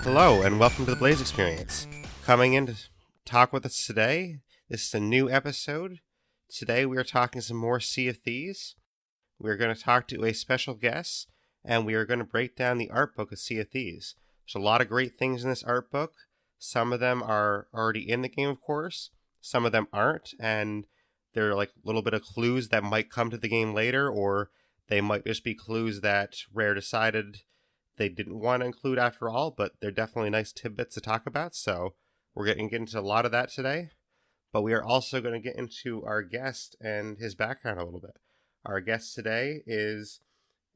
Hello, and welcome to the Blaise XPerience. Coming in to talk with us today, this is a new episode. Today we are talking some more Sea of Thieves. We're going to talk to a special guest, and we are going to break down the art book of Sea of Thieves. There's a lot of great things in this art book. Some of them are already in the game, of course. Some of them aren't, and they're like a little bit of clues that might come to the game later, or they might just be clues that Rare decided they didn't want to include after all, but they're definitely nice tidbits to talk about, so we're going to get into a lot of that today. But we are also going to get into our guest and his background a little bit. Our guest today is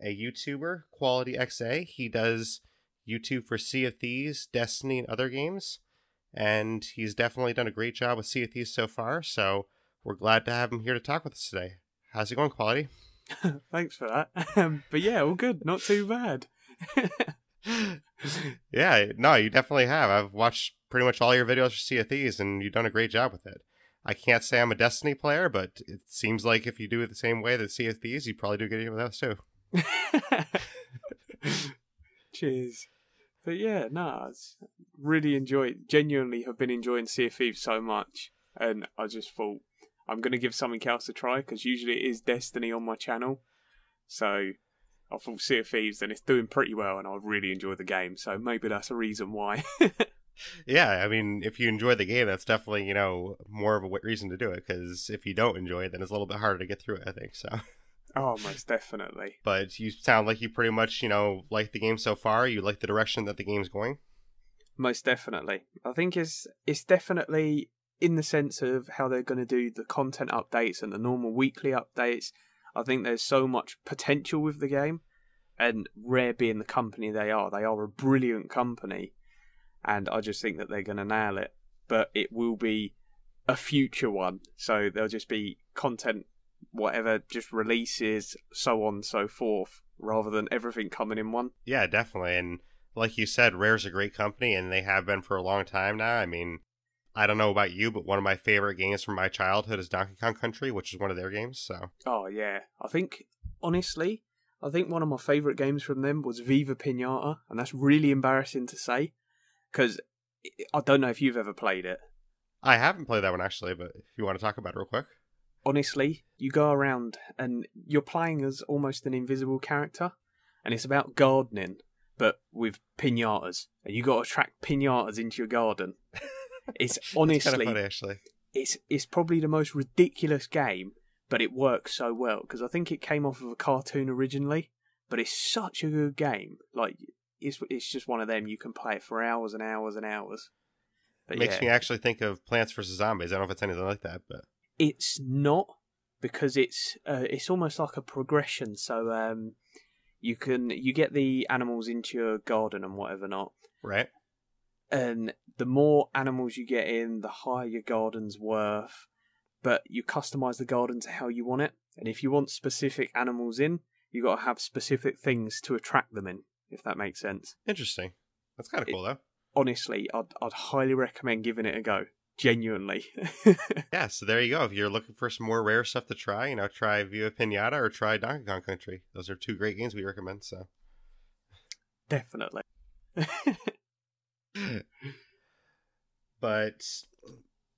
a YouTuber, Qualityxa. He does YouTube for Sea of Thieves, Destiny, and other games, and he's definitely done a great job with Sea of Thieves so far, so we're glad to have him here to talk with us today. How's it going, Quality? Thanks for that. But yeah, all good. Not too bad. Yeah, no, you definitely have. I've watched pretty much all your videos for Sea of Thieves, and you've done a great job with it. I can't say I'm a Destiny player, but it seems like if you do it the same way that Sea of Thieves, you probably do good with us too. Cheers. But yeah, it's really genuinely have been enjoying Sea of Thieves so much, and I just thought I'm going to give something else a try, because usually it is Destiny on my channel, so I thought Sea of Thieves, and it's doing pretty well, and I really enjoy the game, so maybe that's a reason why. Yeah, I mean, if you enjoy the game, that's definitely, more of a reason to do it, because if you don't enjoy it, then it's a little bit harder to get through it, I think, so. Oh, most definitely. But you sound like you pretty much, like the game so far. You like the direction that the game's going. Most definitely. I think it's definitely in the sense of how they're going to do the content updates and the normal weekly updates. I think there's so much potential with the game, and Rare being the company they are a brilliant company, and I just think that they're going to nail it. But it will be a future one, so there'll just be content, whatever, just releases, so on and so forth, rather than everything coming in one. Yeah, definitely. And like you said, Rare's a great company, and they have been for a long time now. I mean, I don't know about you, but one of my favorite games from my childhood is Donkey Kong Country, which is one of their games. So. Oh, yeah. Honestly, I think one of my favourite games from them was Viva Pinata, and that's really embarrassing to say, because I don't know if you've ever played it. I haven't played that one, actually, but if you want to talk about it real quick. Honestly, you go around and you're playing as almost an invisible character, and it's about gardening, but with pinatas, and you got to attract pinatas into your garden. It's honestly, it's kind of funny, actually. It's probably the most ridiculous game, but it works so well, because I think it came off of a cartoon originally, but it's such a good game. Like, it's just one of them, you can play it for hours and hours and hours. But it makes me actually think of Plants vs. Zombies. I don't know if it's anything like that, but it's not, because it's almost like a progression. So you get the animals into your garden and whatever not. Right. And the more animals you get in, the higher your garden's worth. But you customize the garden to how you want it. And if you want specific animals in, you got to have specific things to attract them in, if that makes sense. Interesting. That's kind of cool, though. Honestly, I'd highly recommend giving it a go. Genuinely. Yeah, so there you go. If you're looking for some more Rare stuff to try, try Viva Pinata or try Donkey Kong Country. Those are two great games we recommend, so. Definitely. But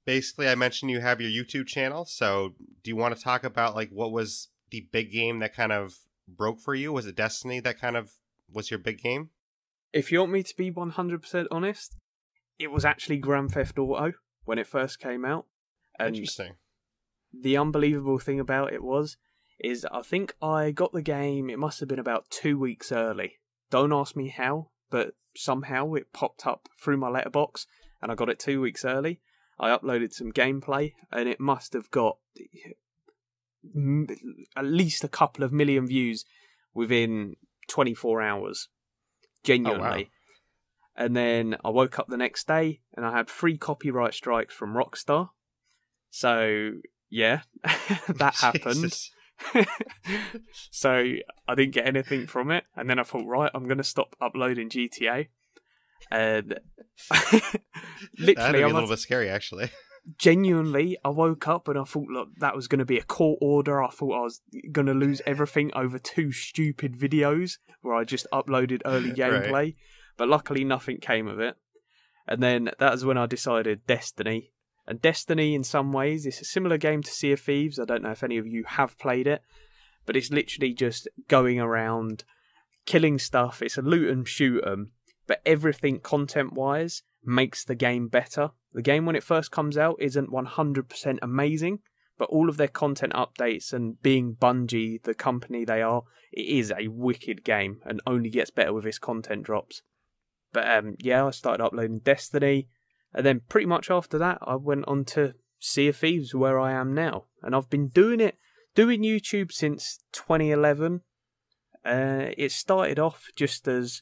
basically, I mentioned you have your YouTube channel, so do you want to talk about what was the big game that kind of broke for you? Was it Destiny that kind of was your big game? If you want me to be 100% honest, it was actually Grand Theft Auto when it first came out. And interesting. The unbelievable thing about it is I think I got the game, it must have been about 2 weeks early. Don't ask me how, but somehow it popped up through my letterbox and I got it 2 weeks early. I uploaded some gameplay and it must have got at least a couple of million views within 24 hours. Genuinely. Oh, wow. And then I woke up the next day and I had 3 copyright strikes from Rockstar. So, yeah, that happened. So I didn't get anything from it. And then I thought, right, I'm going to stop uploading GTA. And literally, that'd be a little bit scary, actually. Genuinely, I woke up and I thought, look, that was going to be a court order. I thought I was going to lose everything over 2 stupid videos where I just uploaded early gameplay. Right. but luckily nothing came of it. And then that was when I decided Destiny. And Destiny, in some ways, it's a similar game to Sea of Thieves. I don't know if any of you have played it, but it's literally just going around, killing stuff. It's a loot and shoot 'em, but everything content-wise makes the game better. The game, when it first comes out, isn't 100% amazing, but all of their content updates and being Bungie, the company they are, it is a wicked game and only gets better with its content drops. But I started uploading Destiny, and then pretty much after that, I went on to Sea of Thieves, where I am now. And I've been doing YouTube since 2011. It started off just as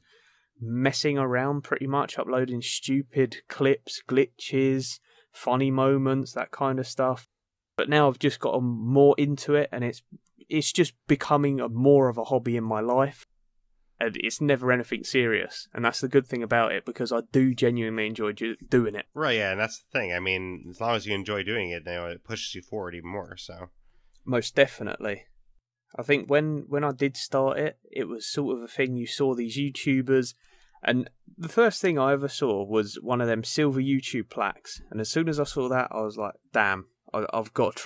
messing around, pretty much, uploading stupid clips, glitches, funny moments, that kind of stuff. But now I've just gotten more into it, and it's just becoming more of a hobby in my life. And it's never anything serious, and that's the good thing about it, because I do genuinely enjoy doing it. Right, yeah, and that's the thing. I mean, as long as you enjoy doing it, it pushes you forward even more, so. Most definitely. I think when I did start it, it was sort of a thing, you saw these YouTubers, and the first thing I ever saw was one of them silver YouTube plaques, and as soon as I saw that, I was like, damn, I've got to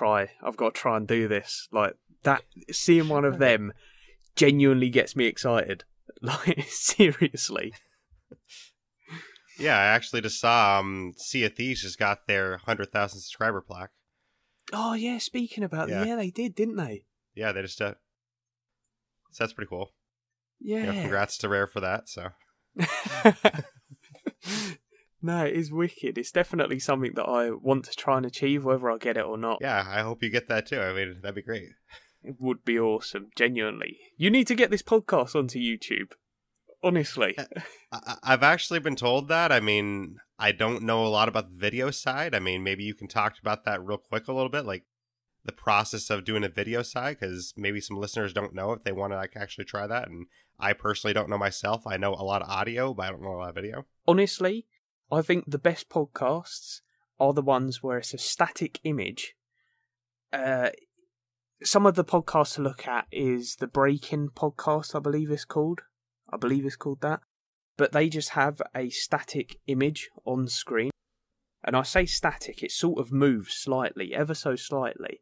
try and do this. Like, that, seeing one of them genuinely gets me excited. Like, seriously. Yeah, I actually just saw Sea of Thieves just got their 100,000 subscriber plaque. Oh, yeah, speaking about that, yeah, they did, didn't they? Yeah, they just... so that's pretty cool. Yeah. Congrats to Rare for that, so... No, it is wicked. It's definitely something that I want to try and achieve, whether I get it or not. Yeah, I hope you get that too. I mean, that'd be great. It would be awesome, genuinely. You need to get this podcast onto YouTube. Honestly. I've actually been told that. I mean, I don't know a lot about the video side. I mean, maybe you can talk about that real quick a little bit, like the process of doing a video side, because maybe some listeners don't know if they want to actually try that. And I personally don't know myself. I know a lot of audio, but I don't know a lot of video. Honestly, I think the best podcasts are the ones where it's a static image. Some of the podcasts to look at is the Break-In podcast, I believe it's called that. But they just have a static image on screen. And I say static, it sort of moves slightly, ever so slightly.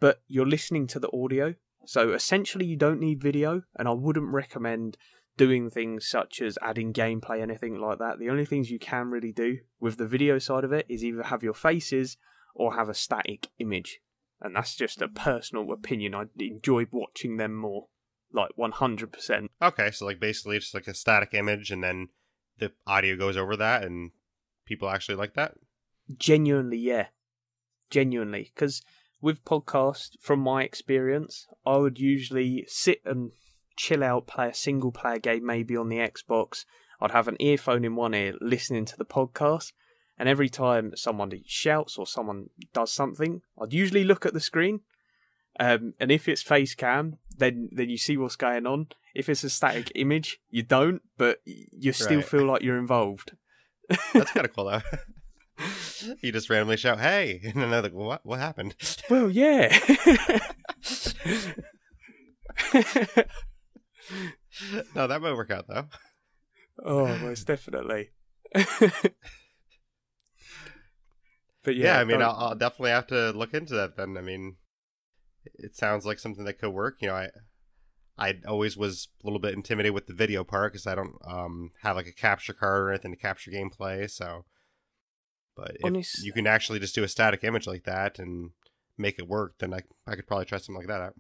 But you're listening to the audio. So essentially you don't need video, and I wouldn't recommend doing things such as adding gameplay, anything like that. The only things you can really do with the video side of it is either have your faces or have a static image. And that's just a personal opinion. I enjoyed watching them more. Like, 100%. Okay, so like basically just like a static image and then the audio goes over that and people actually like that? Genuinely, yeah. Genuinely. Because with podcasts, from my experience, I would usually sit and chill out, play a single player game maybe on the Xbox. I'd have an earphone in one ear listening to the podcast. And every time someone shouts or someone does something, I'd usually look at the screen. And if it's face cam, then you see what's going on. If it's a static image, you don't, but you still feel like you're involved. That's kind of cool, though. You just randomly shout, "Hey!" And then they're like, "What happened?" Well, yeah. No, that might work out, though. Oh, most definitely. But yeah, I mean, I'll definitely have to look into that then. I mean, it sounds like something that could work. You know, I always was a little bit intimidated with the video part because I don't have like a capture card or anything to capture gameplay. So, but if you can actually just do a static image like that and make it work, then I could probably try something like that out.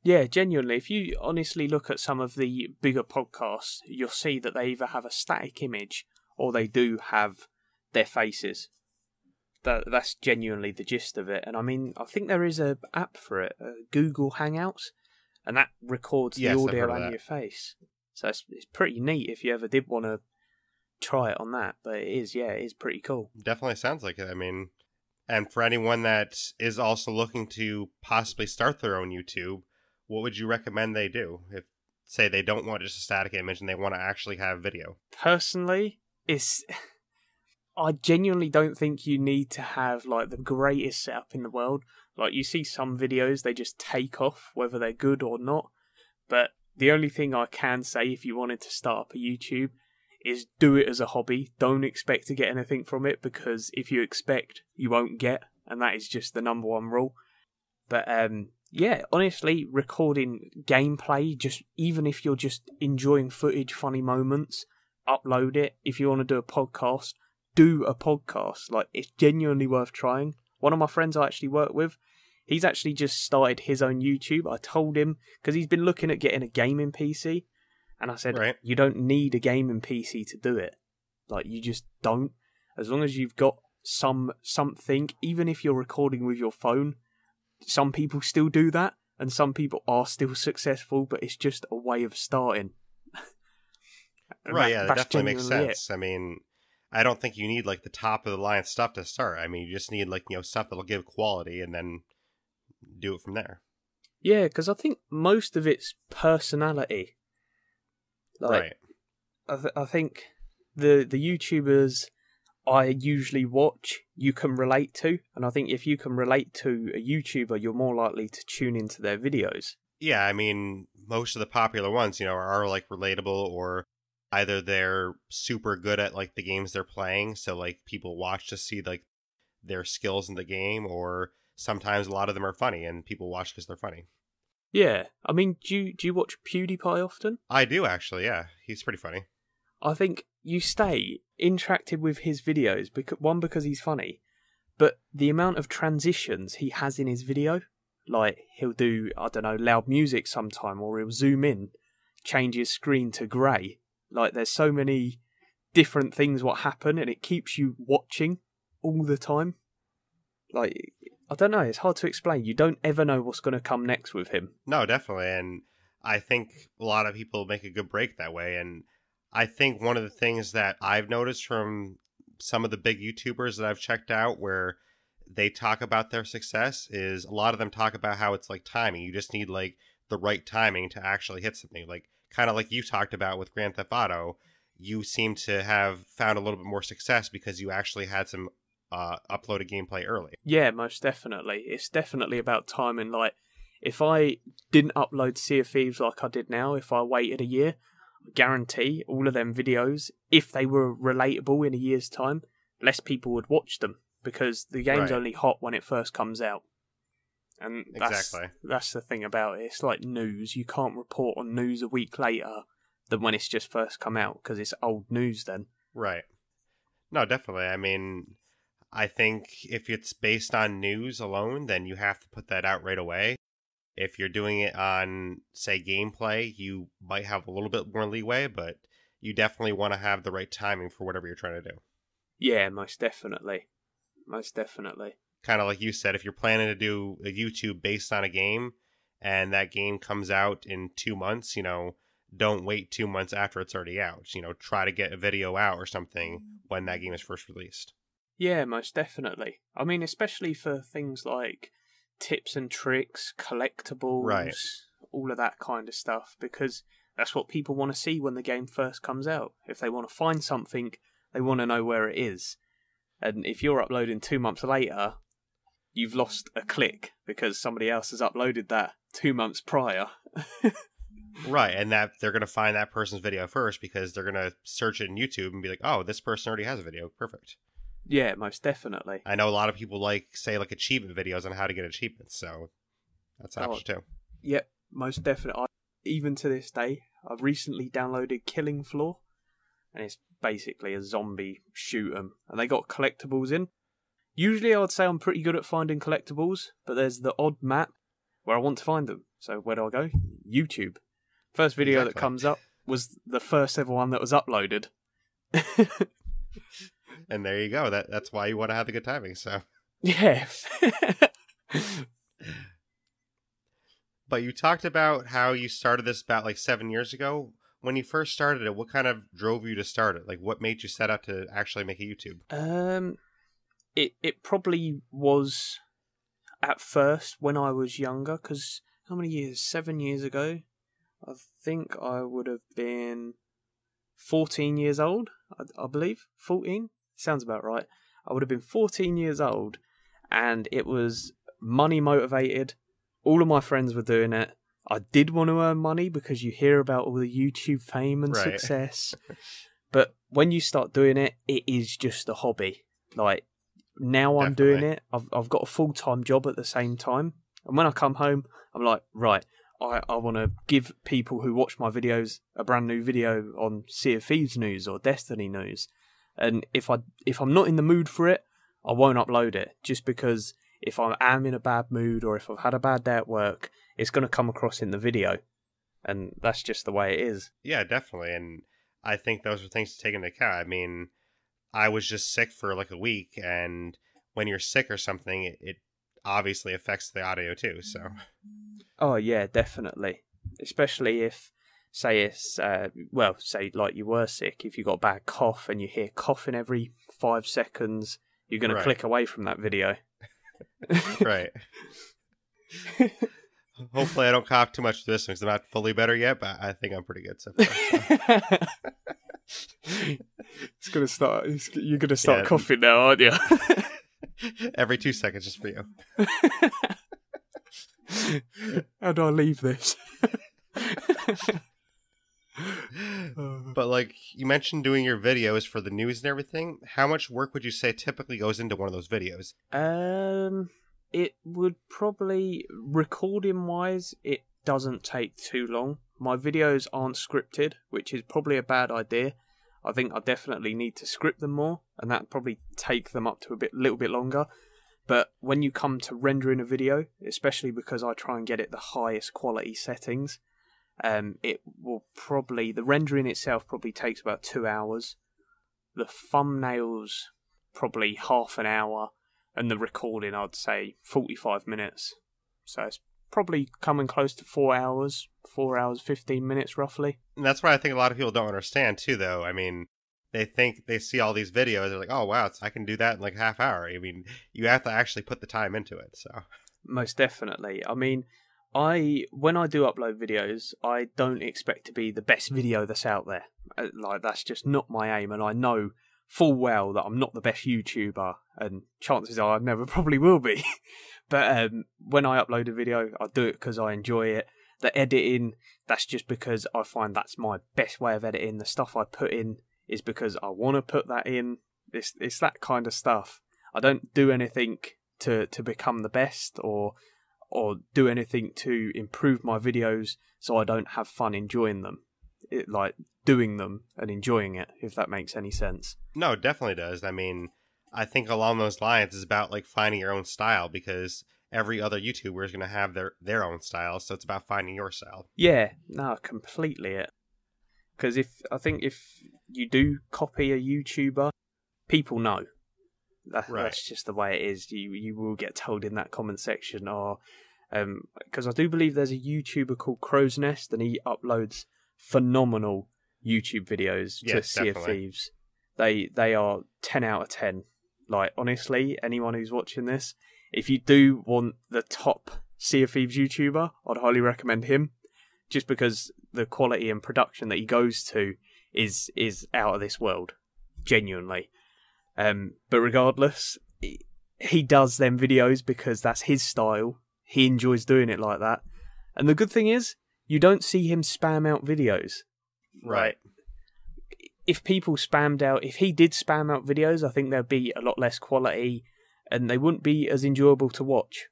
Yeah, genuinely, if you honestly look at some of the bigger podcasts, you'll see that they either have a static image or they do have their faces. That's genuinely the gist of it. And I mean, I think there is an app for it, Google Hangouts, and that records the audio and your face. So it's pretty neat if you ever did want to try it on that. But it is pretty cool. Definitely sounds like it. I mean, and for anyone that is also looking to possibly start their own YouTube, what would you recommend they do? If, say, they don't want just a static image and they want to actually have video. Personally, I genuinely don't think you need to have like the greatest setup in the world. Like, you see some videos, they just take off, whether they're good or not. But the only thing I can say if you wanted to start up a YouTube is do it as a hobby. Don't expect to get anything from it, because if you expect, you won't get, and that is just the number one rule. But yeah, honestly, recording gameplay, just even if you're just enjoying footage, funny moments, upload it. If you want to do a podcast, do a podcast. Like, it's genuinely worth trying. One of my friends I actually work with, he's actually just started his own YouTube. I told him, because he's been looking at getting a gaming PC, and I said, Right. You don't need a gaming PC to do it. Like, you just don't. As long as you've got something, even if you're recording with your phone, some people still do that, and some people are still successful, but it's just a way of starting. Right, yeah, that definitely makes genuinely sense. I mean, I don't think you need like the top of the line stuff to start. I mean, you just need like, stuff that'll give quality and then do it from there. Yeah, because I think most of it's personality. Like, Right. I think the YouTubers I usually watch, you can relate to, and I think if you can relate to a YouTuber, you're more likely to tune into their videos. Yeah, I mean, most of the popular ones, are like relatable, or either they're super good at like the games they're playing, so like people watch to see like their skills in the game, or sometimes a lot of them are funny and people watch because they're funny. Yeah, I mean, do you watch PewDiePie often? I do actually, yeah. He's pretty funny. I think you stay interacted with his videos, because he's funny, but the amount of transitions he has in his video, like he'll do, I don't know, loud music sometime, or he'll zoom in, change his screen to grey. Like, there's so many different things what happen, and it keeps you watching all the time. Like, I don't know, it's hard to explain. You don't ever know what's going to come next with him. No, definitely. And I think a lot of people make a good break that way. And I think one of the things that I've noticed from some of the big YouTubers that I've checked out where they talk about their success is a lot of them talk about how it's like timing. You just need like the right timing to actually hit something. Like, kind of like you talked about with Grand Theft Auto, you seem to have found a little bit more success because you actually had some uploaded gameplay early. Yeah, most definitely. It's definitely about timing. Like, if I didn't upload Sea of Thieves like I did now, if I waited a year, I guarantee all of them videos, if they were relatable in a year's time, less people would watch them, because the game's only hot when it first comes out. And that's the thing about it. It's like news. You can't report on news a week later than when it's just first come out, because it's old news then. Right. No, definitely. I mean, I think if it's based on news alone, then you have to put that out right away. If you're doing it on, say, gameplay, you might have a little bit more leeway, but you definitely want to have the right timing for whatever you're trying to do. Yeah, most definitely. Most definitely. Kind of like you said, if you're planning to do a YouTube based on a game and that game comes out in 2 months, don't wait 2 months after it's already out. Try to get a video out or something when that game is first released. Yeah, most definitely. I mean, especially for things like tips and tricks, collectibles, all of that kind of stuff, because that's what people want to see when the game first comes out. If they want to find something, they want to know where it is. And if you're uploading 2 months later, you've lost a click because somebody else has uploaded that 2 months prior. Right, and that they're going to find that person's video first because they're going to search it in YouTube and be like, oh, this person already has a video. Perfect. Yeah, most definitely. I know a lot of people like achievement videos on how to get achievements, so that's an option too. Yep, most definitely. Even to this day, I've recently downloaded Killing Floor, and it's basically a zombie shoot 'em, and they got collectibles in. Usually I would say I'm pretty good at finding collectibles, but there's the odd map where I want to find them. So where do I go? YouTube. First video that comes up was the first ever one that was uploaded. And there you go. That's why you want to have the good timing. So yeah. But you talked about how you started this about like 7 years ago. When you first started it, what kind of drove you to start it? Like, what made you set out to actually make a YouTube? It probably was at first when I was younger, because how many years? 7 years ago? I think I would have been 14 years old, I believe. 14? Sounds about right. I would have been 14 years old, and it was money motivated. All of my friends were doing it. I did want to earn money because you hear about all the YouTube fame and success. But when you start doing it, it is just a hobby. Like, now I'm doing it. I've got a full-time job at the same time. And when I come home, I'm like, right, I want to give people who watch my videos a brand new video on Sea of Thieves news or Destiny news. And if I'm not in the mood for it, I won't upload it. Just because if I am in a bad mood or if I've had a bad day at work, it's going to come across in the video. And that's just the way it is. Yeah, definitely. And I think those are things to take into account. I mean, I was just sick for like a week, and when you're sick or something, it obviously affects the audio too. So, oh yeah, definitely. Especially if, say it's say like you were sick. If you got a bad cough and you hear coughing every 5 seconds, you're going to click away from that video. Right. Hopefully, I don't cough too much for this one because I'm not fully better yet, but I think I'm pretty good so far. It's gonna start. You're gonna start coughing now, aren't you? Every 2 seconds, just for you. How do I leave this? But like you mentioned, doing your videos for the news and everything. How much work would you say typically goes into one of those videos? It would probably, recording wise, it doesn't take too long. My videos aren't scripted, which is probably a bad idea. I think I definitely need to script them more, and that probably take them up to little bit longer. But when you come to rendering a video, especially because I try and get it the highest quality settings, it will probably, the rendering itself probably takes about 2 hours. The thumbnails probably half an hour, and the recording I'd say 45 minutes. So it's probably coming close to 4 hours, 15 minutes roughly. And that's what I think a lot of people don't understand too, though. I mean, they think they see all these videos, they're like, oh wow, I can do that in like a half hour. I mean, you have to actually put the time into it. So most definitely. I mean, when I do upload videos, I don't expect to be the best video that's out there. Like, that's just not my aim, and I know full well that I'm not the best YouTuber, and chances are I never probably will be. But when I upload a video, I do it because I enjoy it. The editing, that's just because I find that's my best way of editing. The stuff I put in is because I want to put that in. It's that kind of stuff. I don't do anything to become the best or do anything to improve my videos so I don't have fun enjoying them. Like doing them and enjoying it, if that makes any sense. No, it definitely does. I mean, I think along those lines is about like finding your own style, because every other YouTuber is going to have their own style, so it's about finding your style. Yeah, no, completely it. Because I think if you do copy a YouTuber, people know. That's just the way it is. You will get told in that comment section, or because I do believe there's a YouTuber called Crow's Nest, and he uploads phenomenal YouTube videos to Sea of Thieves. They are 10 out of 10. Like, honestly, anyone who's watching this, if you do want the top Sea of Thieves YouTuber, I'd highly recommend him, just because the quality and production that he goes to is out of this world, genuinely. But regardless, he does them videos because that's his style. He enjoys doing it like that. And the good thing is, you don't see him spam out videos. Right. If he did spam out videos, I think there'd be a lot less quality and they wouldn't be as enjoyable to watch.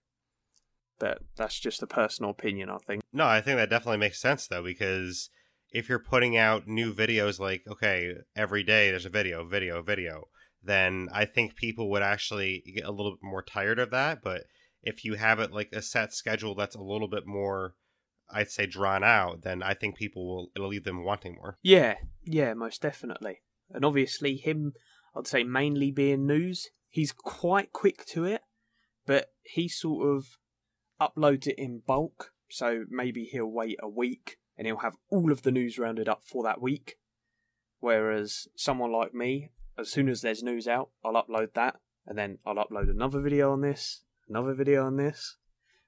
But that's just a personal opinion, I think. No, I think that definitely makes sense, though, because if you're putting out new videos like, okay, every day there's a video, then I think people would actually get a little bit more tired of that. But if you have it like a set schedule that's a little bit more, I'd say, drawn out, then I think it'll leave them wanting more. Yeah, most definitely. And obviously him, I'd say mainly being news, he's quite quick to it, but he sort of uploads it in bulk. So maybe he'll wait a week and he'll have all of the news rounded up for that week. Whereas someone like me, as soon as there's news out, I'll upload that, and then I'll upload another video on this.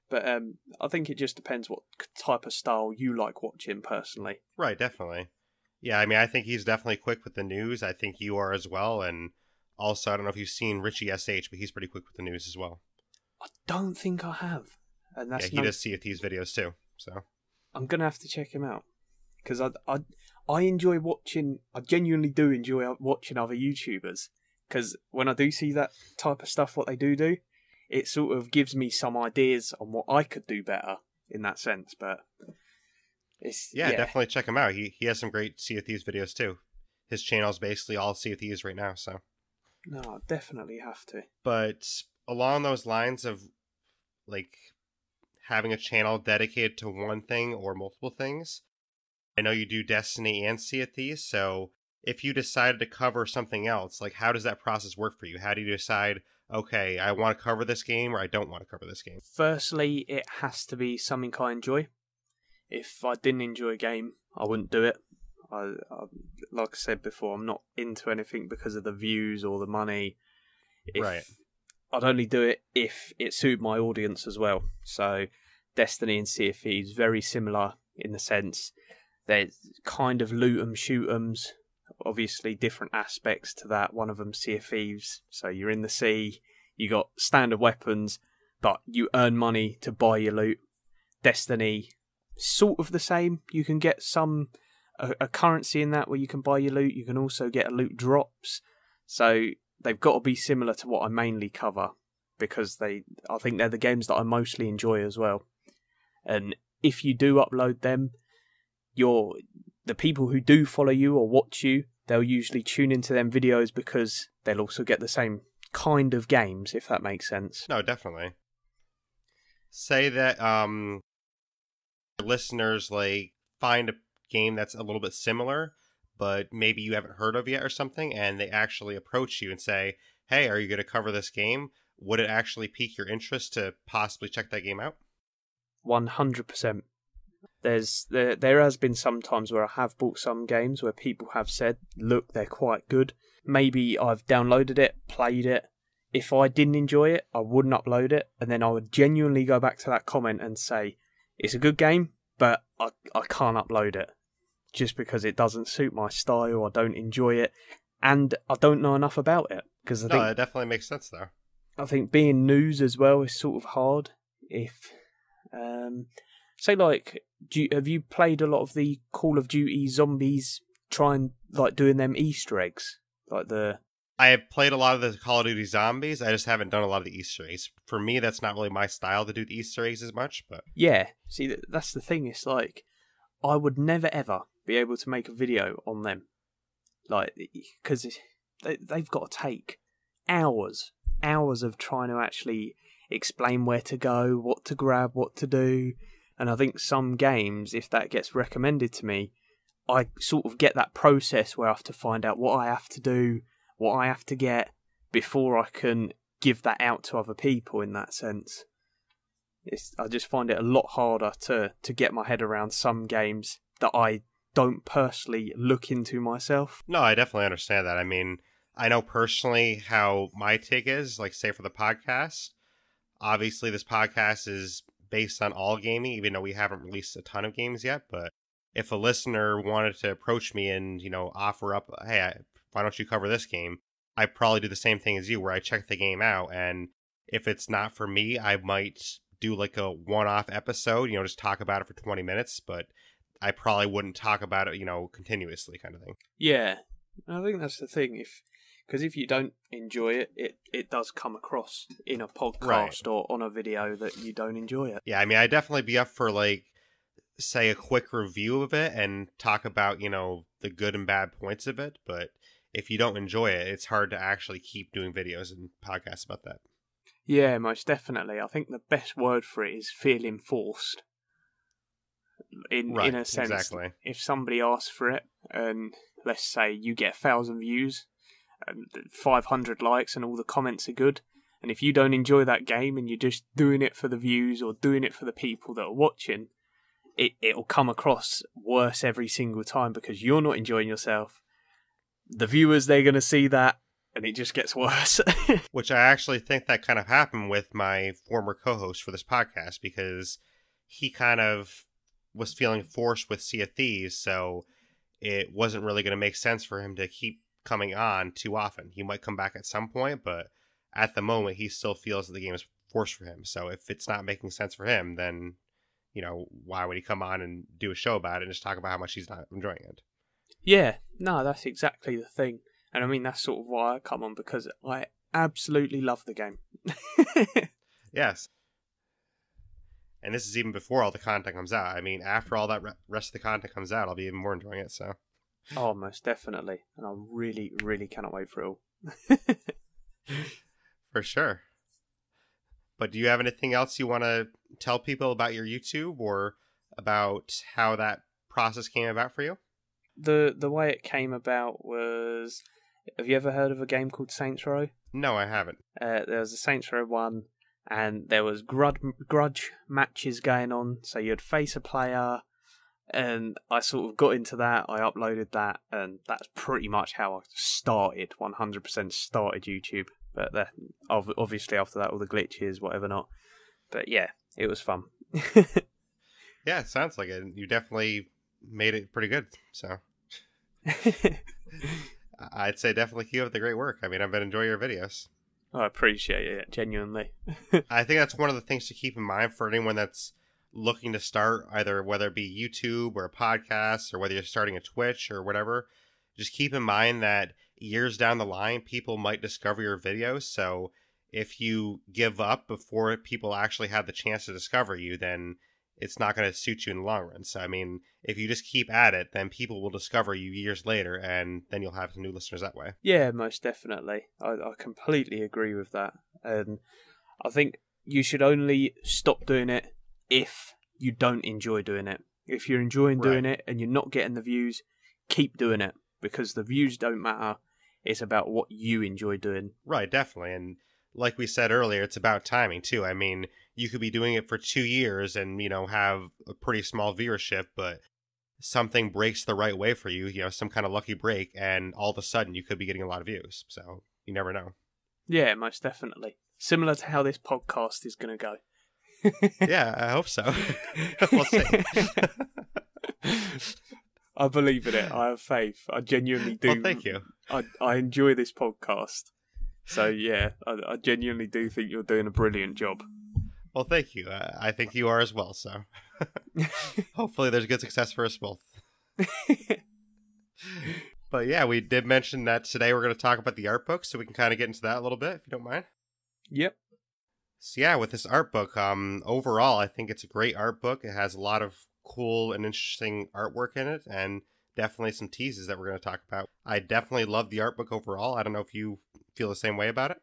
But I think it just depends what type of style you like watching personally. Right, definitely. Yeah, I mean, I think he's definitely quick with the news. I think you are as well. And also, I don't know if you've seen Richie SH, but he's pretty quick with the news as well. I don't think I have. And he does Sea of Thieves videos too. So I'm going to have to check him out. Because I enjoy watching. I genuinely do enjoy watching other YouTubers, because when I do see that type of stuff, what they do, it sort of gives me some ideas on what I could do better in that sense. But yeah, definitely check him out. He has some great Sea of Thieves videos too. His channel's basically all Sea of Thieves right now, so. No, I definitely have to. But along those lines of like having a channel dedicated to one thing or multiple things, I know you do Destiny and Sea of Thieves, so if you decided to cover something else, like how does that process work for you? How do you decide, okay, I want to cover this game or I don't want to cover this game? Firstly, it has to be something I enjoy. If I didn't enjoy a game, I wouldn't do it. I like I said before, I'm not into anything because of the views or the money. Right. I'd only do it if it suited my audience as well. So Destiny and Sea of Thieves, very similar in the sense they're kind of loot 'em, shoot 'ems. Obviously different aspects to that. One of them, Sea of Thieves, so you're in the sea, you got standard weapons, but you earn money to buy your loot. Destiny, sort of the same. You can get a currency in that where you can buy your loot. You can also get loot drops. So they've got to be similar to what I mainly cover, because I think they're the games that I mostly enjoy as well. And if you do upload them, the people who do follow you or watch you, they'll usually tune into them videos because they'll also get the same kind of games, if that makes sense. No, definitely. Say that listeners like find a game that's a little bit similar, but maybe you haven't heard of yet or something, and they actually approach you and say, hey, are you going to cover this game? Would it actually pique your interest to possibly check that game out? 100%. There has been some times where I have bought some games where people have said, look, they're quite good. Maybe I've downloaded it, played it. If I didn't enjoy it, I wouldn't upload it, and then I would genuinely go back to that comment and say, it's a good game, but I can't upload it. Just because it doesn't suit my style, I don't enjoy it, and I don't know enough about it. Because I think that definitely makes sense, though. I think being news as well is sort of hard. If say like, have you played a lot of the Call of Duty zombies? Trying like doing them Easter eggs, like the. I have played a lot of the Call of Duty zombies. I just haven't done a lot of the Easter eggs. For me, that's not really my style to do the Easter eggs as much. But yeah, see, that's the thing. It's like I would never ever be able to make a video on them, like, because they've got to take hours of trying to actually explain where to go, what to grab, what to do. And I think some games, if that gets recommended to me, I sort of get that process where I have to find out what I have to do, what I have to get, before I can give that out to other people in that sense. I just find it a lot harder to get my head around some games that I don't personally look into myself. No, I definitely understand that. I mean, I know personally how my take is, like, say for the podcast. Obviously, this podcast is based on all gaming, even though we haven't released a ton of games yet. But if a listener wanted to approach me and, offer up, hey, why don't you cover this game? I'd probably do the same thing as you, where I check the game out. And if it's not for me, I might do like a one-off episode, just talk about it for 20 minutes. But I probably wouldn't talk about it, continuously, kind of thing. Yeah, I think that's the thing. Because if you don't enjoy it, it does come across in a podcast or on a video that you don't enjoy it. Yeah, I mean, I'd definitely be up for, like, say, a quick review of it and talk about, the good and bad points of it. But if you don't enjoy it, it's hard to actually keep doing videos and podcasts about that. Yeah, most definitely. I think the best word for it is feeling forced. In a sense, exactly. If somebody asks for it, and let's say you get 1,000 views, and 500 likes, and all the comments are good, and if you don't enjoy that game and you're just doing it for the views or doing it for the people that are watching, it'll come across worse every single time because you're not enjoying yourself. The viewers, they're going to see that, and it just gets worse. Which I actually think that kind of happened with my former co-host for this podcast, because he kind of was feeling forced with Sea of Thieves, so it wasn't really going to make sense for him to keep coming on too often. He might come back at some point, but at the moment he still feels that the game is forced for him. So if it's not making sense for him, then why would he come on and do a show about it and just talk about how much he's not enjoying it? Yeah, no, that's exactly the thing. And I mean, that's sort of why I come on, because I absolutely love the game. Yes. And this is even before all the content comes out. I mean, after all that rest of the content comes out, I'll be even more enjoying it, so. Oh, most definitely. And I really, really cannot wait for it all. For sure. But do you have anything else you want to tell people about your YouTube or about how that process came about for you? The way it came about was... Have you ever heard of a game called Saints Row? No, I haven't. There was a Saints Row 1, and there was grudge matches going on, so you'd face a player, and I sort of got into that, I uploaded that, and that's pretty much how I started, 100% started YouTube. But then, obviously after that, all the glitches, whatever not. But yeah, it was fun. Yeah, it sounds like it. You definitely made it pretty good, so. I'd say definitely keep up the great work. I mean, I've been enjoying your videos. I appreciate it, genuinely. I think that's one of the things to keep in mind for anyone that's looking to start, either whether it be YouTube or a podcast or whether you're starting a Twitch or whatever. Just keep in mind that years down the line, people might discover your videos. So if you give up before people actually have the chance to discover you, then it's not going to suit you in the long run. So, I mean, if you just keep at it, then people will discover you years later, and then you'll have some new listeners that way. Yeah, most definitely. I completely agree with that. And I think you should only stop doing it if you don't enjoy doing it. If you're enjoying doing it and you're not getting the views, keep doing it, because the views don't matter. It's about what you enjoy doing. Right, definitely. And like we said earlier, it's about timing too. I mean, you could be doing it for 2 years and, have a pretty small viewership, but something breaks the right way for you, some kind of lucky break, and all of a sudden you could be getting a lot of views. So you never know. Yeah, most definitely. Similar to how this podcast is going to go. Yeah, I hope so. We'll see. I believe in it. I have faith. I genuinely do. Well, thank you. I enjoy this podcast. So, yeah, I genuinely do think you're doing a brilliant job. Well, thank you. I think you are as well, so hopefully there's good success for us both. But yeah, we did mention that today we're going to talk about the art book, so we can kind of get into that a little bit, if you don't mind. Yep. So yeah, with this art book, overall, I think it's a great art book. It has a lot of cool and interesting artwork in it, and definitely some teases that we're going to talk about. I definitely love the art book overall. I don't know if you feel the same way about it.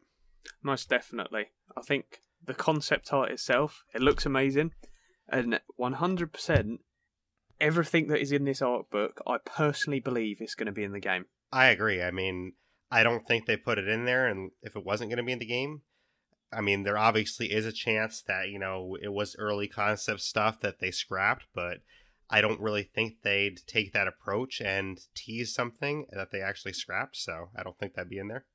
Most definitely. I think the concept art itself, it looks amazing, and 100% everything that is in this art book, I personally believe is going to be in the game. I agree. I mean, I don't think they put it in there, and if it wasn't going to be in the game, I mean, there obviously is a chance that, it was early concept stuff that they scrapped, but I don't really think they'd take that approach and tease something that they actually scrapped, so I don't think that'd be in there.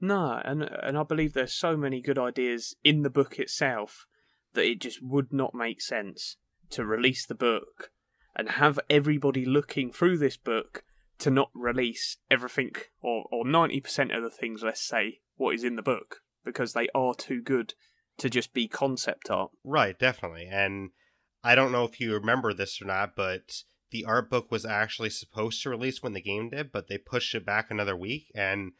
No, and I believe there's so many good ideas in the book itself that it just would not make sense to release the book and have everybody looking through this book to not release everything, or 90% of the things, let's say, what is in the book, because they are too good to just be concept art. Right, definitely. And I don't know if you remember this or not, but the art book was actually supposed to release when the game did, but they pushed it back another week, and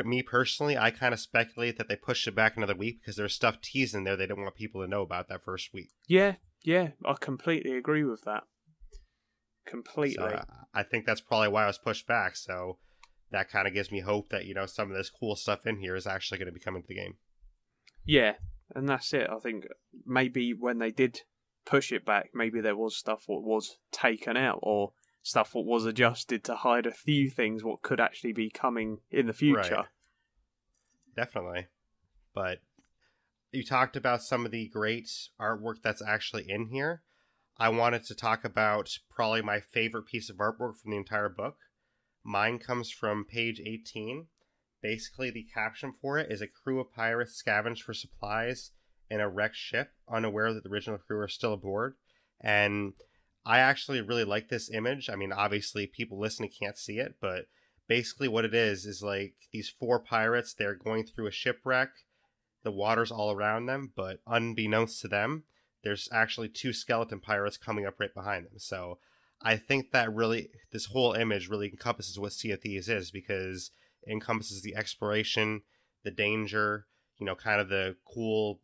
me personally, I kind of speculate that they pushed it back another week because there's stuff teased in there they didn't want people to know about that first week. Yeah, I completely agree with that. Completely. So, I think that's probably why it was pushed back, so that kind of gives me hope that, some of this cool stuff in here is actually going to be coming to the game. Yeah, and that's it. I think maybe when they did push it back, maybe there was stuff what was taken out, or stuff what was adjusted to hide a few things what could actually be coming in the future. Right. Definitely. But you talked about some of the great artwork that's actually in here. I wanted to talk about probably my favorite piece of artwork from the entire book. Mine comes from page 18. Basically, the caption for it is: a crew of pirates scavenge for supplies in a wrecked ship, unaware that the original crew are still aboard. And I actually really like this image. I mean, obviously, people listening can't see it, but basically what it is like these 4 pirates, they're going through a shipwreck. The water's all around them, but unbeknownst to them, there's actually 2 skeleton pirates coming up right behind them. So I think that really, this whole image really encompasses what Sea of Thieves is, because it encompasses the exploration, the danger, kind of the cool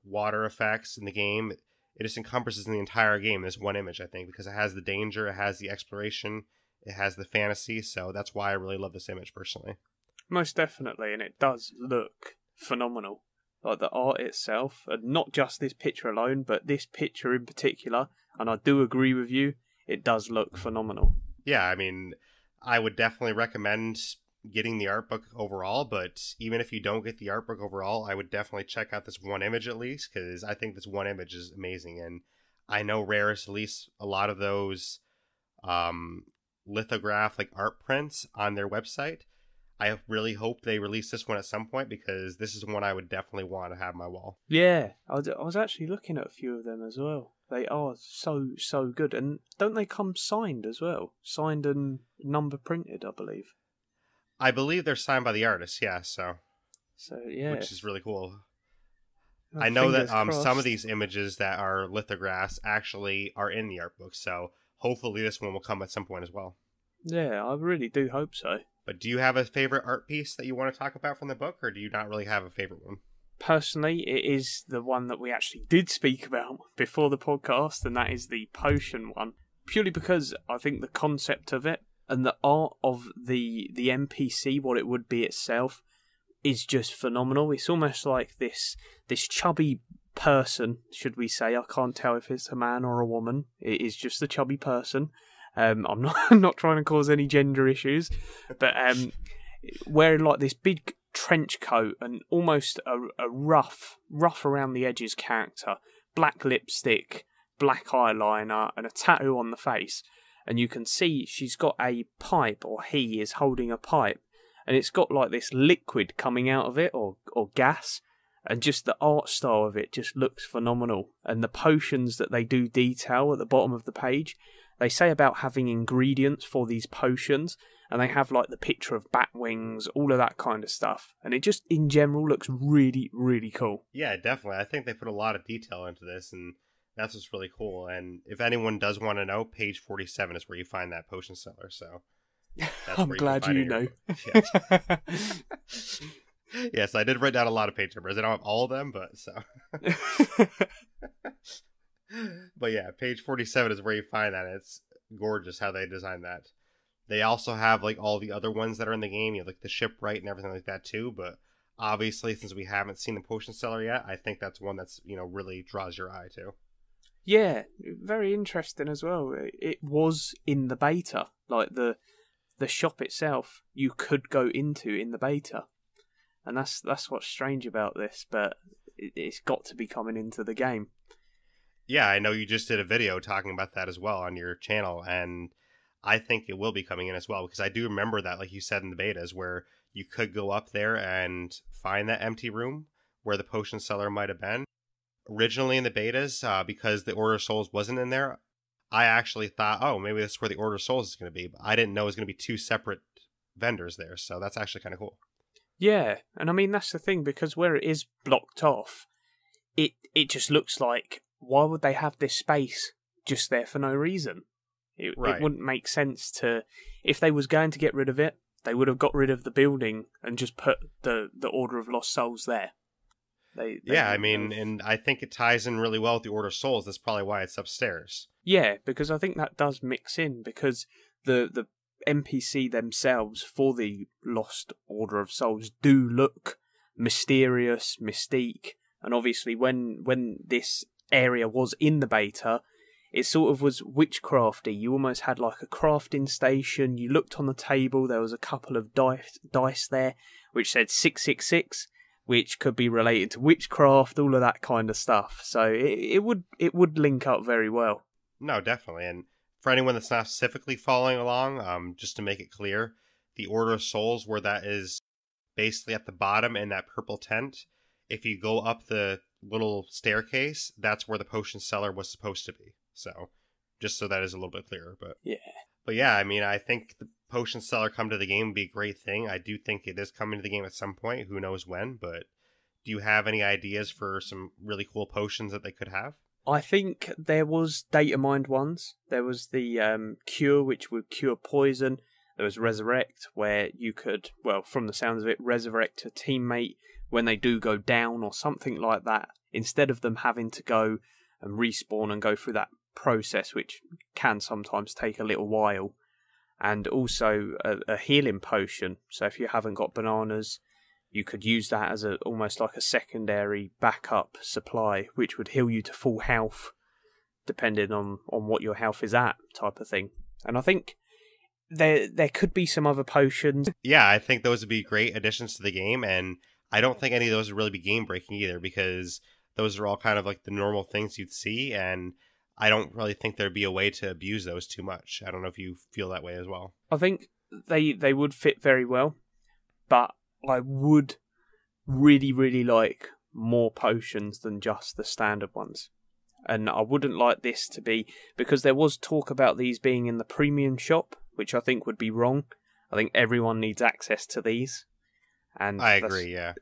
water effects in the game. It just encompasses the entire game, this one image, I think, because it has the danger, it has the exploration, it has the fantasy, so that's why I really love this image, personally. Most definitely, and it does look phenomenal. Like the art itself, and not just this picture alone, but this picture in particular, and I do agree with you, it does look phenomenal. Yeah, I mean, I would definitely recommend getting the art book overall, but even if you don't get the art book overall, I would definitely check out this one image at least, because I think this one image is amazing. And I know Rare has released a lot of those lithograph like art prints on their website. I really hope they release this one at some point, because this is one I would definitely want to have on my wall. Yeah, I was actually looking at a few of them as well. They are so good, and don't they come signed as well? Signed and number printed, I believe. I believe they're signed by the artist, yeah, so yeah. Which is really cool. Well, I know that crossed. some of these images that are lithographs actually are in the art book, so hopefully this one will come at some point as well. Yeah, I really do hope so. But do you have a favorite art piece that you want to talk about from the book, or do you not really have a favorite one? Personally, it is the one that we actually did speak about before the podcast, and that is the potion one. Purely because I think the concept of it and the art of the NPC, what it would be itself, is just phenomenal. It's almost like this chubby person, should we say. I can't tell if it's a man or a woman. It is just a chubby person. I'm not trying to cause any gender issues, but wearing like this big trench coat and almost a rough around the edges character, black lipstick, black eyeliner, and a tattoo on the face. And you can see she's got a pipe, or he is holding a pipe, and it's got like this liquid coming out of it, or gas, and just the art style of it just looks phenomenal. And the potions that they do detail at the bottom of the page, they say about having ingredients for these potions, and they have like the picture of bat wings, all of that kind of stuff. And it just, in general, looks really, really cool. Yeah, definitely. I think they put a lot of detail into this, and that's what's really cool. And if anyone does want to know, page 47 is where you find that potion seller, so... I'm glad you know. Yes. Yes, I did write down a lot of page numbers. I don't have all of them, but so... But yeah, page 47 is where you find that. It's gorgeous how they designed that. They also have like all the other ones that are in the game. You have like the shipwright and everything like that too. But obviously, since we haven't seen the potion seller yet, I think that's one that's, really draws your eye too. Yeah, very interesting as well. It was in the beta, like the shop itself. You could go into in the beta, and that's what's strange about this. But it's got to be coming into the game. Yeah, I know you just did a video talking about that as well on your channel, and I think it will be coming in as well, because I do remember that, like you said in the betas, where you could go up there and find that empty room where the potion seller might have been. Originally in the betas, because the Order of Souls wasn't in there, I actually thought, oh, maybe this is where the Order of Souls is going to be, but I didn't know it was going to be two separate vendors there, so that's actually kind of cool. Yeah, and I mean, that's the thing, because where it is blocked off, it just looks like, why would they have this space just there for no reason? It wouldn't make sense to... If they was going to get rid of it, they would have got rid of the building and just put the Order of Lost Souls there. Yeah, I mean, and I think it ties in really well with the Order of Souls. That's probably why it's upstairs. Yeah, because I think that does mix in, because the NPC themselves for the Lost Order of Souls do look mysterious, mystique, and obviously when this area was in the beta, it sort of was witchcrafty. You almost had like a crafting station. You looked on the table, there was a couple of dice there which said 666, which could be related to witchcraft, all of that kind of stuff. So it would link up very well. No, definitely. And for anyone that's not specifically following along, just to make it clear, the Order of Souls, where that is basically at the bottom in that purple tent, if you go up the little staircase, that's where the potion seller was supposed to be. So, just so that is a little bit clearer. But yeah, I mean, I think the potion seller come to the game would be a great thing. I do think it is coming to the game at some point. Who knows when? But do you have any ideas for some really cool potions that they could have? I think there was data mined ones. There was the cure, which would cure poison. There was resurrect, where you could, well, from the sounds of it, resurrect a teammate when they do go down or something like that, instead of them having to go and respawn and go through that process, which can sometimes take a little while. And also a healing potion. So if you haven't got bananas, you could use that as almost like a secondary backup supply, which would heal you to full health, depending on what your health is at, type of thing. And I think there could be some other potions. Yeah, I think those would be great additions to the game, and I don't think any of those would really be game breaking either, because those are all kind of like the normal things you'd see, and I don't really think there'd be a way to abuse those too much. I don't know if you feel that way as well. I think they would fit very well, but I would really, really like more potions than just the standard ones. And I wouldn't like this to be, because there was talk about these being in the premium shop, which I think would be wrong. I think everyone needs access to these. And I agree, yeah.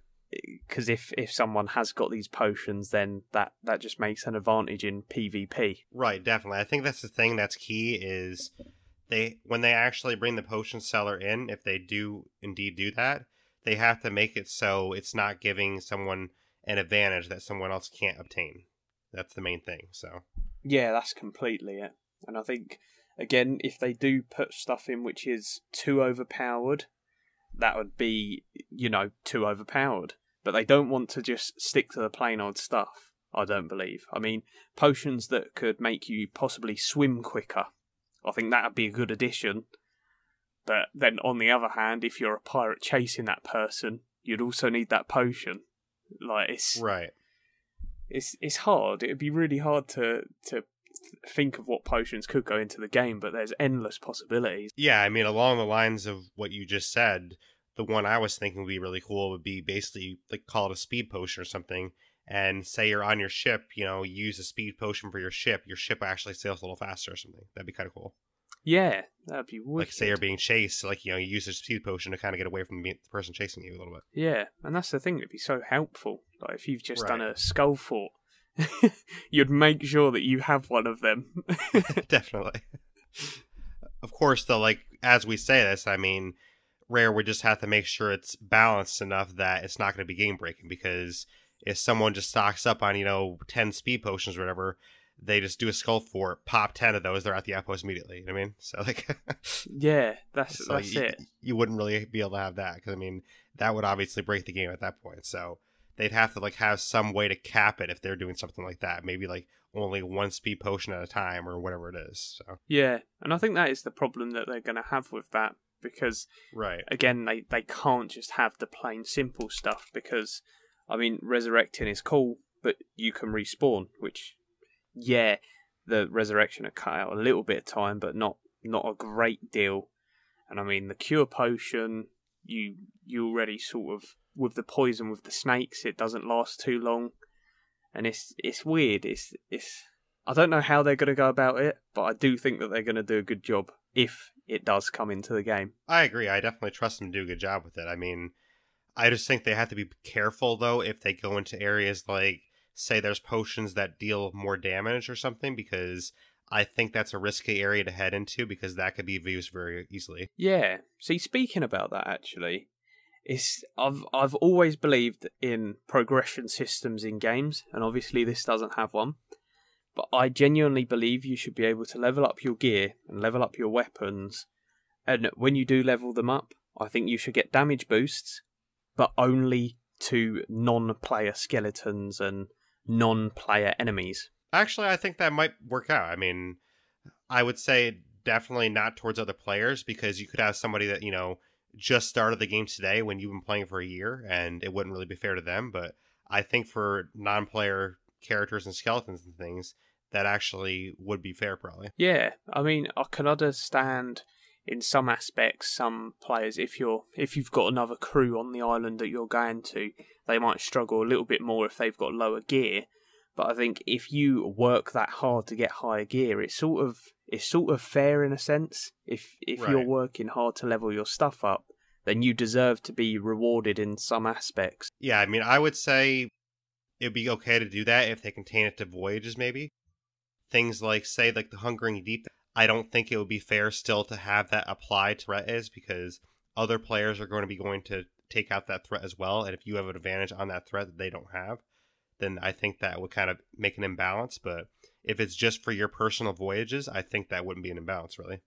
Because if someone has got these potions, then that just makes an advantage in PvP. Right, definitely. I think that's the thing that's key is when they actually bring the potion seller in, if they do indeed do that, they have to make it so it's not giving someone an advantage that someone else can't obtain. That's the main thing, so. Yeah, that's completely it. And I think, again, if they do put stuff in which is too overpowered, that would be, too overpowered. But they don't want to just stick to the plain old stuff, I don't believe. I mean, potions that could make you possibly swim quicker, I think that would be a good addition. But then, on the other hand, if you're a pirate chasing that person, you'd also need that potion. Like, it's... Right. It's hard. It'd be really hard to think of what potions could go into the game, but there's endless possibilities. Yeah, I mean, along the lines of what you just said, the one I was thinking would be really cool would be basically, like, call it a speed potion or something, and say you're on your ship, use a speed potion for your ship actually sails a little faster or something. That'd be kind of cool. Yeah, that'd be wicked. Like, say you're being chased, you use a speed potion to kind of get away from the person chasing you a little bit. Yeah, and that's the thing, it'd be so helpful. Like, if you've just done a skull fort, you'd make sure that you have one of them. Definitely. Of course, though, as we say this, I mean, Rare would just have to make sure it's balanced enough that it's not going to be game breaking, because if someone just stocks up on, 10 speed potions or whatever, they just do a skull fort, pop 10 of those, they're at the outpost immediately. You know what I mean? So, yeah, that's it. You wouldn't really be able to have that, because, that would obviously break the game at that point. So they'd have to, have some way to cap it if they're doing something like that. Maybe, only one speed potion at a time or whatever it is. So. Yeah, and I think that is the problem that they're going to have with that, because, right, again, they can't just have the plain simple stuff, because, resurrecting is cool, but you can respawn, which... Yeah, the resurrection are cut out a little bit of time, but not a great deal. And the cure potion, you already sort of, with the poison with the snakes, it doesn't last too long. And it's weird. It's I don't know how they're going to go about it, but I do think that they're going to do a good job if it does come into the game. I agree. I definitely trust them to do a good job with it. I just think they have to be careful, though, if they go into areas say there's potions that deal more damage or something, because I think that's a risky area to head into, because that could be abused very easily. Yeah. See, speaking about that, actually, I've always believed in progression systems in games, and obviously this doesn't have one, but I genuinely believe you should be able to level up your gear and level up your weapons, and when you do level them up, I think you should get damage boosts, but only to non-player skeletons and non-player enemies. Actually, I think that might work out. I would say definitely not towards other players, because you could have somebody that, just started the game today when you've been playing for a year, and it wouldn't really be fair to them. But I think for non-player characters and skeletons and things, that actually would be fair, probably. Yeah, I can understand in some aspects, some players, if you've got another crew on the island that you're going to, they might struggle a little bit more if they've got lower gear. But I think if you work that hard to get higher gear, it's sort of fair in a sense. If right. You're working hard to level your stuff up, then you deserve to be rewarded in some aspects. Yeah, I would say it'd be okay to do that if they contain it to voyages, maybe. things like, say, like the Hungering Deep, I don't think it would be fair still to have that apply to threat is, because other players are going to take out that threat as well, and if you have an advantage on that threat that they don't have, then I think that would kind of make an imbalance. But if it's just for your personal voyages, I think that wouldn't be an imbalance, really.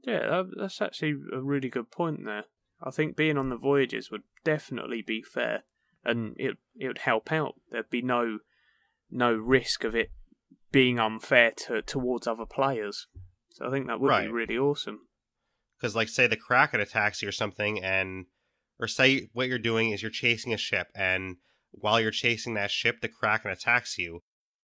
Yeah, that's actually a really good point there. I think being on the voyages would definitely be fair, and it would help out. There'd be no risk of it being unfair towards other players. So I think that would be really awesome. Because, like, say the Kraken attacks you or something, or say what you're doing is you're chasing a ship, and while you're chasing that ship, the Kraken attacks you.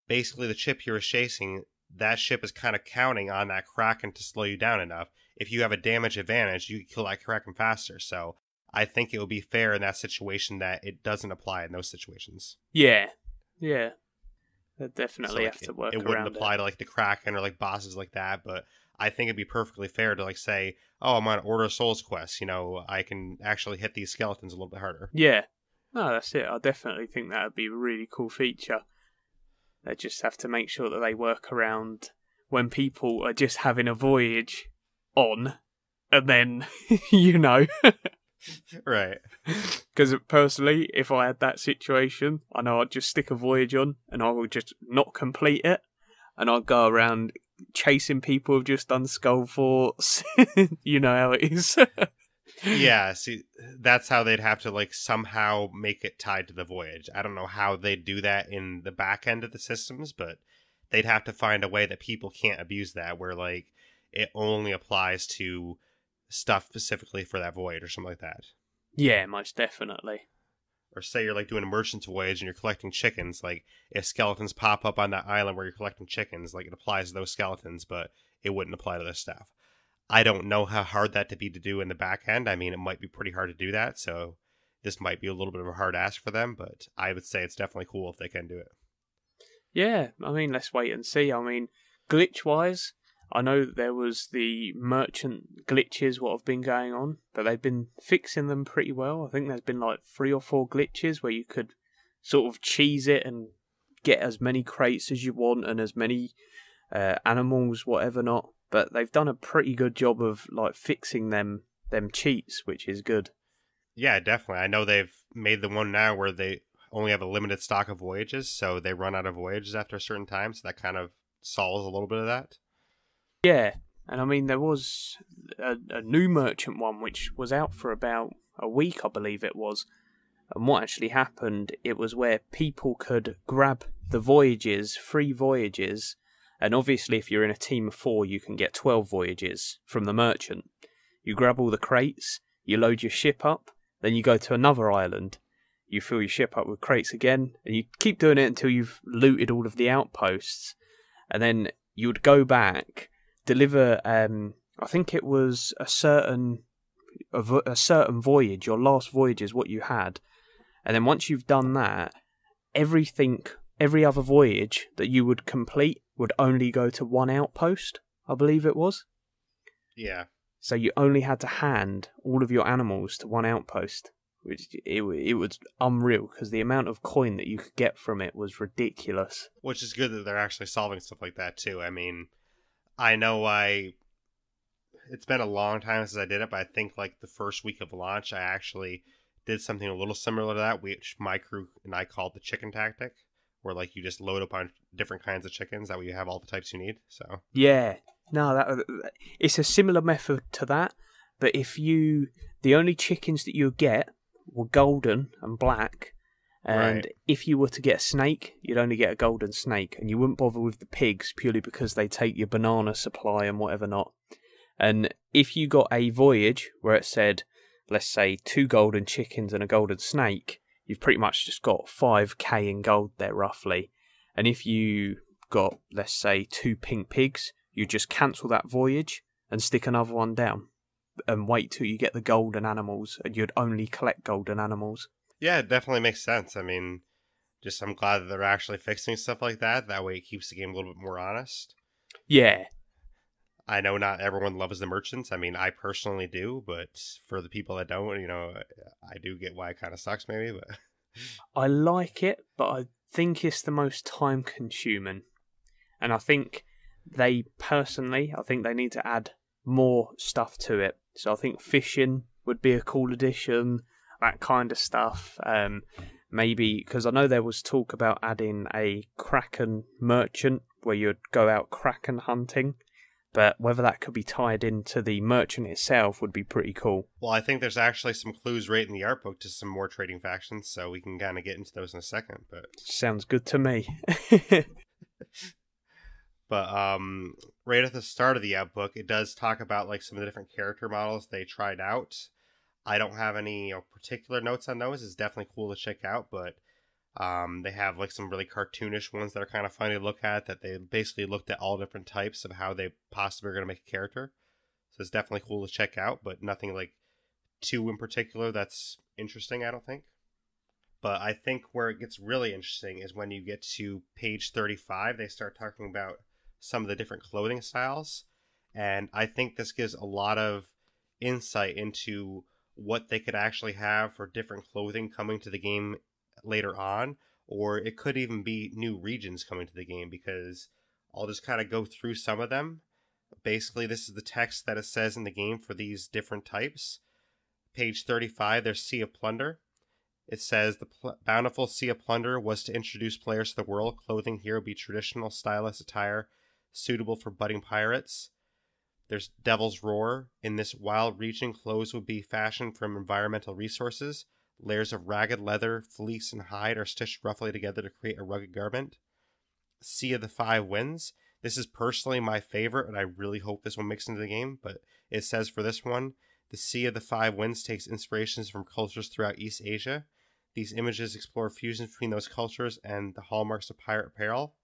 Basically, the ship you're chasing, that ship is kind of counting on that Kraken to slow you down enough. If you have a damage advantage, you can kill that Kraken faster. So I think it would be fair in that situation that it doesn't apply in those situations. Yeah. They definitely have to work around it. It wouldn't apply to like the Kraken or like bosses like that, but I think it'd be perfectly fair to like say, oh, I'm on Order of Souls quest, I can actually hit these skeletons a little bit harder. Yeah. No, that's it. I definitely think that would be a really cool feature. They just have to make sure that they work around when people are just having a voyage on, and then, Right. Because personally, if I had that situation, I know I'd just stick a voyage on, and I would just not complete it, and I'd go around chasing people who've just done skull forts. You know how it is. Yeah, see, that's how they'd have to like somehow make it tied to the voyage. I don't know how they'd do that in the back end of the systems, but they'd have to find a way that people can't abuse that, where like it only applies to stuff specifically for that voyage or something like that. Yeah, most definitely. Or say you're like doing a merchant's voyage and you're collecting chickens, like if skeletons pop up on that island where you're collecting chickens, like it applies to those skeletons, but it wouldn't apply to this stuff. I don't know how hard that'd be to do in the back end. I mean, it might be pretty hard to do that, so this might be a little bit of a hard ask for them, but I would say it's definitely cool if they can do it. Yeah, I mean, let's wait and see. I mean, glitch-wise, I know that there was the merchant glitches what have been going on, but they've been fixing them pretty well. I think there's been like 3 or 4 glitches where you could sort of cheese it and get as many crates as you want and as many animals, whatever not. But they've done a pretty good job of like fixing them cheats, which is good. Yeah, definitely. I know they've made the one now where they only have a limited stock of voyages, so they run out of voyages after a certain time, so that kind of solves a little bit of that. Yeah, and I mean, there was a new merchant one which was out for about a week, I believe it was. And what actually happened, it was where people could grab the voyages, free voyages, and obviously if you're in a team of 4, you can get 12 voyages from the merchant. You grab all the crates, you load your ship up, then you go to another island, you fill your ship up with crates again, and you keep doing it until you've looted all of the outposts. And then you would go back, deliver, I think it was a certain voyage, your last voyage is what you had. And then once you've done that, every other voyage that you would complete would only go to one outpost, I believe it was. Yeah. So you only had to hand all of your animals to one outpost, which it was unreal because the amount of coin that you could get from it was ridiculous. Which is good that they're actually solving stuff like that too. I mean, I know it's been a long time since I did it, but I think like the first week of launch, I actually did something a little similar to that, which my crew and I called the chicken tactic, where like you just load up on different kinds of chickens, that way you have all the types you need. So yeah, no, it's a similar method to that, but the only chickens that you get were golden and black, and if you were to get a snake, you'd only get a golden snake, and you wouldn't bother with the pigs purely because they take your banana supply and whatever not. And if you got a voyage where it said, let's say 2 golden chickens and a golden snake, you've pretty much just got 5k in gold there roughly. And if you got, let's say, 2 pink pigs, you just cancel that voyage and stick another one down and wait till you get the golden animals, and you'd only collect golden animals. Yeah, it definitely makes sense. I mean, I'm glad that they're actually fixing stuff like that. That way it keeps the game a little bit more honest. Yeah. I know not everyone loves the merchants. I mean, I personally do, but for the people that don't, I do get why it kind of sucks maybe, but I like it, but I think it's the most time consuming. And I think I think they need to add more stuff to it. So I think fishing would be a cool addition, that kind of stuff. Maybe, because I know there was talk about adding a Kraken merchant where you'd go out Kraken hunting, but whether that could be tied into the merchant itself would be pretty cool. Well, I think there's actually some clues right in the art book to some more trading factions, so we can kind of get into those in a second. But sounds good to me. But right at the start of the art book, it does talk about like some of the different character models they tried out. I don't have any particular notes on those. It's definitely cool to check out, but they have like some really cartoonish ones that are kind of funny to look at, that they basically looked at all different types of how they possibly are going to make a character. So it's definitely cool to check out, but nothing like too in particular that's interesting, I don't think. But I think where it gets really interesting is when you get to page 35, they start talking about some of the different clothing styles. And I think this gives a lot of insight into what they could actually have for different clothing coming to the game later on, or it could even be new regions coming to the game, because I'll just kind of go through some of them. Basically, this is the text that it says in the game for these different types. Page 35, there's Sea of Plunder. It says the bountiful Sea of Plunder was to introduce players to the world. Clothing here will be traditional, stylish attire suitable for budding pirates. There's Devil's Roar. In this wild region, clothes would be fashioned from environmental resources. Layers of ragged leather, fleece, and hide are stitched roughly together to create a rugged garment. Sea of the Five Winds. This is personally my favorite, and I really hope this one makes it into the game, but it says for this one, the Sea of the Five Winds takes inspirations from cultures throughout East Asia. These images explore fusions between those cultures and the hallmarks of pirate apparel.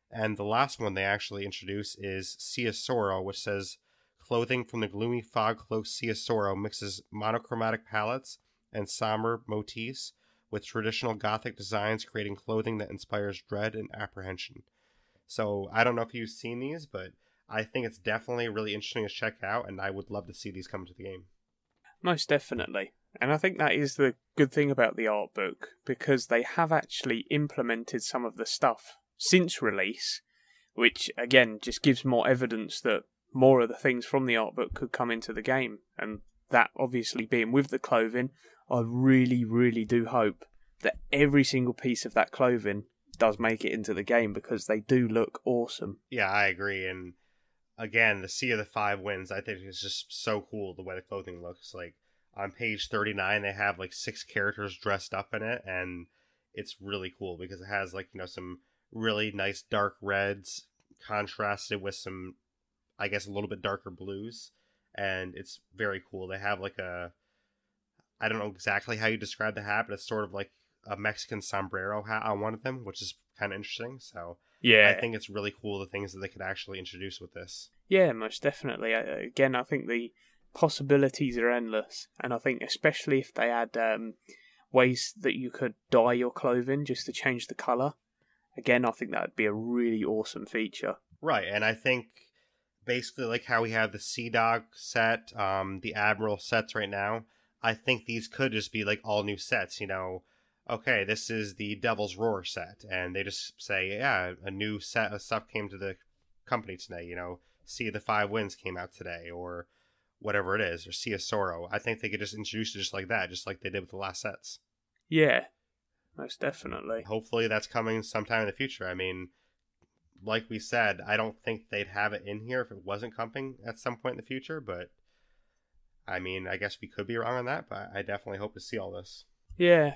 And the last one they actually introduce is Sea of Sorrow, which says, clothing from the gloomy fog-cloaked Sea of Sorrow mixes monochromatic palettes and somber motifs with traditional Gothic designs, creating clothing that inspires dread and apprehension. So I don't know if you've seen these, but I think it's definitely really interesting to check out, and I would love to see these come to the game. Most definitely. And I think that is the good thing about the art book, because they have actually implemented some of the stuff since release, which again just gives more evidence that more of the things from the art book could come into the game. And that obviously being with the clothing, I really, really do hope that every single piece of that clothing does make it into the game, because they do look awesome. Yeah, I agree. And again, the Sea of the Five Winds, I think it's just so cool the way the clothing looks. Like on page 39, they have like 6 characters dressed up in it, and it's really cool because it has like, some really nice dark reds contrasted with some, I guess, a little bit darker blues, and it's very cool. They have like I don't know exactly how you describe the hat, but it's sort of like a Mexican sombrero hat on one of them, which is kind of interesting. So yeah, I think it's really cool the things that they could actually introduce with this. Yeah, most definitely. Again, I think the possibilities are endless, and I think especially if they add ways that you could dye your clothing just to change the colour. Again, I think that would be a really awesome feature. Right, and I think basically like how we have the Sea Dog set, the Admiral sets right now, I think these could just be like all new sets, Okay, this is the Devil's Roar set, and they just say, yeah, a new set of stuff came to the company today, Sea of the Five Winds came out today, or whatever it is, or Sea of Sorrow. I think they could just introduce it just like that, just like they did with the last sets. Yeah, most definitely. Hopefully that's coming sometime in the future. I mean, like we said, I don't think they'd have it in here if it wasn't coming at some point in the future, but I mean, I guess we could be wrong on that, but I definitely hope to see all this. Yeah,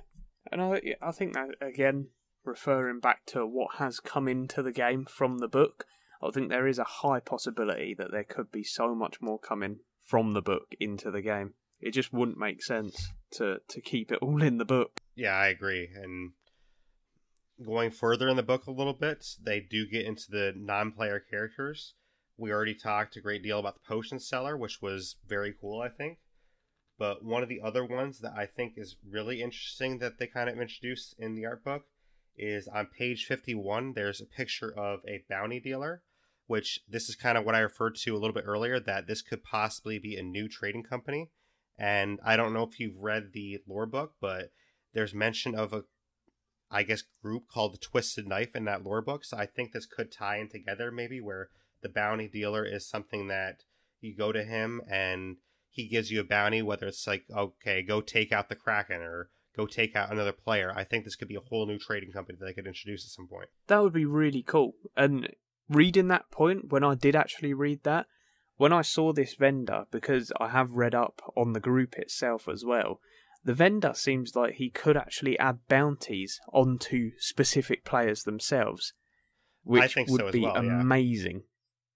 and I think that, again, referring back to what has come into the game from the book, I think there is a high possibility that there could be so much more coming from the book into the game. It just wouldn't make sense to keep it all in the book. Yeah, I agree. And going further in the book a little bit, they do get into the non-player characters. We already talked a great deal about the potion seller, which was very cool, I think. But one of the other ones that I think is really interesting that they kind of introduced in the art book is on page 51, there's a picture of a bounty dealer, which this is kind of what I referred to a little bit earlier, that this could possibly be a new trading company. And I don't know if you've read the lore book, but there's mention of a, I guess, group called the Twisted Knife in that lore book. So I think this could tie in together maybe, where the bounty dealer is something that you go to him and he gives you a bounty, whether it's like, okay, go take out the Kraken or go take out another player. I think this could be a whole new trading company that they could introduce at some point. That would be really cool. And reading that point, when I did actually read that, when I saw this vendor, because I have read up on the group itself as well, the vendor seems like he could actually add bounties onto specific players themselves, which would be amazing.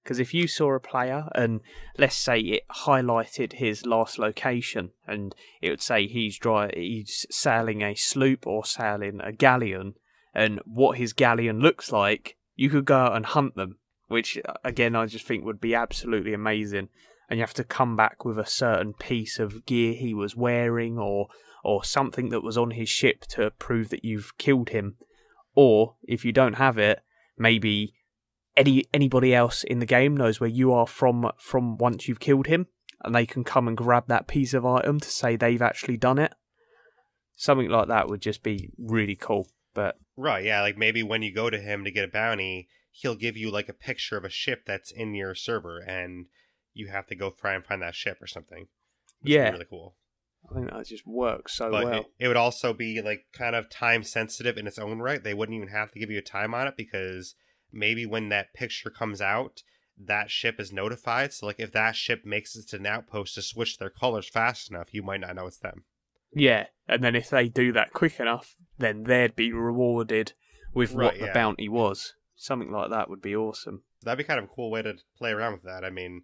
Because if you saw a player and let's say it highlighted his last location and it would say he's sailing a sloop or sailing a galleon and what his galleon looks like, you could go out and hunt them, which again I just think would be absolutely amazing. And you have to come back with a certain piece of gear he was wearing or something that was on his ship to prove that you've killed him. Or if you don't have it, maybe anybody else in the game knows where you are from once you've killed him, and they can come and grab that piece of item to say they've actually done it. Something like that would just be really cool. But right, yeah, like maybe when you go to him to get a bounty, he'll give you like a picture of a ship that's in your server, and you have to go try and find that ship or something. Yeah, really cool. I think that just works so well. It would also be like kind of time sensitive in its own right. They wouldn't even have to give you a time on it because maybe when that picture comes out, that ship is notified. So, like, if that ship makes it to an outpost to switch their colors fast enough, you might not know it's them. Yeah, and then if they do that quick enough, then they'd be rewarded with what the bounty was. Something like that would be awesome. That'd be kind of a cool way to play around with that. I mean,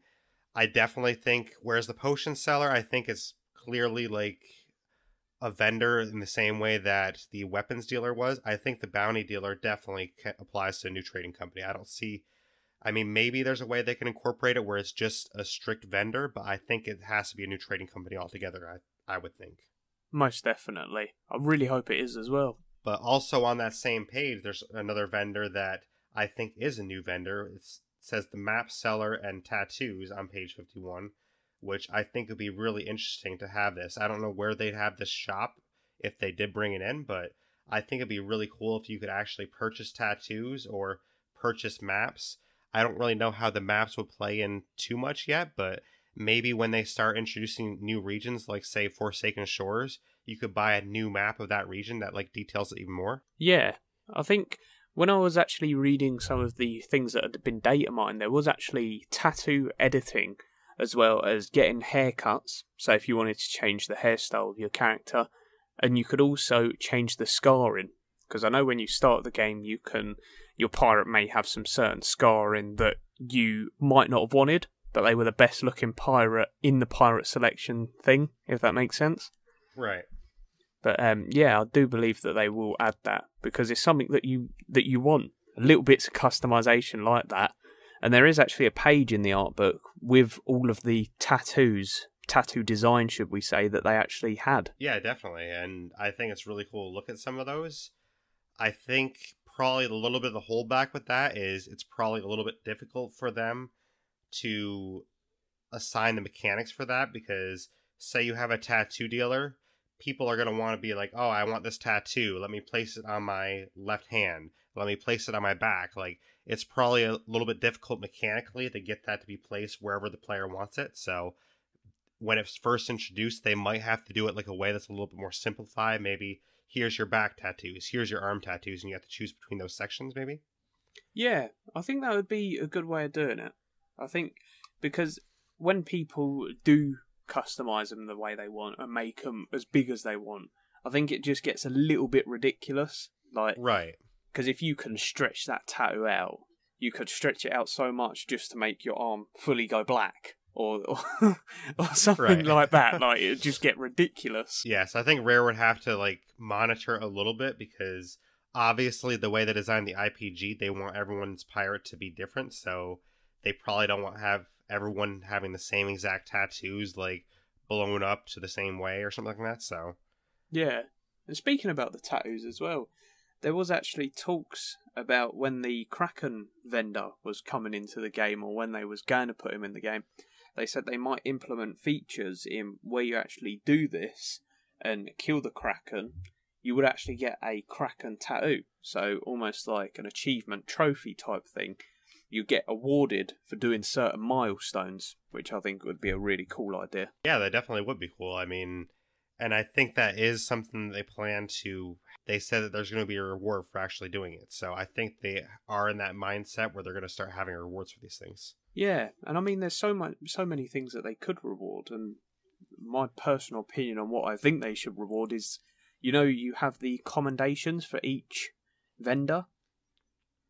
I definitely think, whereas the potion seller, I think is clearly like a vendor in the same way that the weapons dealer was. I think the bounty dealer definitely applies to a new trading company. I don't see, I mean, maybe there's a way they can incorporate it where it's just a strict vendor, but I think it has to be a new trading company altogether, I would think. Most definitely. I really hope it is as well. But also on that same page, there's another vendor that I think is a new vendor. It says the map seller and tattoos on page 51. Which I think would be really interesting to have this. I don't know where they'd have this shop if they did bring it in, but I think it'd be really cool if you could actually purchase tattoos or purchase maps. I don't really know how the maps would play in too much yet, but maybe when they start introducing new regions, like say Forsaken Shores, you could buy a new map of that region that like details it even more. Yeah, I think when I was actually reading some of the things that had been data mined, there was actually tattoo editing as well as getting haircuts. So if you wanted to change the hairstyle of your character, and you could also change the scarring, because I know when you start the game, your pirate may have some certain scarring that you might not have wanted, but they were the best looking pirate in the pirate selection thing, if that makes sense. Right. But yeah, I do believe that they will add that because it's something that you want. Little bits of customization like that. And there is actually a page in the art book with all of the tattoo design, should we say, that they actually had. Yeah, definitely. And I think it's really cool to look at some of those. I think probably a little bit of the holdback with that is it's probably a little bit difficult for them to assign the mechanics for that because say you have a tattoo dealer, people are going to want to be like, oh, I want this tattoo. Let me place it on my left hand. Let me place it on my back. Like, it's probably a little bit difficult mechanically to get that to be placed wherever the player wants it. So when it's first introduced, they might have to do it like a way that's a little bit more simplified. Maybe here's your back tattoos, here's your arm tattoos, and you have to choose between those sections maybe. Yeah, I think that would be a good way of doing it. I think because when people do customize them the way they want and make them as big as they want, I think it just gets a little bit ridiculous. Like, right. Because if you can stretch that tattoo out, you could stretch it out so much just to make your arm fully go black or something like that. Like, it would just get ridiculous. Yes, I think Rare would have to like monitor a little bit because obviously the way they designed the IPG, they want everyone's pirate to be different. So they probably don't want to have everyone having the same exact tattoos, like blown up to the same way or something like that. So yeah. And speaking about the tattoos as well, there was actually talks about when the Kraken vendor was coming into the game or when they was going to put him in the game. They said they might implement features in where you actually do this and kill the Kraken. You would actually get a Kraken tattoo. So almost like an achievement trophy type thing. you get awarded for doing certain milestones, which I think would be a really cool idea. Yeah, that definitely would be cool. I mean, and I think that is something they plan to. They said that there's going to be a reward for actually doing it. So I think they are in that mindset where they're going to start having rewards for these things. Yeah, and I mean, there's so many things that they could reward, and my personal opinion on what I think they should reward is, you have the commendations for each vendor.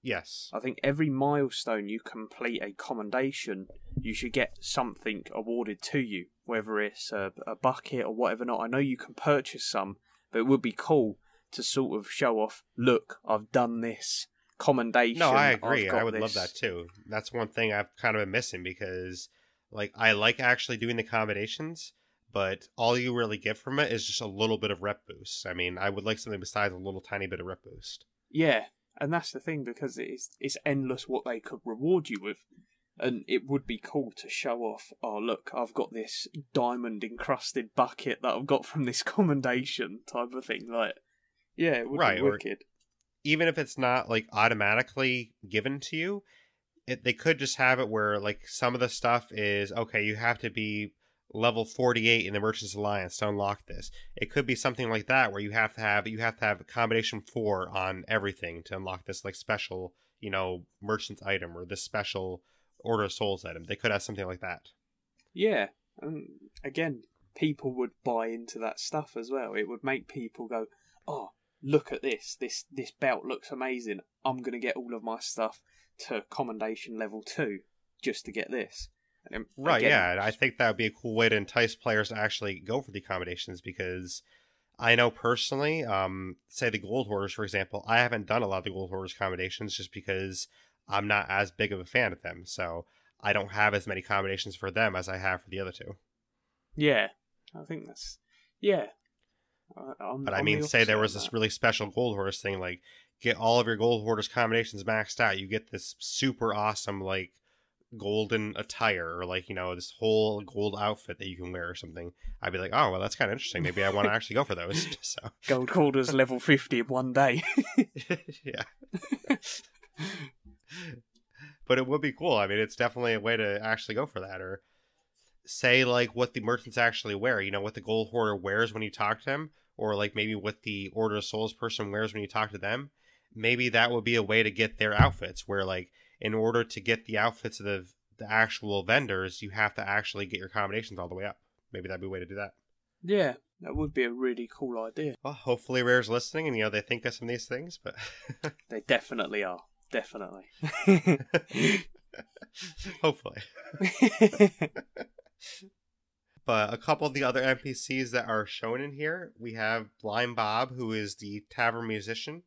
Yes. I think every milestone you complete a commendation, you should get something awarded to you, whether it's a bucket or whatever not. I know you can purchase some, but it would be cool to sort of show off, look, I've done this commendation. No, I agree. I would this. love that too. That's one thing I've kind of been missing because, like, I like actually doing the combinations, but all you really get from it is just a little bit of rep boost. I mean, I would like something besides a little tiny bit of rep boost. Yeah, and that's the thing, because it's endless what they could reward you with. And it would be cool to show off, oh look, I've got this diamond encrusted bucket that I've got from this commendation type of thing. Like, yeah, it would be wicked. Even if it's not like automatically given to you, they could just have it where like some of the stuff is, okay, you have to be level 48 in the Merchants Alliance to unlock this. It could be something like that where you have to have a combination 4 on everything to unlock this like special, merchant's item or this special Order of Souls item. They could have something like that. Yeah, and again, people would buy into that stuff as well. It would make people go, oh, look at this belt looks amazing. I'm going to get all of my stuff to commendation level 2 just to get this. And right, again, yeah, I think that would be a cool way to entice players to actually go for the accommodations, because I know personally, say the Gold Hoarders, for example, I haven't done a lot of the Gold Hoarders accommodations just because I'm not as big of a fan of them, so I don't have as many combinations for them as I have for the other two. Yeah, I think that's... Yeah. But I mean, say there was this really special Gold Hoarders thing, like, get all of your Gold Hoarders combinations maxed out, you get this super awesome, like, golden attire, or like, this whole gold outfit that you can wear or something. I'd be like, oh, well, that's kind of interesting. Maybe I want to actually go for those. So Gold Hoarders level 50 in one day. Yeah. But it would be cool. I mean, it's definitely a way to actually go for that. Or say like what the merchants actually wear, what the Gold Hoarder wears when you talk to him, or like maybe what the Order of Souls person wears when you talk to them. Maybe that would be a way to get their outfits, where like in order to get the outfits of the actual vendors, you have to actually get your combinations all the way up. Maybe that'd be a way to do that. Yeah, that would be a really cool idea. Well, hopefully Rare's listening and, they think of some of these things, but... They definitely are. Definitely. Hopefully. But a couple of the other NPCs that are shown in here, we have Blind Bob, who is the tavern musician.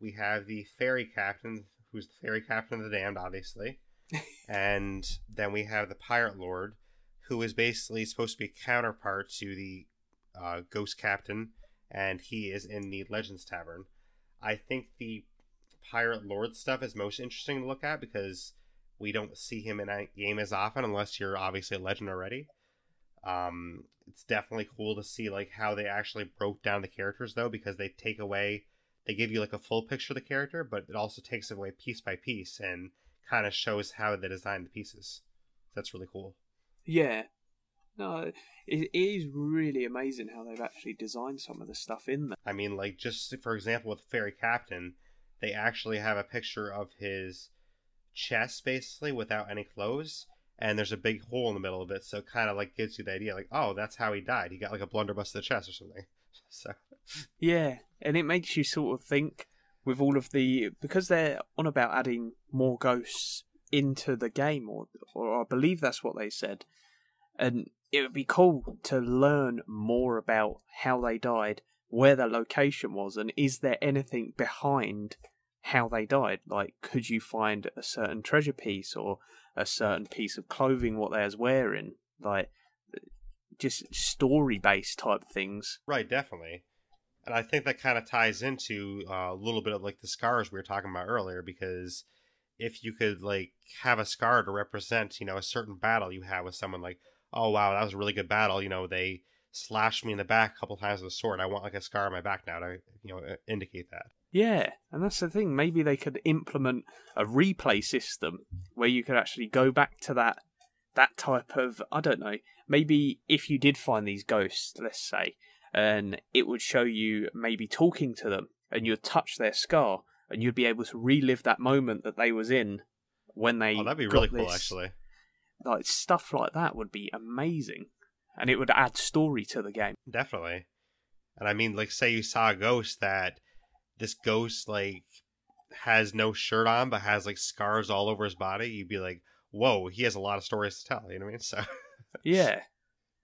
We have the ferry captain, who's the ferry captain of the damned, obviously. And then we have the pirate lord, who is basically supposed to be a counterpart to the ghost captain, and he is in the Legends Tavern. I think the pirate lord stuff is most interesting to look at because we don't see him in a game as often unless you're obviously a legend already. It's definitely cool to see like how they actually broke down the characters though, because they give you like a full picture of the character, but it also takes it away piece by piece and kind of shows how they designed the pieces. That's really cool. Yeah. No, it is really amazing how they've actually designed some of the stuff in there. I mean, like, just for example, with Ferry Captain, they actually have a picture of his chest, basically, without any clothes, and there's a big hole in the middle of it, so it kind of, like, gives you the idea, like, oh, that's how he died. He got, like, a blunderbuss to the chest or something. So yeah, and it makes you sort of think, with all of the... Because they're on about adding more ghosts into the game, or I believe that's what they said, and it would be cool to learn more about how they died, where their location was, and is there anything behind how they died? Like, could you find a certain treasure piece or a certain piece of clothing what they was wearing? Like, just story-based type things. Right, definitely. And I think that kind of ties into a little bit of, like, the scars we were talking about earlier, because if you could, like, have a scar to represent, a certain battle you have with someone, like, oh, wow, that was a really good battle, they slashed me in the back a couple times with a sword. I want like a scar on my back now to indicate that. Yeah, and that's the thing. Maybe they could implement a replay system where you could actually go back to that type of, I don't know, maybe if you did find these ghosts, let's say, and it would show you maybe talking to them, and you'd touch their scar, and you'd be able to relive that moment that they was in when they that'd be got really cool, this. actually. Like, stuff like that would be amazing, and it would add story to the game. Definitely. And I mean, like, say you saw a ghost that this ghost, like, has no shirt on, but has, like, scars all over his body, you'd be like, whoa, he has a lot of stories to tell, you know what I mean? So Yeah,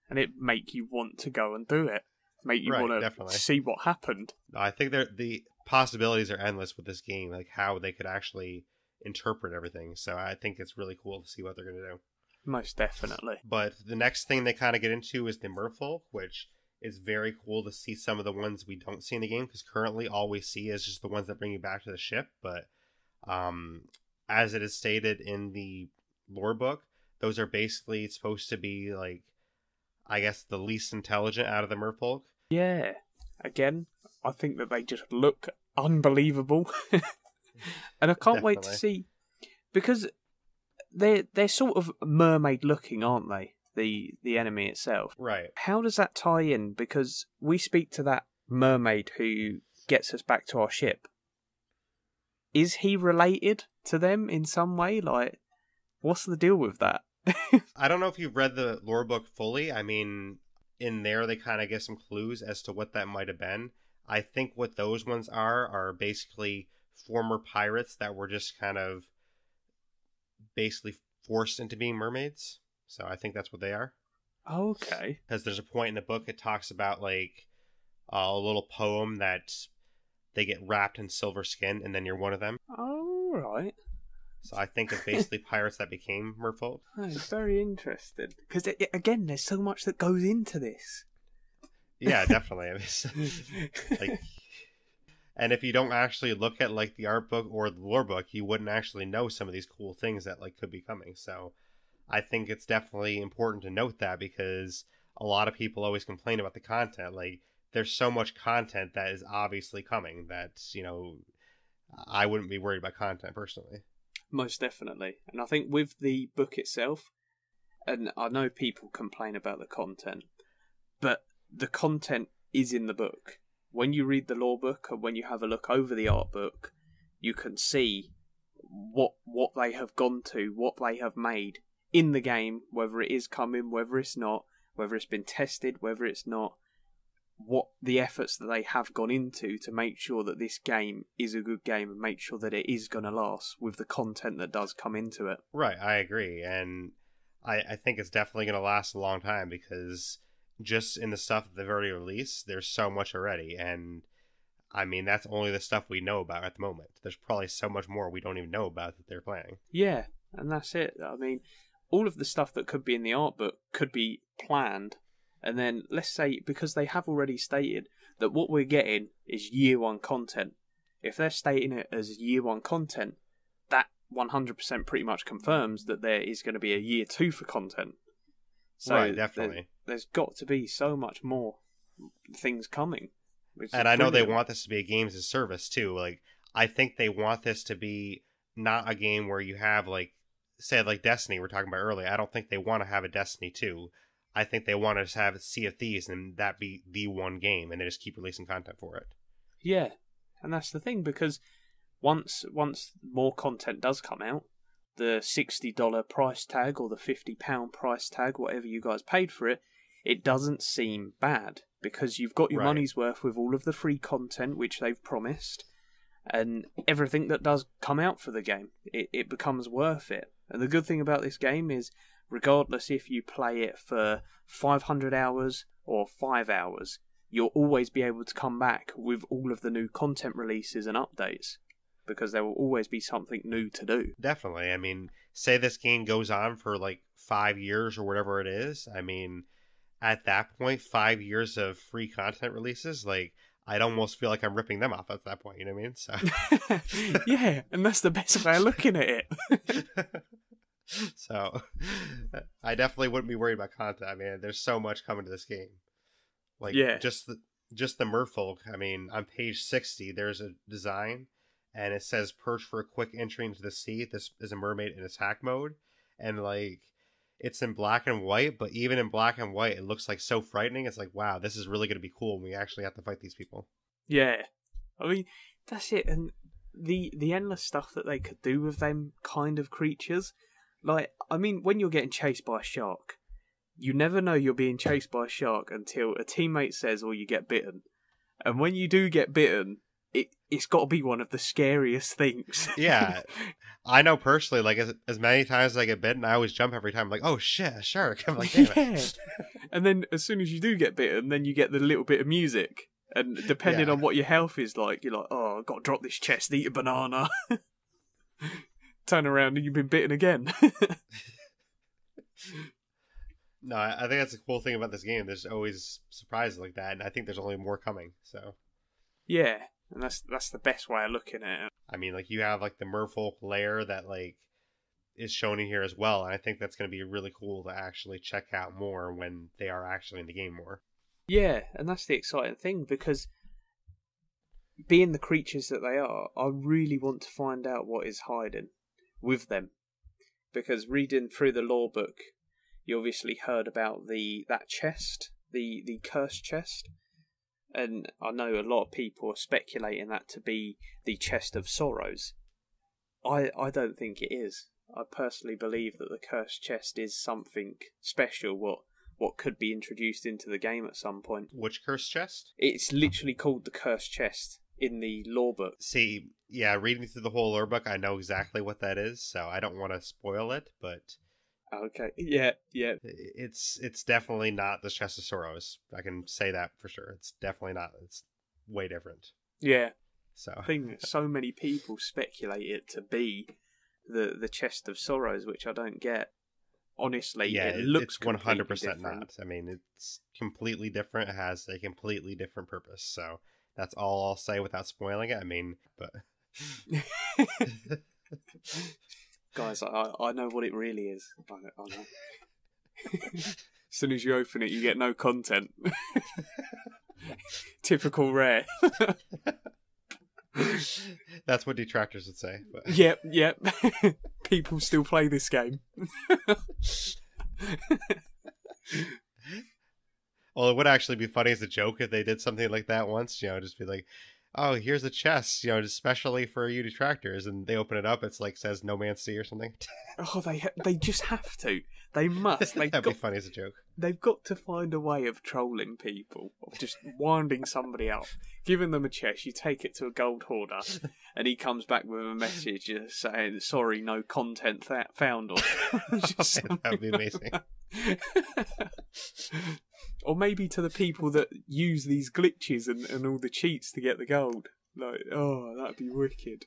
and it make you want to go and do it. Make you want to see what happened. I think the possibilities are endless with this game, like how they could actually interpret everything. So I think it's really cool to see what they're going to do. Most definitely. But the next thing they kind of get into is the merfolk, which is very cool to see some of the ones we don't see in the game, because currently all we see is just the ones that bring you back to the ship. But as it is stated in the lore book, those are basically supposed to be, like, I guess, the least intelligent out of the merfolk. Yeah. Again, I think that they just look unbelievable. And I can't wait to see, because they're sort of mermaid looking, aren't they? The enemy itself. Right. How does that tie in? Because we speak to that mermaid who gets us back to our ship. Is he related to them in some way? Like, what's the deal with that? I don't know if you've read the lore book fully. I mean, in there they kind of give some clues as to what that might have been. I think what those ones are basically former pirates that were just kind of basically forced into being mermaids. So I think that's what they are. Okay. Because there's a point in the book it talks about, like, a little poem that they get wrapped in silver skin and then you're one of them. Oh, right. So I think it's basically pirates that became merfolk. Oh, it's very interesting. Because, again, there's so much that goes into this. Yeah, definitely. I mean, like, and if you don't actually look at, like, the art book or the lore book, you wouldn't actually know some of these cool things that, like, could be coming. So I think it's definitely important to note that, because a lot of people always complain about the content. Like, there's so much content that is obviously coming that, I wouldn't be worried about content personally. Most definitely. And I think with the book itself, and I know people complain about the content, but the content is in the book. When you read the lore book and when you have a look over the art book, you can see what they have gone to, what they have made in the game, whether it is coming, whether it's not, whether it's been tested, whether it's not, what the efforts that they have gone into to make sure that this game is a good game and make sure that it is going to last with the content that does come into it. Right, I agree. And I think it's definitely going to last a long time, because just in the stuff that they've already released, there's so much already. And I mean, that's only the stuff we know about at the moment. There's probably so much more we don't even know about that they're planning. Yeah, and that's it. I mean, all of the stuff that could be in the art book could be planned. And then, let's say, because they have already stated that what we're getting is year one content. If they're stating it as year one content, that 100% pretty much confirms that there is going to be a year two for content. So right, definitely. There's got to be so much more things coming. And I know they want this to be a games as a service, too. Like, I think they want this to be not a game where you have, like, say, like Destiny we were talking about earlier. I don't think they want to have a Destiny 2. I think they want to just have Sea of Thieves and that be the one game, and they just keep releasing content for it. Yeah, and that's the thing, because once more content does come out, the $60 price tag or the £50 price tag, whatever you guys paid for it, it doesn't seem bad, because you've got your money's worth with all of the free content which they've promised, and everything that does come out for the game, it becomes worth it. And the good thing about this game is, regardless if you play it for 500 hours or 5 hours, you'll always be able to come back with all of the new content releases and updates, because there will always be something new to do. Definitely. I mean, say this game goes on for like 5 years or whatever it is. I mean, at that point, 5 years of free content releases, like, I'd almost feel like I'm ripping them off at that point, you know what I mean? So yeah, and that's the best way of looking at it. So I definitely wouldn't be worried about content. I mean, there's so much coming to this game. Like Yeah. just the merfolk. I mean, on page 60, there's a design, and it says perch for a quick entry into the sea. This is a mermaid in attack mode, and like it's in black and white, but even in black and white, it looks like so frightening. It's like, wow, this is really going to be cool when we actually have to fight these people. Yeah. I mean, that's it. And the endless stuff that they could do with them kind of creatures. Like, I mean, when you're getting chased by a shark, you never know you're being chased by a shark until a teammate says, or you get bitten. And when you do get bitten, it's got to be one of the scariest things. Yeah. I know personally, like, as many times as I get bitten, I always jump every time. I'm like, oh shit, a shark. I'm like, damn it. And then as soon as you do get bitten, then you get the little bit of music. And depending on what your health is like, you're like, oh, I've got to drop this chest, eat a banana. Turn around and you've been bitten again. No, I think that's the cool thing about this game. There's always surprises like that, and I think there's only more coming. So, yeah, and that's the best way of looking at it. I mean, like you have like the merfolk lair that like is shown in here as well, and I think that's going to be really cool to actually check out more when they are actually in the game more. Yeah, and that's the exciting thing, because being the creatures that they are, I really want to find out what is hiding with them. Because reading through the lore book, you obviously heard about that chest, the cursed chest. And I know a lot of people are speculating that to be the chest of sorrows. I don't think it is. I personally believe that the cursed chest is something special, what could be introduced into the game at some point. Which cursed chest? It's literally called the cursed chest in the lore book. See, yeah, reading through the whole lore book, I know exactly what that is, so I don't want to spoil it, but okay, yeah. It's definitely not the Chest of Sorrows. I can say that for sure. It's definitely not. It's way different. Yeah. So I think so many people speculate it to be the Chest of Sorrows, which I don't get. Honestly, yeah, it looks it's 100% different. not. I mean, it's completely different. It has a completely different purpose. So that's all I'll say without spoiling it. I mean, but guys, I know what it really is. I know. As soon as you open it, you get no content. Typical Rare. That's what detractors would say. But. Yep. People still play this game. Well, it would actually be funny as a joke if they did something like that once, just be like, oh, here's a chest, just especially for you detractors, and they open it up, it's like, says No Man's Sea or something. Oh, they just have to. They must. That'd be funny as a joke. They've got to find a way of trolling people, of just winding somebody up, giving them a chest, you take it to a gold hoarder, and he comes back with a message saying, sorry, no content found. Or that'd be amazing. Or maybe to the people that use these glitches and all the cheats to get the gold. Like, oh, that'd be wicked.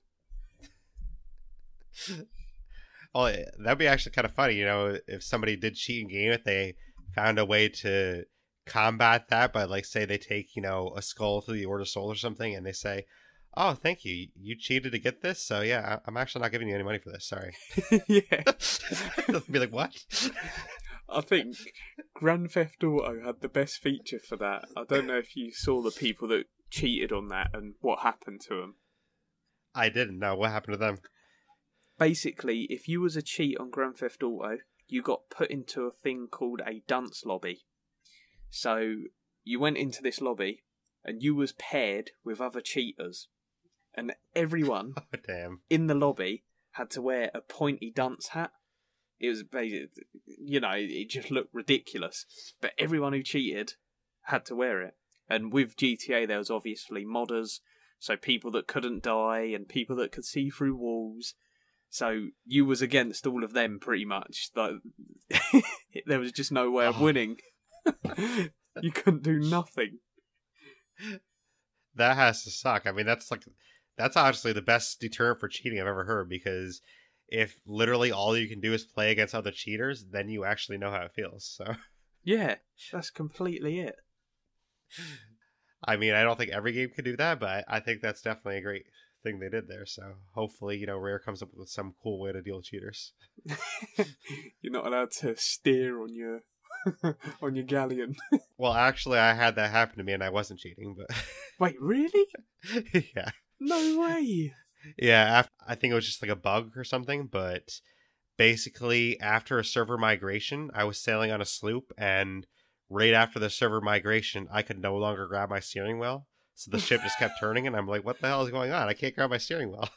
Oh, that'd be actually kind of funny, if somebody did cheat in game, if they found a way to combat that by, like, say they take, a skull to the Order of Soul or something, and they say, oh, thank you, you cheated to get this, so yeah, I'm actually not giving you any money for this, sorry. Yeah. They'll be like, what? I think Grand Theft Auto had the best feature for that. I don't know if you saw the people that cheated on that and what happened to them. I didn't know. What happened to them? Basically, if you was a cheat on Grand Theft Auto, you got put into a thing called a dunce lobby. So you went into this lobby and you was paired with other cheaters. And everyone in the lobby had to wear a pointy dunce hat. It was basically, it just looked ridiculous. But everyone who cheated had to wear it. And with GTA, there was obviously modders, so people that couldn't die and people that could see through walls. So you was against all of them pretty much. Like, there was just no way of winning. You couldn't do nothing. That has to suck. I mean, that's honestly the best deterrent for cheating I've ever heard, because if literally all you can do is play against other cheaters, then you actually know how it feels. So yeah, that's completely it. I mean, I don't think every game can do that, but I think that's definitely a great thing they did there. So hopefully, Rare comes up with some cool way to deal with cheaters. You're not allowed to steer on your on your galleon. Well, actually, I had that happen to me, and I wasn't cheating, but Wait, really? yeah. No way. Yeah, I think it was just like a bug or something, but basically, after a server migration, I was sailing on a sloop, and right after the server migration, I could no longer grab my steering wheel. So the ship just kept turning, and I'm like, what the hell is going on? I can't grab my steering wheel.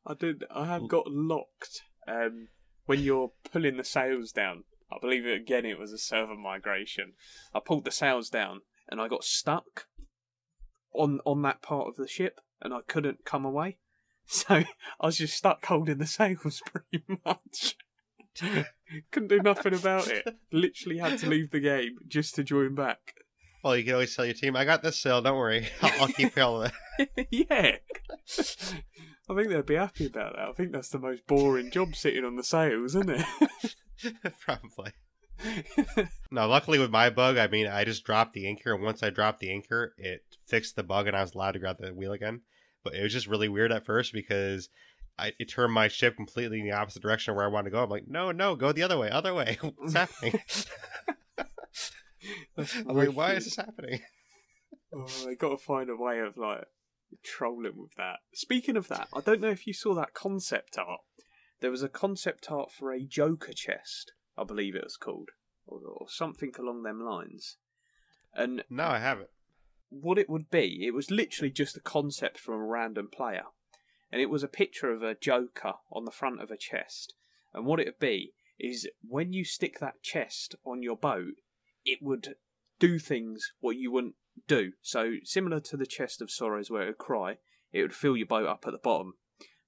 I have got locked when you're pulling the sails down. I believe it was a server migration. I pulled the sails down, and I got stuck on that part of the ship, and I couldn't come away. So I was just stuck holding the sails pretty much. Couldn't do nothing about it. Literally had to leave the game just to join back. Well, you can always tell your team, I got this sail, don't worry. I'll keep all of it. Yeah. I think they'd be happy about that. I think that's the most boring job, sitting on the sails, isn't it? Probably. No, luckily with my bug, I mean, I just dropped the anchor, and once I dropped the anchor, it fixed the bug, and I was allowed to grab the wheel again. But it was just really weird at first because it turned my ship completely in the opposite direction where I wanted to go. I'm like, no, go the other way. What's happening? I'm like, why is this happening? Oh, they got to find a way of like trolling with that. Speaking of that, I don't know if you saw that concept art. There was a concept art for a Joker chest, I believe it was called, or something along them lines. And no, I haven't. What it would be, it was literally just a concept from a random player, and it was a picture of a Joker on the front of a chest. And what it would be is when you stick that chest on your boat, it would do things what you wouldn't do. So similar to the Chest of Sorrows where it would cry, it would fill your boat up at the bottom.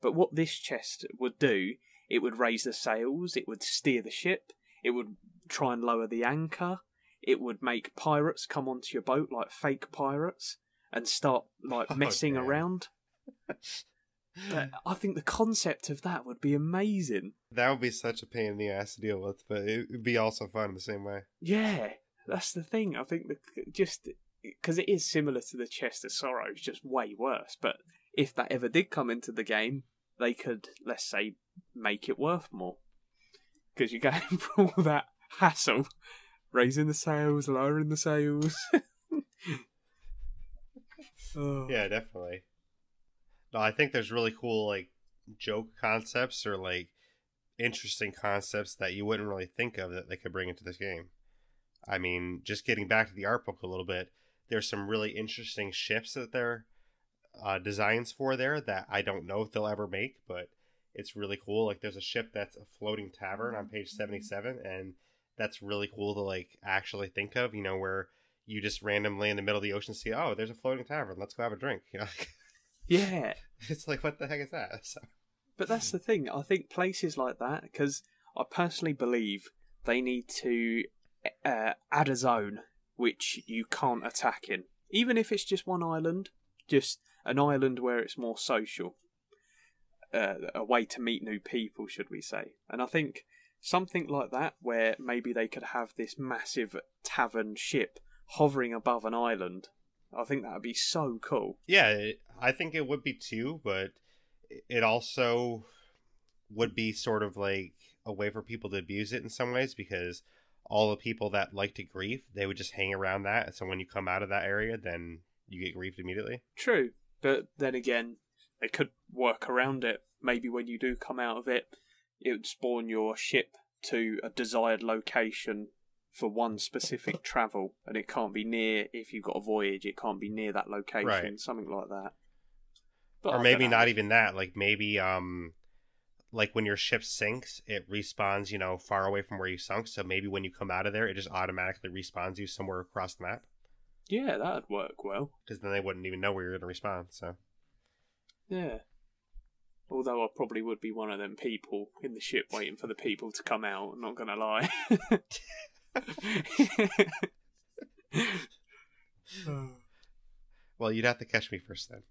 But what this chest would do, it would raise the sails, it would steer the ship, it would try and lower the anchor, it would make pirates come onto your boat like fake pirates and start like messing around. But I think the concept of that would be amazing. That would be such a pain in the ass to deal with, but it would be also fun in the same way. Yeah, that's the thing. I think just because it is similar to the Chest of Sorrows, just way worse. But if that ever did come into the game, they could, let's say, make it worth more. Because you're going through all that hassle, raising the sails, lowering the sails. Oh. Yeah, definitely. No, I think there's really cool like joke concepts or like interesting concepts that you wouldn't really think of that they could bring into this game. I mean, just getting back to the art book a little bit, there's some really interesting ships that they're designs for there that I don't know if they'll ever make, but it's really cool. Like there's a ship that's a floating tavern on page 77, and that's really cool to like actually think of, you know, where you just randomly in the middle of the ocean see, oh, there's a floating tavern, let's go have a drink, you know. Yeah. It's like, what the heck is that? So. But that's the thing. I think places like that, because I personally believe they need to add a zone which you can't attack in. Even if it's just one island, just an island where it's more social. A way to meet new people, should we say. And I think something like that, where maybe they could have this massive tavern ship hovering above an island, I think that would be so cool. Yeah, I think it would be too, but it also would be sort of like a way for people to abuse it in some ways, because all the people that like to grief, they would just hang around that. And so when you come out of that area, then you get griefed immediately. True, but then again, they could work around it. Maybe when you do come out of it, it would spawn your ship to a desired location for one specific travel, and it can't be near, if you've got a voyage, it can't be near that location, right. Something like that. But or maybe not even that, like maybe like when your ship sinks, it respawns, you know, far away from where you sunk, so maybe when you come out of there, it just automatically respawns you somewhere across the map. Yeah, that'd work well. Because then they wouldn't even know where you're going to respawn, so. Yeah. Although I probably would be one of them people in the ship waiting for the people to come out, I'm not going to lie. Well, you'd have to catch me first then.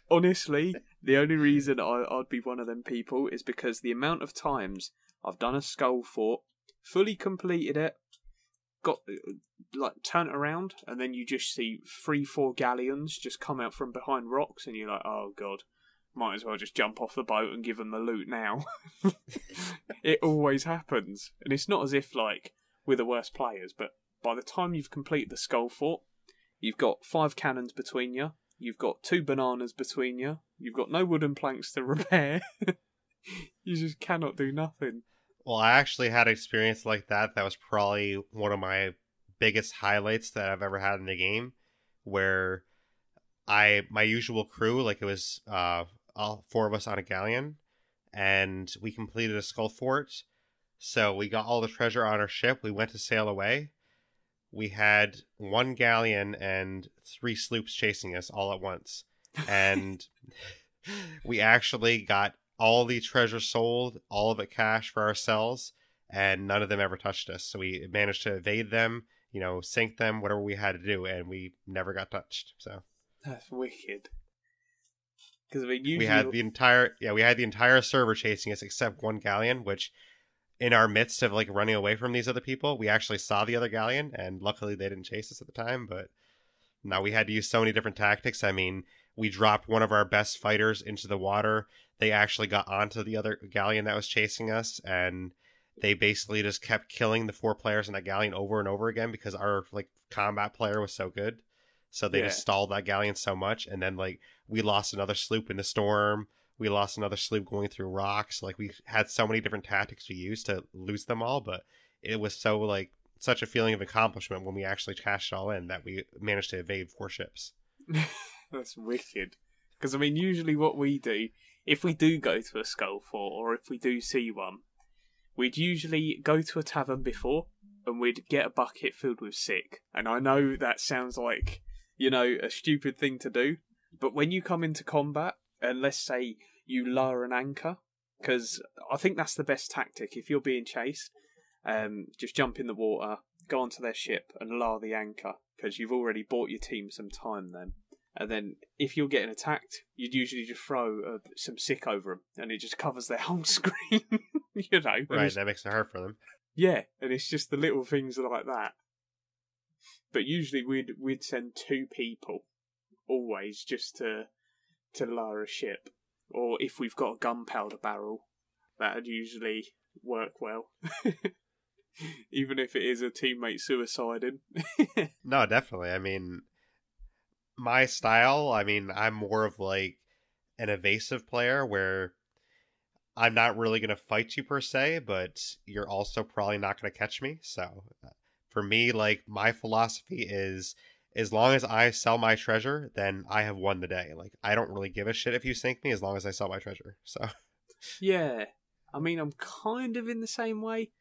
Honestly, the only reason I'd be one of them people is because the amount of times I've done a skull fort, fully completed it, got like turned around, and then you just see 3-4 galleons just come out from behind rocks, and you're like, oh god, might as well just jump off the boat and give them the loot now. It always happens. And it's not as if, like, we're the worst players, but by the time you've completed the Skull Fort, you've got 5 cannons between you, you've got 2 bananas between you, you've got no wooden planks to repair. You just cannot do nothing. Well, I actually had an experience like that. That was probably one of my biggest highlights that I've ever had in a game, where my usual crew, like it was all 4 of us on a galleon, and we completed a skull fort. So we got all the treasure on our ship. We went to sail away. We had 1 galleon and 3 sloops chasing us all at once, and we actually got all the treasure sold, all of it cash for ourselves, and none of them ever touched us. So we managed to evade them, sink them, whatever we had to do, and we never got touched. So that's wicked. Because usually we had the entire server chasing us except 1 galleon, which in our midst of like running away from these other people, we actually saw the other galleon, and luckily they didn't chase us at the time. But now we had to use so many different tactics. I mean, we dropped one of our best fighters into the water. They actually got onto the other galleon that was chasing us, and they basically just kept killing the 4 players in that galleon over and over again because our like combat player was so good. So they just stalled that galleon so much, and then like we lost another sloop in the storm. We lost another sloop going through rocks. Like we had so many different tactics we used to lose them all, but it was so like such a feeling of accomplishment when we actually cashed it all in that we managed to evade 4 ships. That's wicked. Because usually what we do, if we do go to a skull fort, or if we do see one, we'd usually go to a tavern before, and we'd get a bucket filled with sick. And I know that sounds like, a stupid thing to do, but when you come into combat, and let's say you lower an anchor, because I think that's the best tactic. If you're being chased, just jump in the water, go onto their ship, and lower the anchor, because you've already bought your team some time then. And then if you're getting attacked, you'd usually just throw some sick over them, and it just covers their whole screen. Right, that makes it hard for them. Yeah, and it's just the little things like that. But usually we'd send 2 people, always, just to lower a ship. Or if we've got a gunpowder barrel, that'd usually work well. Even if it is a teammate suiciding. No, definitely. My style, I'm more of like an evasive player where I'm not really going to fight you per se, but you're also probably not going to catch me. So for me, like my philosophy is as long as I sell my treasure, then I have won the day. Like I don't really give a shit if you sink me as long as I sell my treasure. So yeah, I'm kind of in the same way.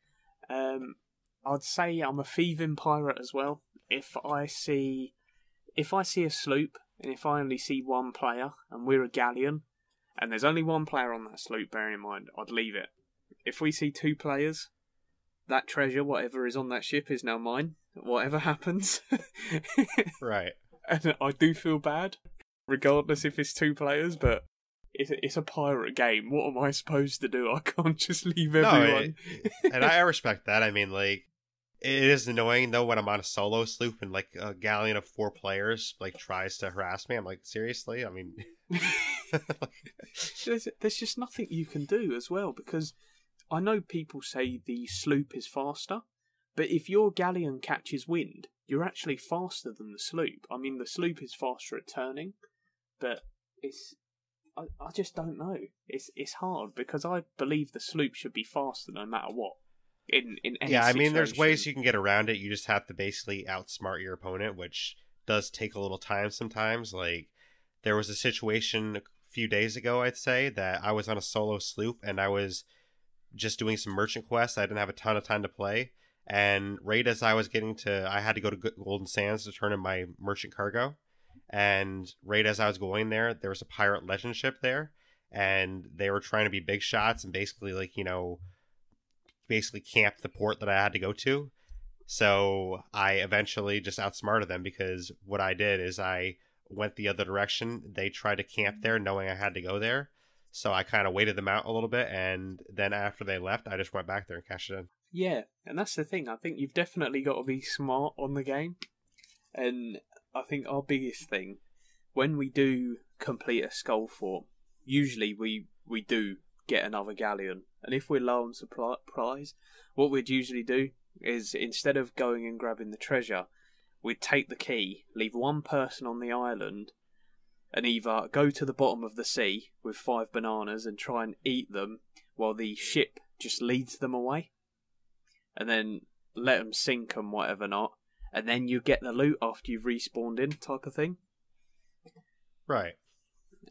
I'd say I'm a thieving pirate as well. If I see a sloop, and if I only see 1 player, and we're a galleon, and there's only 1 player on that sloop, bearing in mind, I'd leave it. If we see 2 players, that treasure, whatever is on that ship, is now mine, whatever happens. Right. And I do feel bad, regardless if it's 2 players, but it's a pirate game. What am I supposed to do? I can't just leave everyone. No, and I respect that. It is annoying though when I'm on a solo sloop and like a galleon of 4 players like tries to harass me. I'm like, seriously? There's just nothing you can do as well, because I know people say the sloop is faster, but if your galleon catches wind, you're actually faster than the sloop. The sloop is faster at turning, but I just don't know. It's hard because I believe the sloop should be faster no matter what. In any situation. There's ways you can get around it. You just have to basically outsmart your opponent, which does take a little time sometimes. Like there was a situation a few days ago, I'd say, that I was on a solo sloop and I was just doing some merchant quests. I didn't have a ton of time to play, and right as I was I had to go to Golden Sands to turn in my merchant cargo, and right as I was going there was a pirate legend ship there, and they were trying to be big shots and basically camped the port that I had to go to. So I eventually just outsmarted them, because what I did is I went the other direction. They tried to camp there knowing I had to go there. So I kind of waited them out a little bit, and then after they left, I just went back there and cashed it in. Yeah, and that's the thing. I think you've definitely got to be smart on the game. And I think our biggest thing, when we do complete a skull fort, usually we do get another galleon, and if we're low on supplies, what we'd usually do is, instead of going and grabbing the treasure, we'd take the key, leave one person on the island, and either go to the bottom of the sea with 5 bananas and try and eat them while the ship just leads them away, and then let them sink and whatever not, and then you get the loot after you've respawned in, type of thing. Right.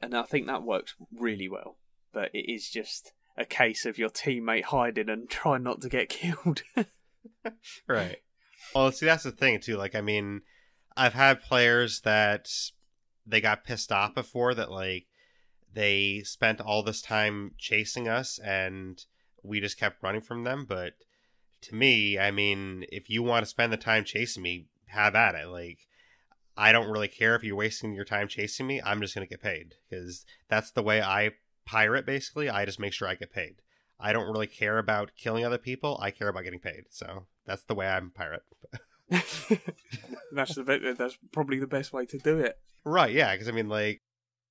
And I think that works really well, but it is just a case of your teammate hiding and trying not to get killed. Right. Well, see, that's the thing too. Like, I mean, I've had players that they got pissed off before, that like they spent all this time chasing us and we just kept running from them. But to me, I mean, if you want to spend the time chasing me, have at it. Like, I don't really care if you're wasting your time chasing me. I'm just going to get paid, because that's the way I pirate, basically. I just make sure I get paid. I don't really care about killing other people. I care about getting paid. So that's the way I'm a pirate. That's probably the best way to do it. Right, yeah, because I mean, like,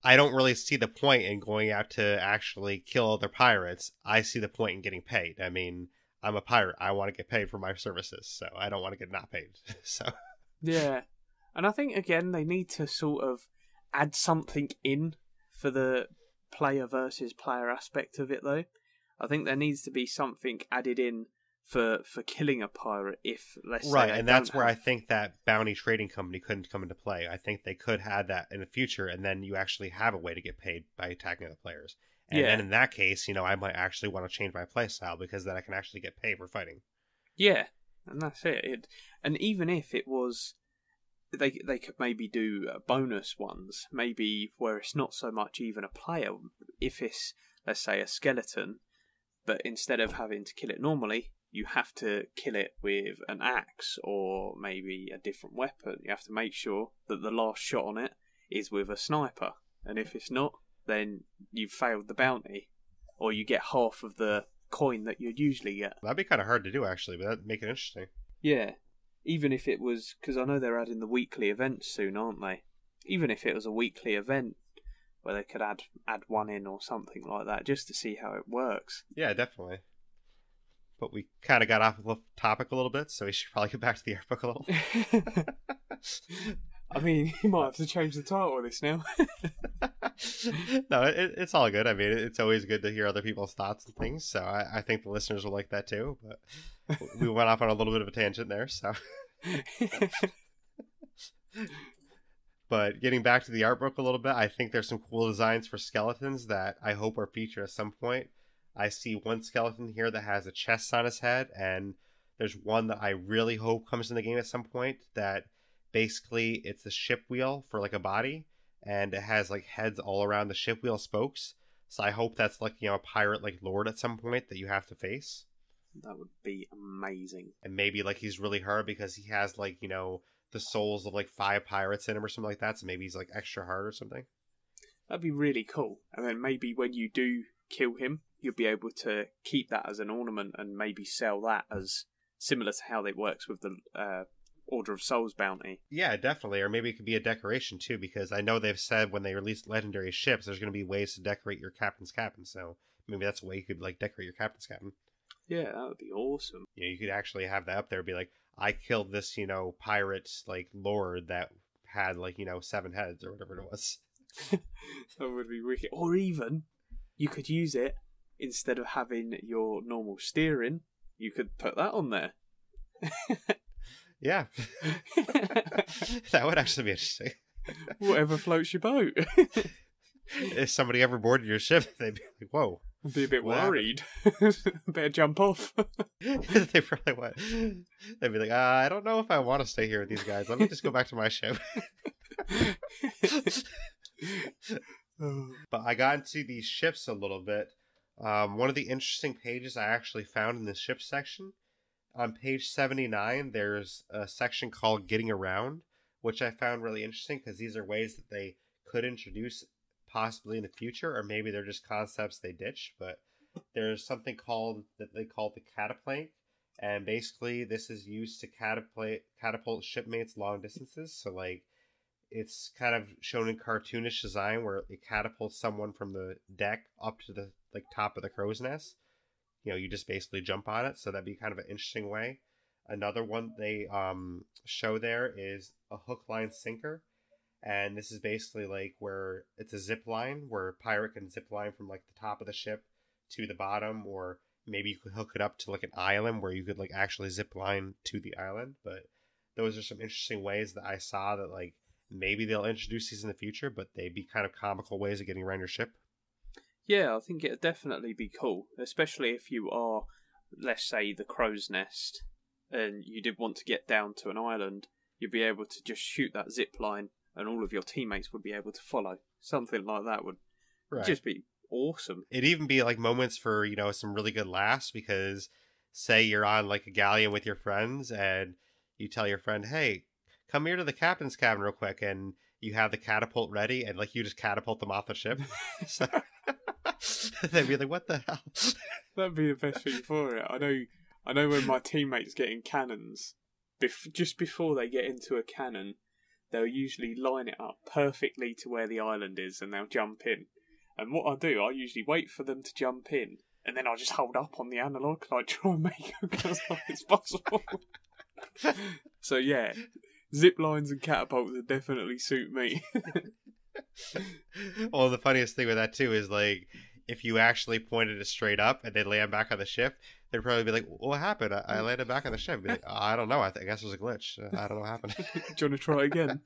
I don't really see the point in going out to actually kill other pirates. I see the point in getting paid. I mean, I'm a pirate. I want to get paid for my services, so I don't want to get not paid. So yeah. And I think, again, they need to sort of add something in for the player versus player aspect of it, though. I think there needs to be something added in for killing a pirate if, let's say... Right, and that's where I think that bounty trading company couldn't come into play. I think they could add that in the future, and then you actually have a way to get paid by attacking other players. And then in that case, you know, I might actually want to change my playstyle, because then I can actually get paid for fighting. Yeah, and that's it. And even if it was... They could maybe do bonus ones, maybe where it's not so much even a player. If it's, let's say, a skeleton, but instead of having to kill it normally, you have to kill it with an axe or maybe a different weapon. You have to make sure that the last shot on it is with a sniper. And if it's not, then you've failed the bounty, or you get half of the coin that you'd usually get. That'd be kind of hard to do, actually, but that'd make it interesting. Yeah. Even if it was, because I know they're adding the weekly events soon, aren't they? Even if it was a weekly event where they could add one in or something like that, just to see how it works. Yeah, definitely. But we kind of got off the topic a little bit, so we should probably get back to the art book a little. I mean, you might have to change the title of this now. No, it's all good. I mean, it's always good to hear other people's thoughts and things, so I think the listeners will like that too. But we went off on a little bit of a tangent there, so... But getting back to the art book a little bit, I think there's some cool designs for skeletons that I hope are featured at some point. I see one skeleton here that has a chest on his head, and there's one that I really hope comes in the game at some point that basically it's the ship wheel for like a body, and it has like heads all around the ship wheel spokes. So I hope that's like, you know, a pirate like lord at some point that you have to face. That would be amazing. And maybe like he's really hard because he has like, you know, the souls of like 5 pirates in him or something like that. So maybe he's like extra hard or something. That'd be really cool. And then maybe when you do kill him, you'll be able to keep that as an ornament and maybe sell that as similar to how it works with the Order of Souls bounty. Yeah, definitely. Or maybe it could be a decoration too, because I know they've said when they release legendary ships, there's going to be ways to decorate your captain's cabin. So maybe that's a way you could like decorate your captain's cabin. Yeah, that would be awesome. You know, you could actually have that up there, be like, I killed this, you know, pirate like lord that had like, you know, 7 heads or whatever it was. That would be wicked. Or even you could use it instead of having your normal steering. You could put that on there. Yeah. That would actually be interesting. Whatever floats your boat. If somebody ever boarded your ship, they'd be like, whoa. I'd be a bit worried. Better jump off. They probably would. They'd be like, I don't know if I want to stay here with these guys. Let me just go back to my ship. But I got into these ships a little bit. One of the interesting pages I actually found in the ship section, on page 79, there's a section called Getting Around, which I found really interesting because these are ways that they could introduce possibly in the future, or maybe they're just concepts they ditch. But there's something called that they call the cataplank, and basically this is used to catapult shipmates long distances. So like It's kind of shown in cartoonish design where it catapults someone from the deck up to the like top of the crow's nest. You just basically jump on it, so that'd be kind of an interesting way. Another one they show there is a hook, line, sinker, and this is basically like where it's a zip line where a pirate can zip line from like the top of the ship to the bottom, or maybe you could hook it up to like an island where you could like actually zip line to the island. But those are some interesting ways that I saw that like maybe they'll introduce these in the future, but they'd be kind of comical ways of getting around your ship. Yeah, I think it'd definitely be cool, especially if you are, let's say, the crow's nest, and you did want to get down to an island. You'd be able to just shoot that zip line, and all of your teammates would be able to follow. Something like that would just be awesome. It'd even be like moments for, some really good laughs, because say you're on like a galleon with your friends and you tell your friend, hey, come here to the captain's cabin real quick, and you have the catapult ready, and like you just catapult them off the ship. So they'd be like, what the hell? That'd be the best thing for it. I know when my teammates get in cannons, just before they get into a cannon, they'll usually line it up perfectly to where the island is, and they'll jump in. And what I do, I usually wait for them to jump in, and then I'll just hold up on the analog, like try and make them go as high as possible. So yeah, zip lines and catapults would definitely suit me. Well, the funniest thing with that too is like if you actually pointed it straight up and they land back on the ship, they'd probably be like, "What happened? I landed back on the ship." Be like, I don't know. I guess it was a glitch. I don't know what happened. Do you want to try again?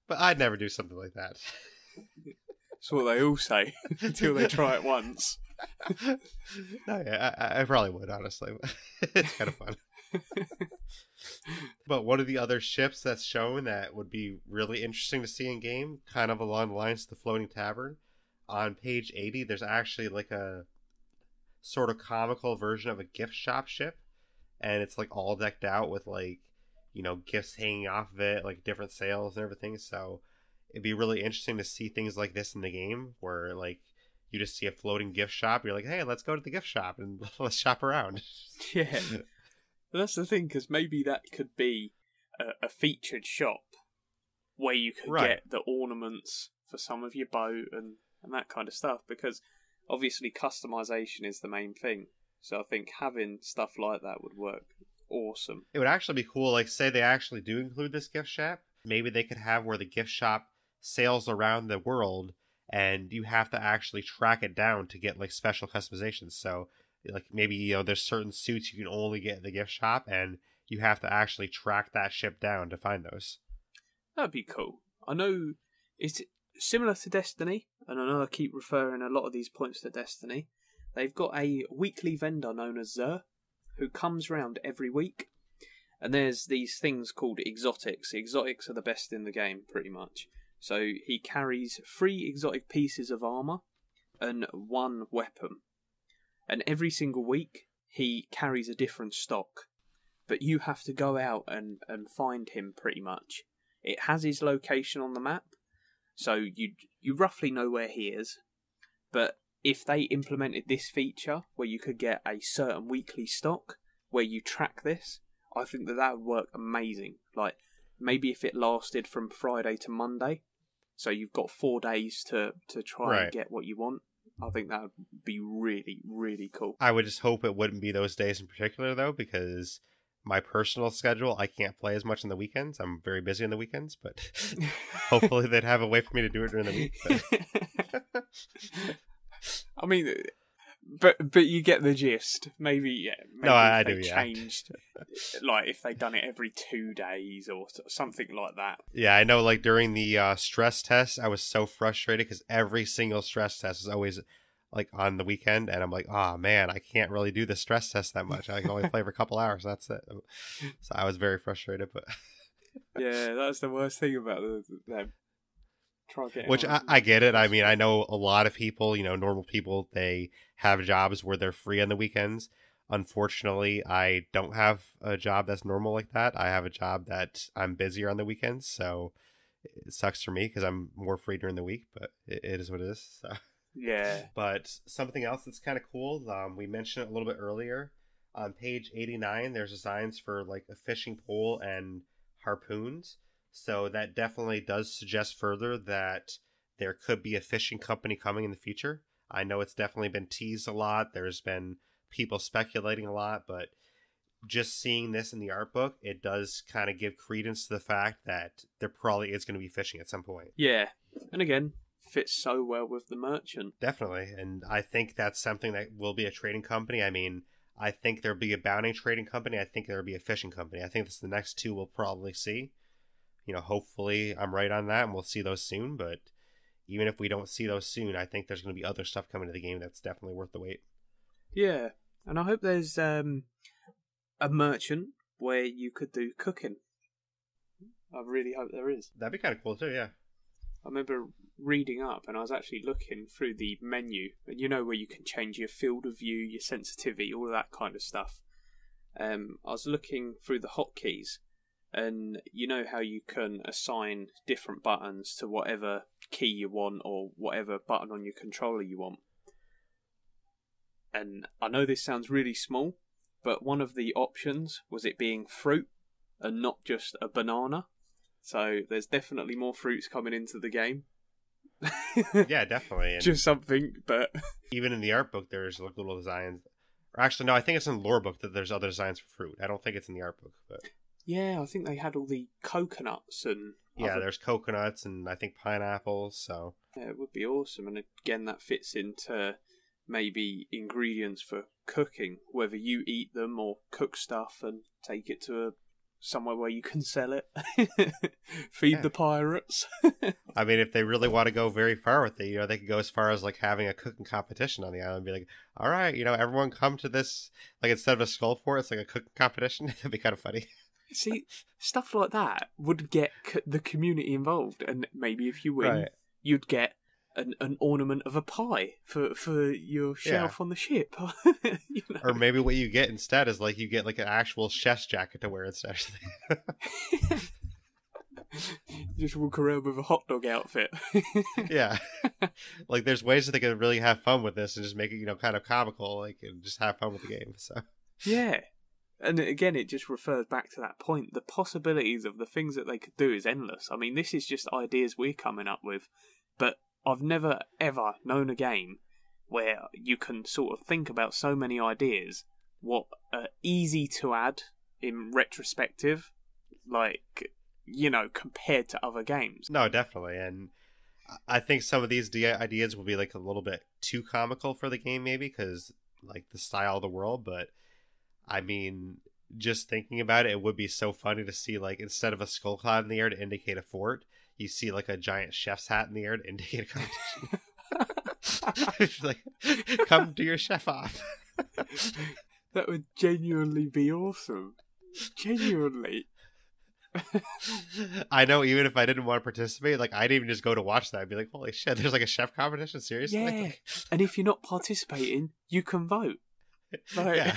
But I'd never do something like that. That's what they all say until they try it once. No, yeah, I probably would, honestly. It's kind of fun. But one of the other ships that's shown that would be really interesting to see in game, kind of along the lines of the floating tavern, on page 80, there's actually like a sort of comical version of a gift shop ship, and it's like all decked out with like, gifts hanging off of it, like different sales and everything. So it'd be really interesting to see things like this in the game, where like you just see a floating gift shop, you're like, hey, let's go to the gift shop and let's shop around. Yeah. That's the thing, because maybe that could be a featured shop where you could get the ornaments for some of your boat and that kind of stuff, because obviously customization is the main thing. So I think having stuff like that would work awesome. It would actually be cool, like say they actually do include this gift shop, maybe they could have where the gift shop sails around the world and you have to actually track it down to get like special customizations. So like maybe there's certain suits you can only get in the gift shop, and you have to actually track that ship down to find those. That'd be cool. I know it's similar to Destiny, and I know I keep referring a lot of these points to Destiny. They've got a weekly vendor known as Zer, who comes round every week, and there's these things called exotics. The exotics are the best in the game, pretty much. So he carries 3 exotic pieces of armour and 1 weapon. And every single week, he carries a different stock. But you have to go out and find him, pretty much. It has his location on the map, so you roughly know where he is. But if they implemented this feature, where you could get a certain weekly stock, where you track this, I think that would work amazing. Like, maybe if it lasted from Friday to Monday, so you've got 4 days to try and get what you want. I think that would be really, really cool. I would just hope it wouldn't be those days in particular, though, because my personal schedule, I can't play as much on the weekends. I'm very busy on the weekends, but hopefully they'd have a way for me to do it during the week. But... I mean, but you get the gist. Maybe no, I do. Changed, like if they done it every 2 days or something like that. Yeah, I know. Like during the stress test, I was so frustrated because every single stress test is always like on the weekend, and I'm like, oh man, I can't really do the stress test that much. I can only play for a couple hours. That's it. So I was very frustrated, but yeah, that's the worst thing about them. Which I get it. I mean, I know a lot of people, normal people, they have jobs where they're free on the weekends. Unfortunately, I don't have a job that's normal like that. I have a job that I'm busier on the weekends, so it sucks for me because I'm more free during the week, but it is what it is. So. Yeah. But something else that's kind of cool, we mentioned it a little bit earlier. on page 89, there's designs for like a fishing pole and harpoons. So that definitely does suggest further that there could be a fishing company coming in the future. I know it's definitely been teased a lot. There's been people speculating a lot, but just seeing this in the art book, it does kind of give credence to the fact that there probably is going to be fishing at some point. Yeah. And again, fits so well with the merchant. Definitely. And I think that's something that will be a trading company. I mean, I think there'll be a bounty trading company. I think there'll be a fishing company. I think that's the next two we'll probably see. You know, hopefully I'm right on that and we'll see those soon. But even if we don't see those soon, I think there's going to be other stuff coming to the game that's definitely worth the wait. Yeah. And I hope there's a merchant where you could do cooking. I really hope there is. That'd be kind of cool too, yeah. I remember reading up and I was actually looking through the menu, and you know where you can change your field of view, your sensitivity, all of that kind of stuff. I was looking through the hotkeys, and you know how you can assign different buttons to whatever key you want or whatever button on your controller you want. And I know this sounds really small, but one of the options was it being fruit and not just a banana. So there's definitely more fruits coming into the game. Yeah, definitely. And just something, but even in the art book, there's like little designs. Or actually, no, I think it's in the lore book that there's other designs for fruit. I don't think it's in the art book, but yeah, I think they had all the coconuts and yeah, there's coconuts and I think pineapples. So yeah, it would be awesome. And again, that fits into maybe ingredients for cooking, whether you eat them or cook stuff and take it to somewhere where you can sell it. Feed the pirates. I mean, if they really want to go very far with it, you know, they could go as far as like having a cooking competition on the island and be like, all right, you know, everyone come to this, like instead of a skull fort, it's like a cooking competition. That'd be kind of funny. See, stuff like that would get the community involved, and maybe if you win, you'd get an ornament of a pie for your shelf on the ship. You know? Or maybe what you get instead is like you get like an actual chef's jacket to wear instead. Just walk around with a hot dog outfit. Yeah. Like there's ways that they can really have fun with this and just make it, you know, kind of comical, like, and just have fun with the game. So yeah. And again, it just refers back to that point. The possibilities of the things that they could do is endless. I mean, this is just ideas we're coming up with, but I've never, ever known a game where you can sort of think about so many ideas, what are easy to add in retrospective, like, you know, compared to other games. No, definitely. And I think some of these ideas will be like a little bit too comical for the game, maybe, because like the style of the world. But I mean, just thinking about it, it would be so funny to see, like, instead of a skull cloud in the air to indicate a fort, you see like a giant chef's hat in the air to indicate a competition. Like, come do your chef off. That would genuinely be awesome. Genuinely. I know, even if I didn't want to participate, like, I'd even just go to watch that and be like, holy shit, there's like a chef competition? Seriously? Yeah. Like, and if you're not participating, you can vote. Like... yeah.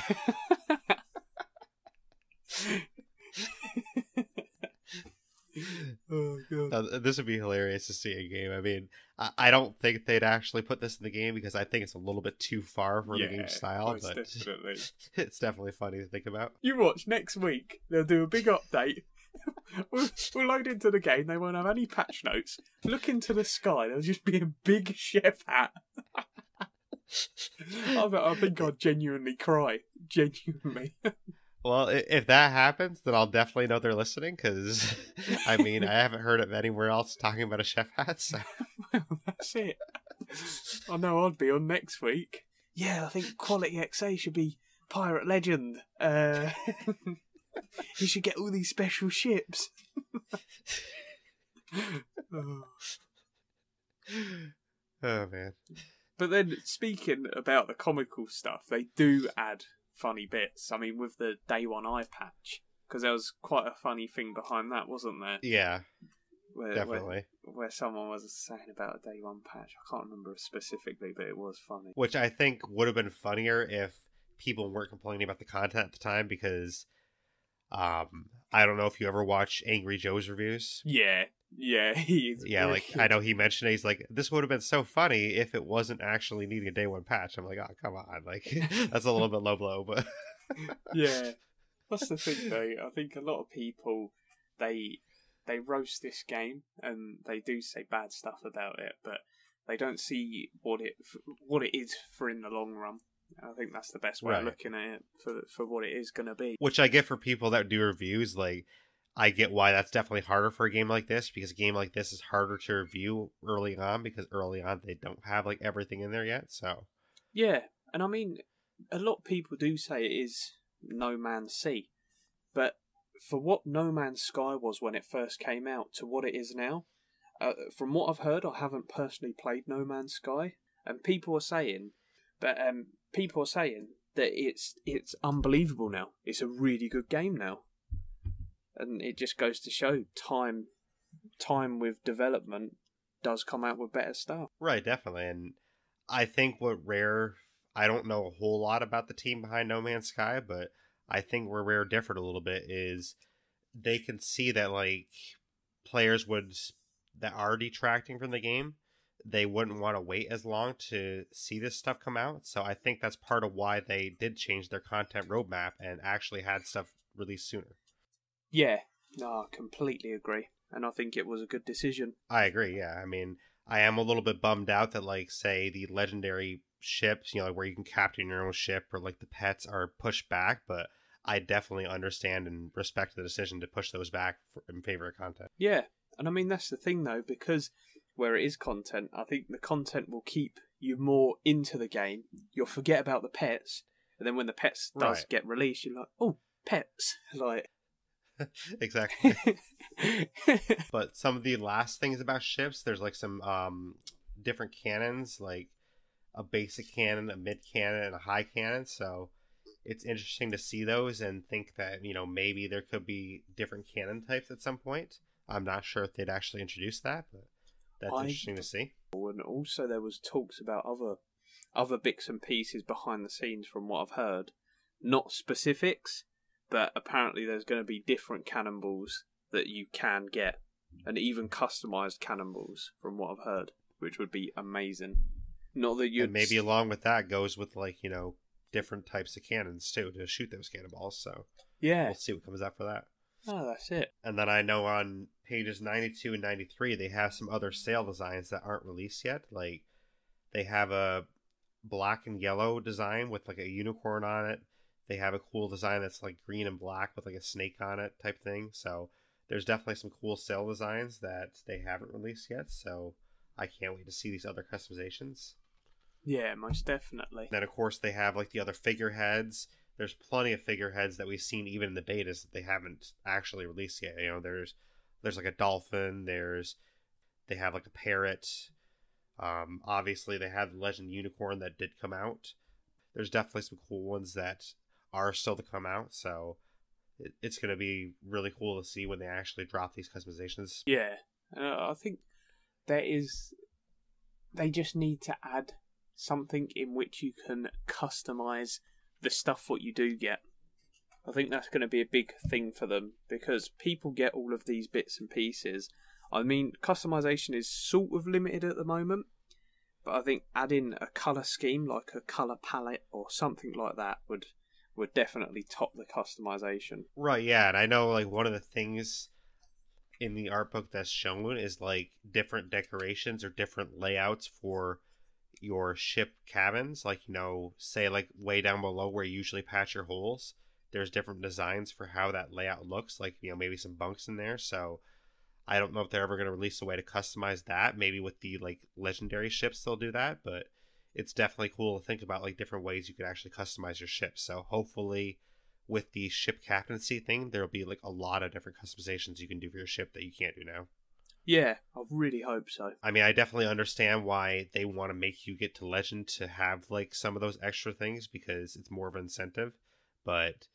Oh god! This would be hilarious to see a game. I mean, I don't think they'd actually put this in the game because I think it's a little bit too far for the game style. But definitely. It's definitely funny to think about. You watch next week; they'll do a big update. We'll load into the game. They won't have any patch notes. Look into the sky. There'll just be a big chef hat. I think I'd genuinely cry. Genuinely. Well, if that happens, then I'll definitely know they're listening, because, I mean, I haven't heard of anywhere else talking about a chef hat, so... Well, that's it. I know I'd be on next week. Yeah, I think Qualityxa should be Pirate Legend. He should get all these special ships. Oh, man. But then, speaking about the comical stuff, they do add funny bits. I mean, with the Day 1 eye patch, because there was quite a funny thing behind that, wasn't there? Yeah, definitely. Where someone was saying about a Day 1 patch. I can't remember specifically, but it was funny. Which I think would have been funnier if people weren't complaining about the content at the time, because I don't know if you ever watch Angry Joe's reviews. Yeah, he's like I know he mentioned it, he's like, this would have been so funny if it wasn't actually needing a Day 1 patch. I'm like, oh, come on, like that's a little bit low blow, but Yeah. That's the thing, though. I think a lot of people, they roast this game and they do say bad stuff about it, but they don't see what it is for in the long run. I think that's the best way of looking at it for what it is going to be. Which I get for people that do reviews. Like, I get why that's definitely harder for a game like this, because a game like this is harder to review early on, because early on they don't have like everything in there yet. So yeah, and I mean, a lot of people do say it is No Man's Sea, but for what No Man's Sky was when it first came out to what it is now, from what I've heard, I haven't personally played No Man's Sky, and people are saying that it's unbelievable now. It's a really good game now. And it just goes to show time with development does come out with better stuff. right, definitely. And I think I don't know a whole lot about the team behind No Man's Sky, but I think where Rare differed a little bit is they can see that like players that are detracting from the game, they wouldn't want to wait as long to see this stuff come out. So I think that's part of why they did change their content roadmap and actually had stuff released sooner. Yeah, no, I completely agree. And I think it was a good decision. I agree, yeah. I mean, I am a little bit bummed out that, like, say, the legendary ships, like where you can captain your own ship, or like the pets are pushed back, but I definitely understand and respect the decision to push those back in favor of content. Yeah, and I mean, that's the thing, though, because where it is content, I think the content will keep you more into the game. You'll forget about the pets, and then when the pets does get released, you're like, oh, pets. Like, exactly. But some of the last things about ships, there's like some different cannons, like a basic cannon, a mid cannon, and a high cannon. So it's interesting to see those and think that, maybe there could be different cannon types at some point. I'm not sure if they'd actually introduce that, but that's interesting to see. And also there was talks about other bits and pieces behind the scenes from what I've heard. Not specifics, but apparently there's going to be different cannonballs that you can get, and even customized cannonballs from what I've heard, which would be amazing. Not that you and maybe along with that goes with like different types of cannons too to shoot those cannonballs. So yeah, we'll see what comes out for that. Oh, that's it. And then I know on pages 92 and 93 they have some other sail designs that aren't released yet. Like they have a black and yellow design with like a unicorn on it. They have a cool design that's like green and black with like a snake on it type thing. So there's definitely some cool sail designs that they haven't released yet. So I can't wait to see these other customizations. Yeah, most definitely. And then of course they have like the other figureheads. There's plenty of figureheads that we've seen even in the betas that they haven't actually released yet. There's like a dolphin. They have like a parrot. Obviously they have the Legend Unicorn that did come out. There's definitely some cool ones that are still to come out. So it's going to be really cool to see when they actually drop these customizations. Yeah, I think they just need to add something in which you can customize the stuff what you do get. I think that's going to be a big thing for them, because people get all of these bits and pieces. I mean, customization is sort of limited at the moment, but I think adding a colour scheme, like a colour palette or something like that, would definitely top the customization. Right, yeah, and I know like one of the things in the art book that's shown is like different decorations or different layouts for your ship cabins. Like, say like way down below where you usually patch your holes, there's different designs for how that layout looks, like, maybe some bunks in there. So I don't know if they're ever going to release a way to customize that. Maybe with the like legendary ships they'll do that, but it's definitely cool to think about like different ways you could actually customize your ship. So hopefully with the ship captaincy thing, there'll be like a lot of different customizations you can do for your ship that you can't do now. Yeah, I really hope so. I mean, I definitely understand why they want to make you get to Legend to have like some of those extra things, because it's more of an incentive. But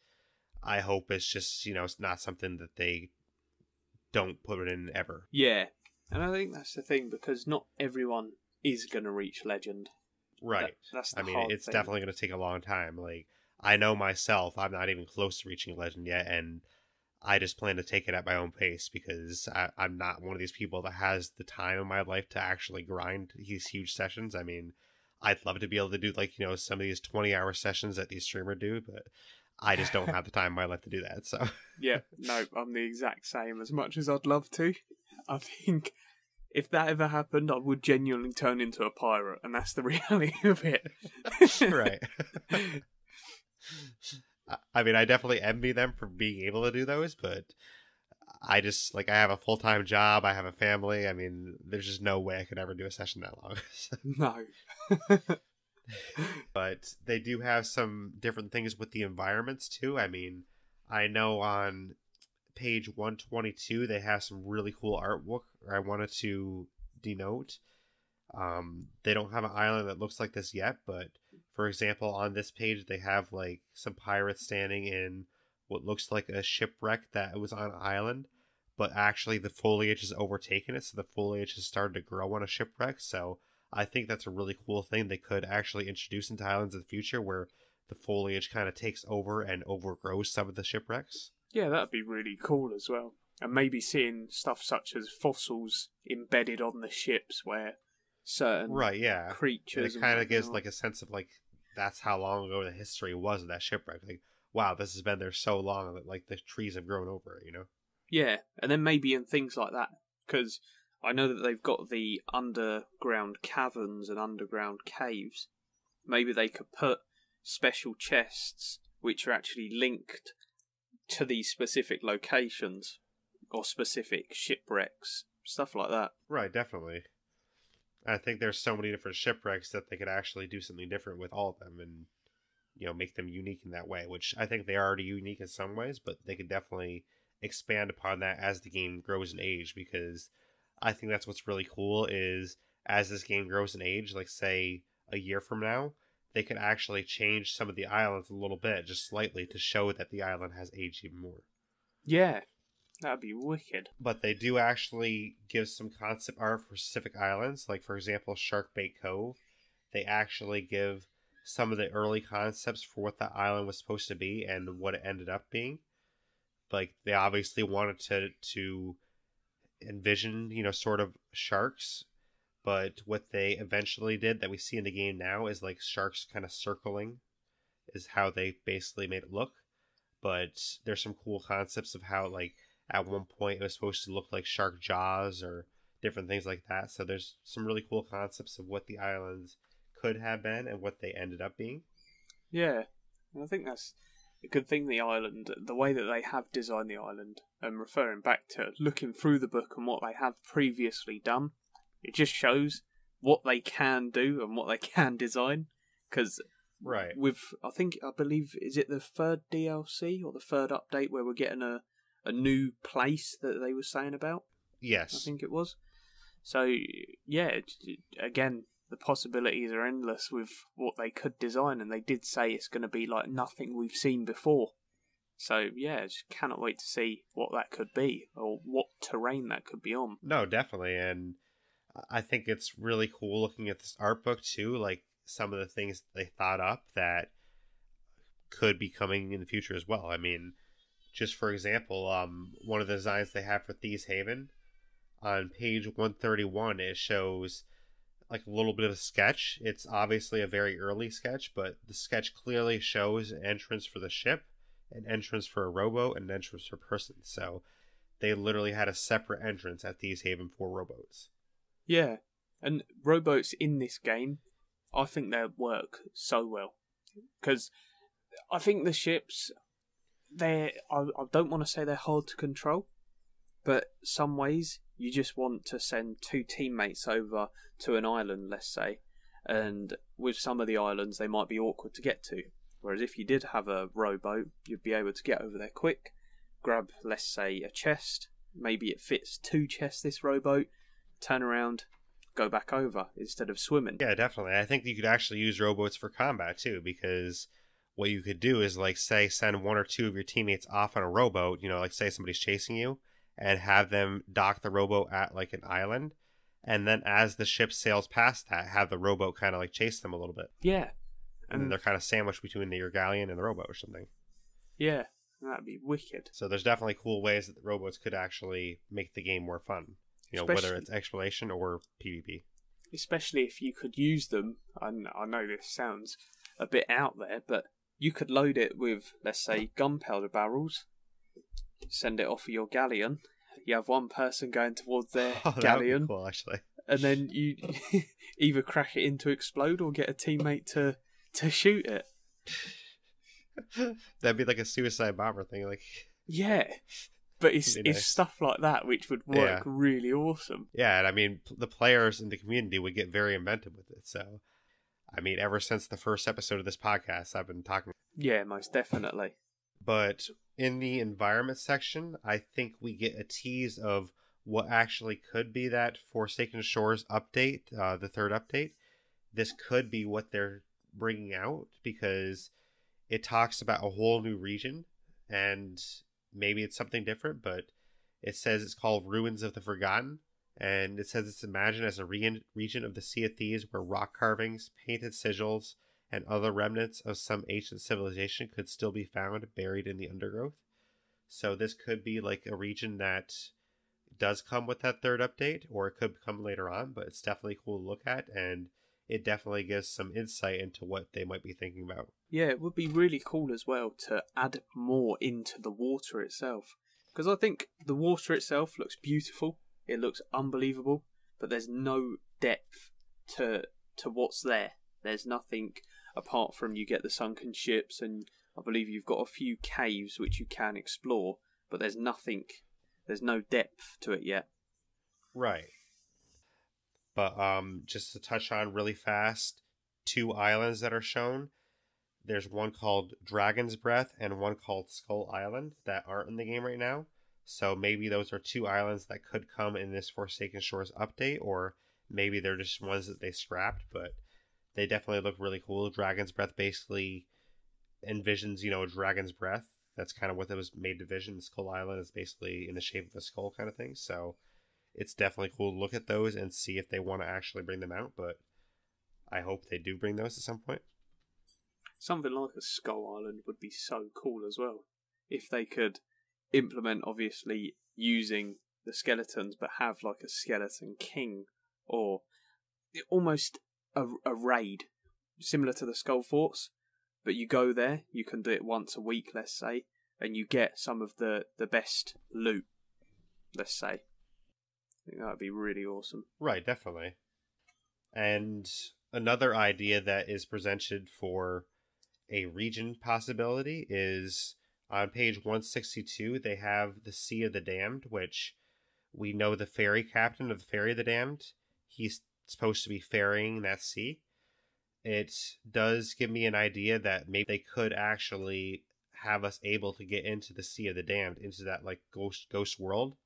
I hope it's just, it's not something that they don't put it in ever. Yeah, and I think that's the thing, because not everyone is going to reach Legend. Right. That's the hard thing. It's definitely going to take a long time. Like, I know myself, I'm not even close to reaching Legend yet, and I just plan to take it at my own pace, because I'm not one of these people that has the time in my life to actually grind these huge sessions. I mean, I'd love to be able to do like, some of these 20-hour sessions that these streamers do, but I just don't have the time in my life to do that. So Yeah, no, I'm the exact same. As much as I'd love to, I think if that ever happened, I would genuinely turn into a pirate, and that's the reality of it. right. I mean, I definitely envy them for being able to do those, but I just, like, I have a full-time job, I have a family. I mean, there's just no way I could ever do a session that long. No. But they do have some different things with the environments, too. I mean, I know on page 122, they have some really cool artwork I wanted to denote. They don't have an island that looks like this yet, but for example, on this page, they have like some pirates standing in what looks like a shipwreck that was on an island, but actually the foliage has overtaken it, so the foliage has started to grow on a shipwreck. So I think that's a really cool thing they could actually introduce into islands in the future, where the foliage kind of takes over and overgrows some of the shipwrecks. Yeah, that'd be really cool as well. And maybe seeing stuff such as fossils embedded on the ships where certain Right, yeah. creatures... And it kind of gives like a sense of like, that's how long ago the history was of that shipwreck. Like, wow, this has been there so long that like the trees have grown over it, you know? Yeah, and then maybe in things like that, because I know that they've got the underground caverns and underground caves. Maybe they could put special chests which are actually linked to these specific locations or specific shipwrecks, stuff like that. Right, definitely. I think there's so many different shipwrecks that they could actually do something different with all of them and, you know, make them unique in that way, which I think they are already unique in some ways, but they could definitely expand upon that as the game grows in age, because I think that's what's really cool is as this game grows in age, like say a year from now, they could actually change some of the islands a little bit, just slightly, to show that the island has aged even more. Yeah, that'd be wicked. But they do actually give some concept art for specific islands, like for example, Sharkbait Cove. They actually give some of the early concepts for what the island was supposed to be and what it ended up being. Like they obviously wanted to envision, you know, sort of sharks, but what they eventually did that we see in the game now is like sharks kind of circling is how they basically made it look. But there's some cool concepts of how like at one point it was supposed to look like shark jaws or different things like that. So there's some really cool concepts of what the islands could have been and what they ended up being. Yeah, and I think that's a good thing, the island, the way that they have designed the island, and referring back to looking through the book and what they have previously done, it just shows what they can do and what they can design. Because right, I believe, is it the third DLC or the third update where we're getting a new place that they were saying about? Yes. I think it was. So, yeah, again, the possibilities are endless with what they could design, and they did say it's going to be like nothing we've seen before. So, yeah, just cannot wait to see what that could be, or what terrain that could be on. No, definitely, and I think it's really cool looking at this art book, too, like some of the things they thought up that could be coming in the future as well. I mean, just for example, one of the designs they have for Thieves Haven, on page 131, it shows like a little bit of a sketch. It's obviously a very early sketch, but the sketch clearly shows an entrance for the ship, an entrance for a rowboat, and an entrance for a person. So they literally had a separate entrance at Thieves Haven for rowboats. Yeah, and rowboats in this game, I think they work so well. Because I think the ships, I don't want to say they're hard to control, but some ways you just want to send two teammates over to an island, let's say, and with some of the islands they might be awkward to get to. Whereas if you did have a rowboat, you'd be able to get over there quick, grab, let's say, a chest, maybe it fits 2 chests, this rowboat, turn around, go back over instead of swimming. Yeah, definitely. I think you could actually use rowboats for combat too, because what you could do is, like, say, send 1 or 2 of your teammates off on a rowboat, you know, like say somebody's chasing you, and have them dock the rowboat at like an island, and then as the ship sails past that, have the rowboat kind of like chase them a little bit. Yeah. And then they're kind of sandwiched between your galleon and the rowboat or something. Yeah, that'd be wicked. So there's definitely cool ways that the rowboats could actually make the game more fun. You know, whether it's exploration or PvP. Especially if you could use them, and I know this sounds a bit out there, but you could load it with, let's say, gunpowder barrels, send it off of your galleon. You have one person going towards their That would be galleon, cool, actually. and then you either crack it in to explode or get a teammate to shoot it. That'd be like a suicide bomber thing. Like, Yeah, but it's nice. stuff like that which would work really awesome. Yeah, and I mean, the players in the community would get very inventive with it. So, I mean, ever since the first episode of this podcast, I've been talking. Yeah, most definitely. But in the environment section, I think we get a tease of what actually could be that Forsaken Shores update, the third update. This could be what they're bringing out, because it talks about a whole new region, and maybe it's something different, but it says it's called Ruins of the Forgotten, and it says it's imagined as a region of the Sea of Thieves where rock carvings, painted sigils, and other remnants of some ancient civilization could still be found buried in the undergrowth. So this could be like a region that does come with that third update, or it could come later on, but it's definitely cool to look at, and it definitely gives some insight into what they might be thinking about. Yeah, it would be really cool as well to add more into the water itself. Because I think the water itself looks beautiful, it looks unbelievable, but there's no depth to what's there. There's nothing apart from you get the sunken ships, and I believe you've got a few caves which you can explore, but there's no depth to it yet. Right. But just to touch on really fast, 2 islands that are shown. There's one called Dragon's Breath and one called Skull Island that aren't in the game right now. So maybe those are 2 islands that could come in this Forsaken Shores update, or maybe they're just ones that they scrapped, but they definitely look really cool. Dragon's Breath basically envisions, a dragon's breath. That's kind of what it was made to vision. Skull Island is basically in the shape of a skull kind of thing. So it's definitely cool to look at those and see if they want to actually bring them out, but I hope they do bring those at some point. Something like a Skull Island would be so cool as well. If they could implement, obviously, using the skeletons, but have like a skeleton king, or almost a raid, similar to the Skull Forts, but you go there, you can do it once a week, let's say, and you get some of the best loot, let's say. I think that would be really awesome. Right, definitely. And another idea that is presented for a region possibility is on page 162, they have the Sea of the Damned, which we know the ferry captain of the Ferry of the Damned. He's supposed to be ferrying that sea. It does give me an idea that maybe they could actually have us able to get into the Sea of the Damned, into that like ghost world,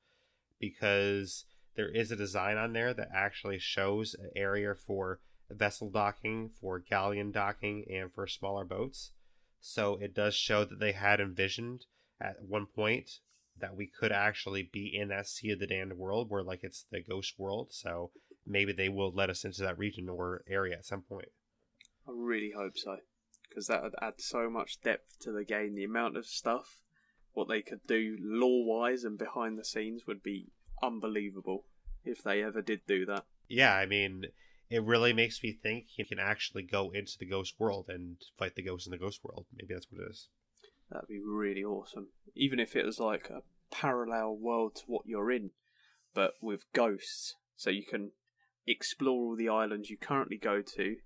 because there is a design on there that actually shows an area for vessel docking, for galleon docking, and for smaller boats. So it does show that they had envisioned at one point that we could actually be in that Sea of the Damned world, where like it's the ghost world. So maybe they will let us into that region or area at some point. I really hope so, because that would add so much depth to the game. The amount of stuff, what they could do lore-wise and behind the scenes would be unbelievable if they ever did do that. Yeah, I mean, it really makes me think you can actually go into the ghost world and fight the ghosts in the ghost world. Maybe that's what it is. That'd be really awesome. Even if it was like a parallel world to what you're in, but with ghosts. So you can explore all the islands you currently go to,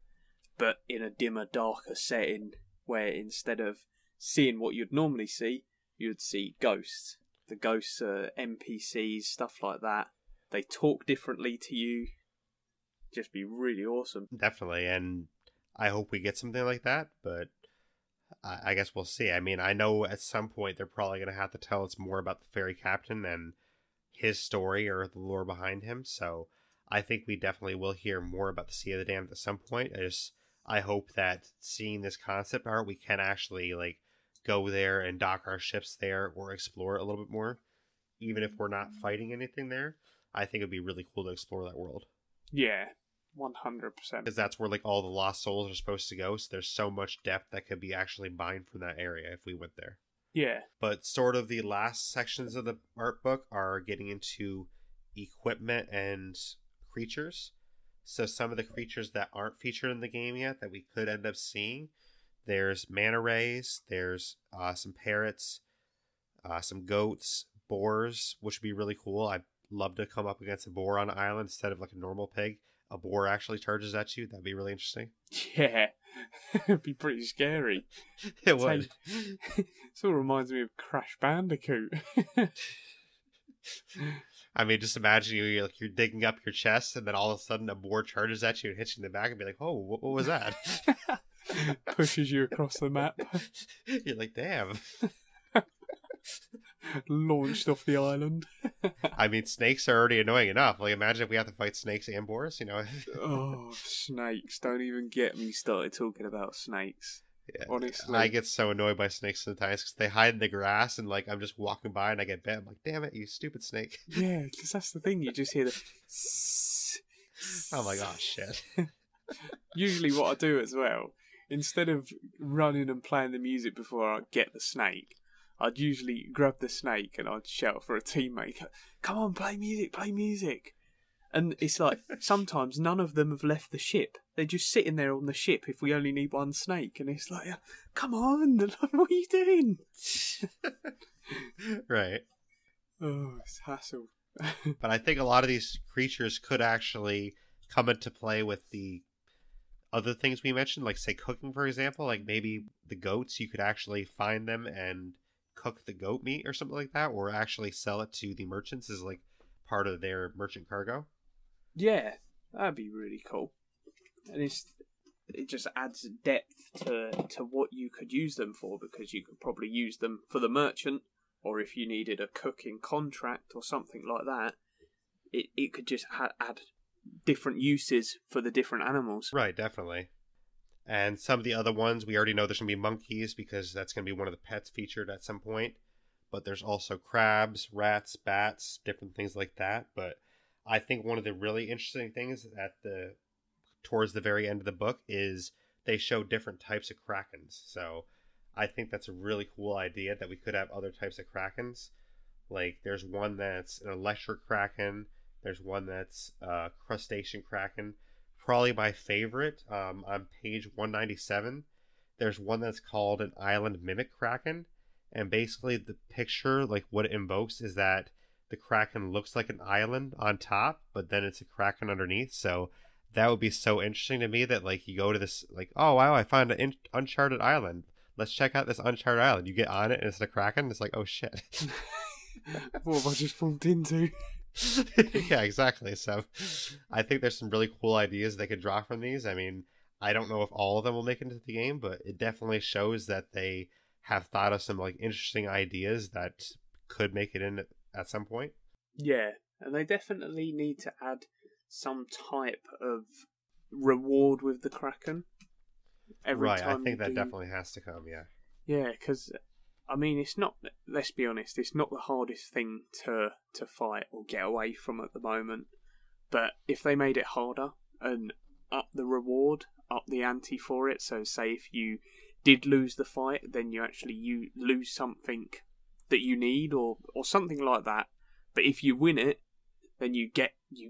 but in a dimmer, darker setting, where instead of seeing what you'd normally see, you'd see ghosts. The ghosts are NPCs, stuff like that. They talk differently to you. Just be really awesome. Definitely, and I hope we get something like that, but I guess we'll see. I mean, I know at some point they're probably going to have to tell us more about the ferry captain and his story or the lore behind him, so I think we definitely will hear more about the Sea of the Damned at some point. I hope that seeing this concept art, we can actually like go there and dock our ships there or explore it a little bit more. Even if we're not fighting anything there, I think it'd be really cool to explore that world. Yeah, 100%. Because that's where like all the lost souls are supposed to go, so there's so much depth that could be actually mined from that area if we went there. Yeah. But sort of the last sections of the art book are getting into equipment and creatures. So some of the creatures that aren't featured in the game yet that we could end up seeing, There's manta rays, there's some parrots, some goats, boars, which would be really cool. I'd love to come up against a boar on an island instead of like a normal pig. A boar actually charges at you. That'd be really interesting. Yeah, it'd be pretty scary. It would. Sort of reminds me of Crash Bandicoot. I mean, just imagine you're digging up your chest, and then all of a sudden a boar charges at you and hits you in the back, and be like, "Oh, what was that?" Pushes you across the map. You're like, "Damn." Launched off the island. I mean, snakes are already annoying enough. Like, imagine if we have to fight snakes and boars, Oh, snakes. Don't even get me started talking about snakes. Yeah, honestly. I get so annoyed by snakes sometimes because they hide in the grass and, like, I'm just walking by and I get bit. I'm like, damn it, you stupid snake. Yeah, because that's the thing. You just hear the... I'm like, oh, shit. Usually what I do as well, instead of running and playing the music before I get the snake, I'd usually grab the snake and I'd shout for a teammate, "Come on, play music, play music." And it's like, sometimes none of them have left the ship. They're just sitting there on the ship if we only need one snake. And it's like, come on, what are you doing? Right. Oh, it's hassle. But I think a lot of these creatures could actually come into play with the other things we mentioned, like, say, cooking, for example. Like, maybe the goats, you could actually find them and cook the goat meat or something like that, or actually sell it to the merchants as, like, part of their merchant cargo. Yeah, that'd be really cool. And it just adds depth to what you could use them for, because you could probably use them for the merchant, or if you needed a cooking contract or something like that, it could just add different uses for the different animals. Right, definitely. And some of the other ones, we already know there's going to be monkeys because that's going to be one of the pets featured at some point. But there's also crabs, rats, bats, different things like that. But I think one of the really interesting things towards the very end of the book is they show different types of krakens. So I think that's a really cool idea that we could have other types of krakens. Like, there's one that's an electric kraken. There's one that's a crustacean kraken. Probably my favorite, on page 197, there's one that's called an island mimic kraken. And basically the picture, like, what it invokes is that the kraken looks like an island on top, but then it's a kraken underneath. So that would be so interesting to me that, like, you go to this, like, oh, wow, I found an uncharted island. Let's check out this uncharted island. You get on it and it's a kraken. It's like, oh, shit. What have I just walked into? Yeah, exactly. So I think there's some really cool ideas they could draw from these. I mean, I don't know if all of them will make it into the game, but it definitely shows that they have thought of some, like, interesting ideas that could make it in at some point. Yeah, and they definitely need to add some type of reward with the kraken. Right, I think that definitely has to come, yeah. Yeah, because, I mean, it's not, let's be honest, it's not the hardest thing to fight or get away from at the moment. But if they made it harder and up the reward, up the ante for it, so say if you did lose the fight, then you lose something that you need or something like that. But if you win it, then you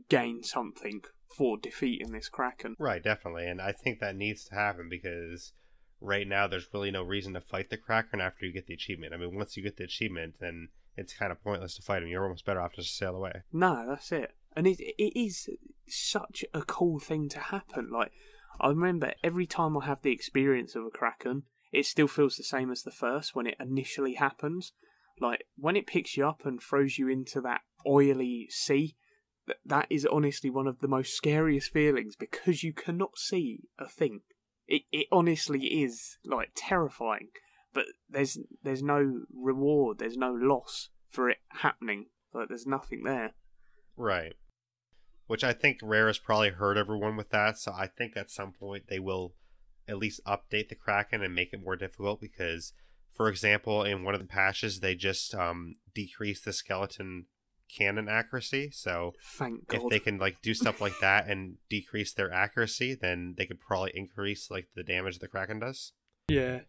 gain something for defeating this kraken. Right, definitely. And I think that needs to happen because right now there's really no reason to fight the kraken after you get the achievement. I mean, once you get the achievement, then it's kind of pointless to fight him. You're almost better off just to sail away. No, that's it. And it is such a cool thing to happen. Like, I remember every time I have the experience of a kraken, it still feels the same as the first when it initially happens. Like, when it picks you up and throws you into that oily sea, that is honestly one of the most scariest feelings because you cannot see a thing. It honestly is, like, terrifying. But there's no reward, there's no loss for it happening. Like, there's nothing there. Right. Which I think Rare has probably hurt everyone with that, so I think at some point they will at least update the kraken and make it more difficult because, for example, in one of the patches, they just decreased the skeleton cannon accuracy. So thank God. If they can, like, do stuff like that and decrease their accuracy, then they could probably increase, like, the damage the kraken does. Yeah,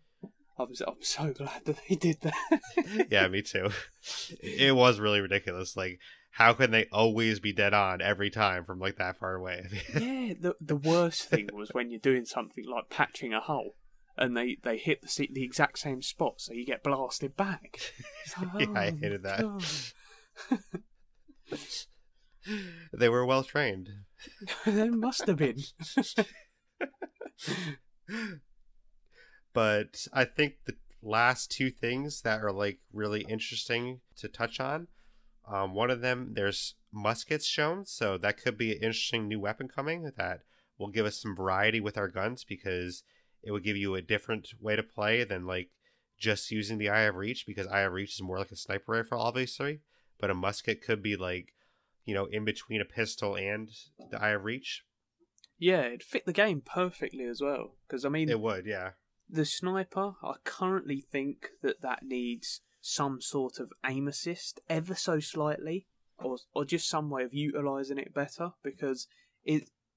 I'm so glad that they did that. Yeah, me too. It was really ridiculous. Like, how can they always be dead on every time from, like, that far away? Yeah, the worst thing was when you're doing something like patching a hull. and they hit the exact same spot, so you get blasted back. It's like, Yeah, I hated that. They were well trained. They must have been. But I think the last two things that are like really interesting to touch on, one of them, there's muskets shown, so that could be an interesting new weapon coming that will give us some variety with our guns, because it would give you a different way to play than like just using the Eye of Reach, because Eye of Reach is more like a sniper rifle, obviously, but a musket could be like, in between a pistol and the Eye of Reach. Yeah, it'd fit the game perfectly as well, because I mean, It would, yeah. the sniper, I currently think that needs some sort of aim assist, ever so slightly, or just some way of utilising it better, because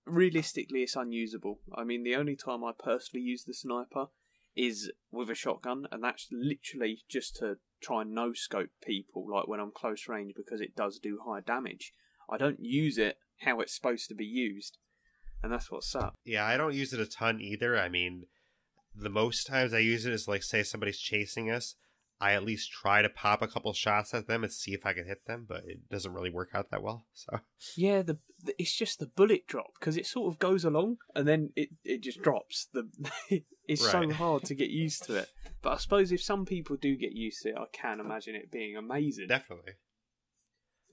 realistically it's unusable. I mean, the only time I personally use the sniper is with a shotgun, and that's literally just to try and no-scope people, like when I'm close range, because it does do high damage. I don't use it how it's supposed to be used, and that's what's up. Yeah, I don't use it a ton either. I mean, the most times I use it is like, say somebody's chasing us, I at least try to pop a couple shots at them and see if I can hit them, but it doesn't really work out that well. So yeah, it's just the bullet drop, because it sort of goes along and then it just drops. It's so hard to get used to it. But I suppose if some people do get used to it, I can imagine it being amazing. Definitely.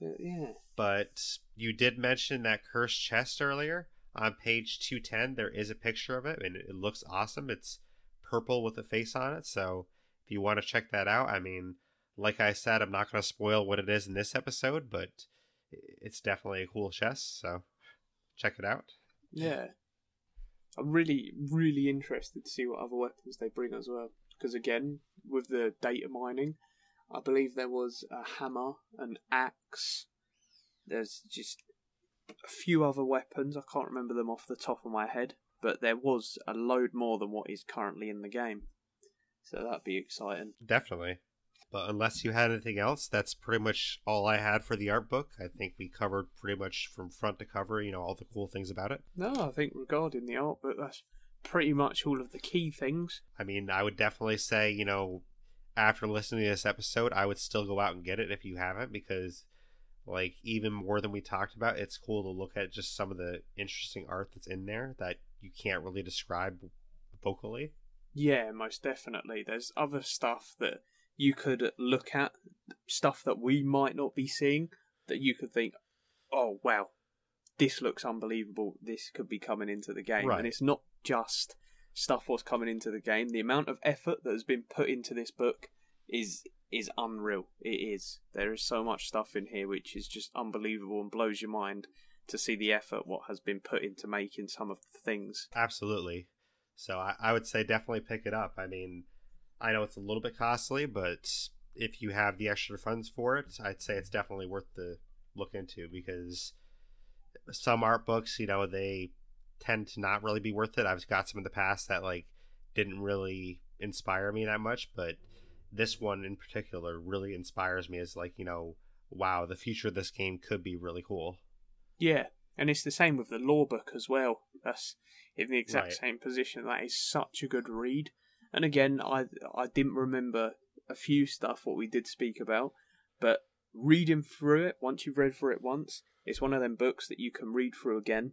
But, yeah. But you did mention that cursed chest earlier. On page 210, there is a picture of it, and it looks awesome. It's purple with a face on it, so if you want to check that out, I mean, like I said, I'm not going to spoil what it is in this episode, but it's definitely a cool chest, so check it out. Yeah. I'm really, really interested to see what other weapons they bring as well. Because again, with the data mining, I believe there was a hammer, an axe, there's just a few other weapons. I can't remember them off the top of my head, but there was a load more than what is currently in the game. So that'd be exciting. Definitely. But unless you had anything else, that's pretty much all I had for the art book. I think we covered pretty much from front to cover, all the cool things about it. No, I think regarding the art book, that's pretty much all of the key things. I mean, I would definitely say, after listening to this episode, I would still go out and get it if you haven't, because like even more than we talked about, it's cool to look at just some of the interesting art that's in there that you can't really describe vocally. Yeah, most definitely. There's other stuff that you could look at, stuff that we might not be seeing, that you could think, oh wow, this looks unbelievable, this could be coming into the game. Right. And it's not just stuff what's coming into the game. The amount of effort that has been put into this book is unreal. It is. There is so much stuff in here which is just unbelievable and blows your mind to see the effort what has been put into making some of the things. Absolutely. So I would say definitely pick it up. I mean, I know it's a little bit costly, but if you have the extra funds for it, I'd say it's definitely worth the look into, because some art books, they tend to not really be worth it. I've got some in the past that like didn't really inspire me that much, but this one in particular really inspires me as like, wow, the future of this game could be really cool. Yeah, and it's the same with the lore book as well. That's in the exact same position. That is such a good read. And again, I didn't remember a few stuff what we did speak about, but reading through it, once you've read through it once, it's one of them books that you can read through again,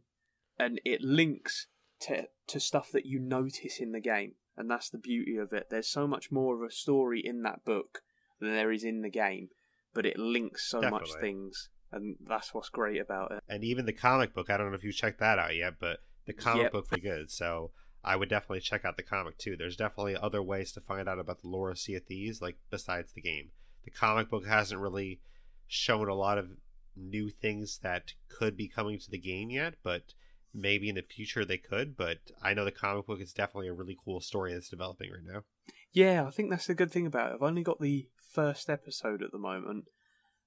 and it links to stuff that you notice in the game. And that's the beauty of it. There's so much more of a story in that book than there is in the game, but it links so much things, and that's what's great about it. And even the comic book, I don't know if you checked that out yet, but the comic book was good, so I would definitely check out the comic too. There's definitely other ways to find out about the lore of Sea of Thieves, like besides the game. The comic book hasn't really shown a lot of new things that could be coming to the game yet, but maybe in the future they could. But I know the comic book is definitely a really cool story that's developing right now. Yeah, I think that's the good thing about it. I've only got the first episode at the moment,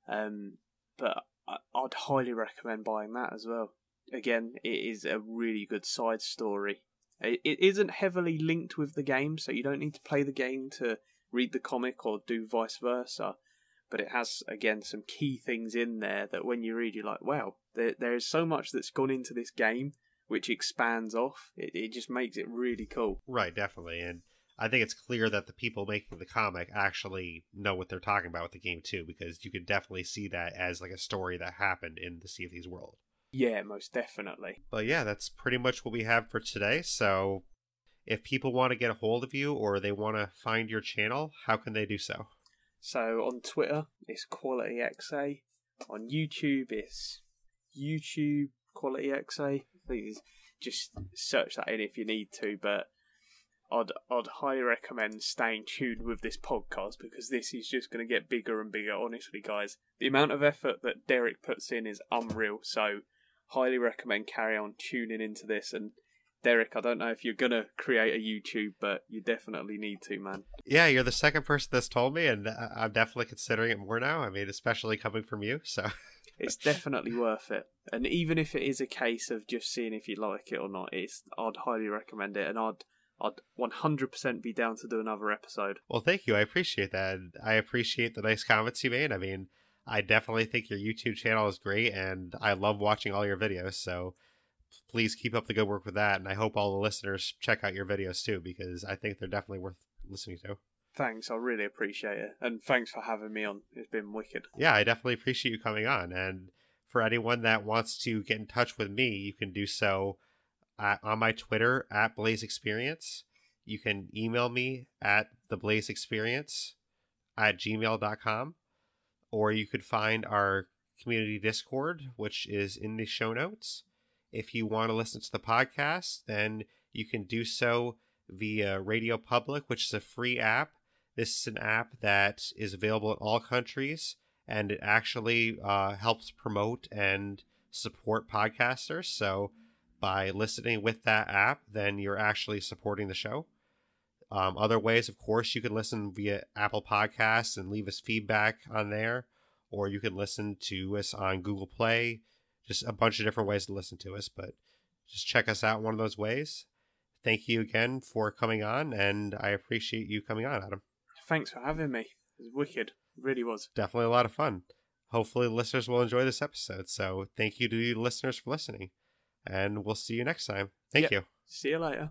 but I'd highly recommend buying that as well. Again, it is a really good side story. It isn't heavily linked with the game, so you don't need to play the game to read the comic or do vice versa. But it has, again, some key things in there that when you read, you're like, wow, there is so much that's gone into this game, which expands off. It just makes it really cool. Right, definitely. And I think it's clear that the people making the comic actually know what they're talking about with the game too, because you could definitely see that as like a story that happened in the Sea of Thieves world. Yeah, most definitely. But yeah, that's pretty much what we have for today. So if people want to get a hold of you or they want to find your channel, how can they do so? So on Twitter, it's Qualityxa. On YouTube, it's YouTube Qualityxa. Please just search that in if you need to, but I'd highly recommend staying tuned with this podcast because this is just going to get bigger and bigger, honestly, guys. The amount of effort that Derek puts in is unreal, so highly recommend carry on tuning into this. And Derek, I don't know if you're going to create a YouTube, but you definitely need to, man. Yeah, you're the second person that's told me, and I'm definitely considering it more now. I mean, especially coming from you, so... It's definitely worth it. And even if it is a case of just seeing if you like it or not, I'd highly recommend it, and I'd 100% be down to do another episode. Well, thank you. I appreciate that. I appreciate the nice comments you made. I mean, I definitely think your YouTube channel is great, and I love watching all your videos, so please keep up the good work with that, and I hope all the listeners check out your videos too, because I think they're definitely worth listening to. Thanks, I really appreciate it, and thanks for having me on. It's been wicked. Yeah, I definitely appreciate you coming on, and for anyone that wants to get in touch with me, you can do so on my Twitter at Blaise XPerience. You can email me at theblaisexperience@gmail.com, or you could find our community Discord, which is in the show notes. If you want to listen to the podcast, then you can do so via Radio Public, which is a free app. This is an app that is available in all countries, and it actually helps promote and support podcasters. So by listening with that app, then you're actually supporting the show. Other ways, of course, you can listen via Apple Podcasts and leave us feedback on there, or you can listen to us on Google Play. Just a bunch of different ways to listen to us, but just check us out one of those ways. Thank you again for coming on, and I appreciate you coming on, Adam. Thanks for having me. It was wicked. It really was. Definitely a lot of fun. Hopefully listeners will enjoy this episode. So thank you to you listeners for listening, and we'll see you next time. Thank you. See you later.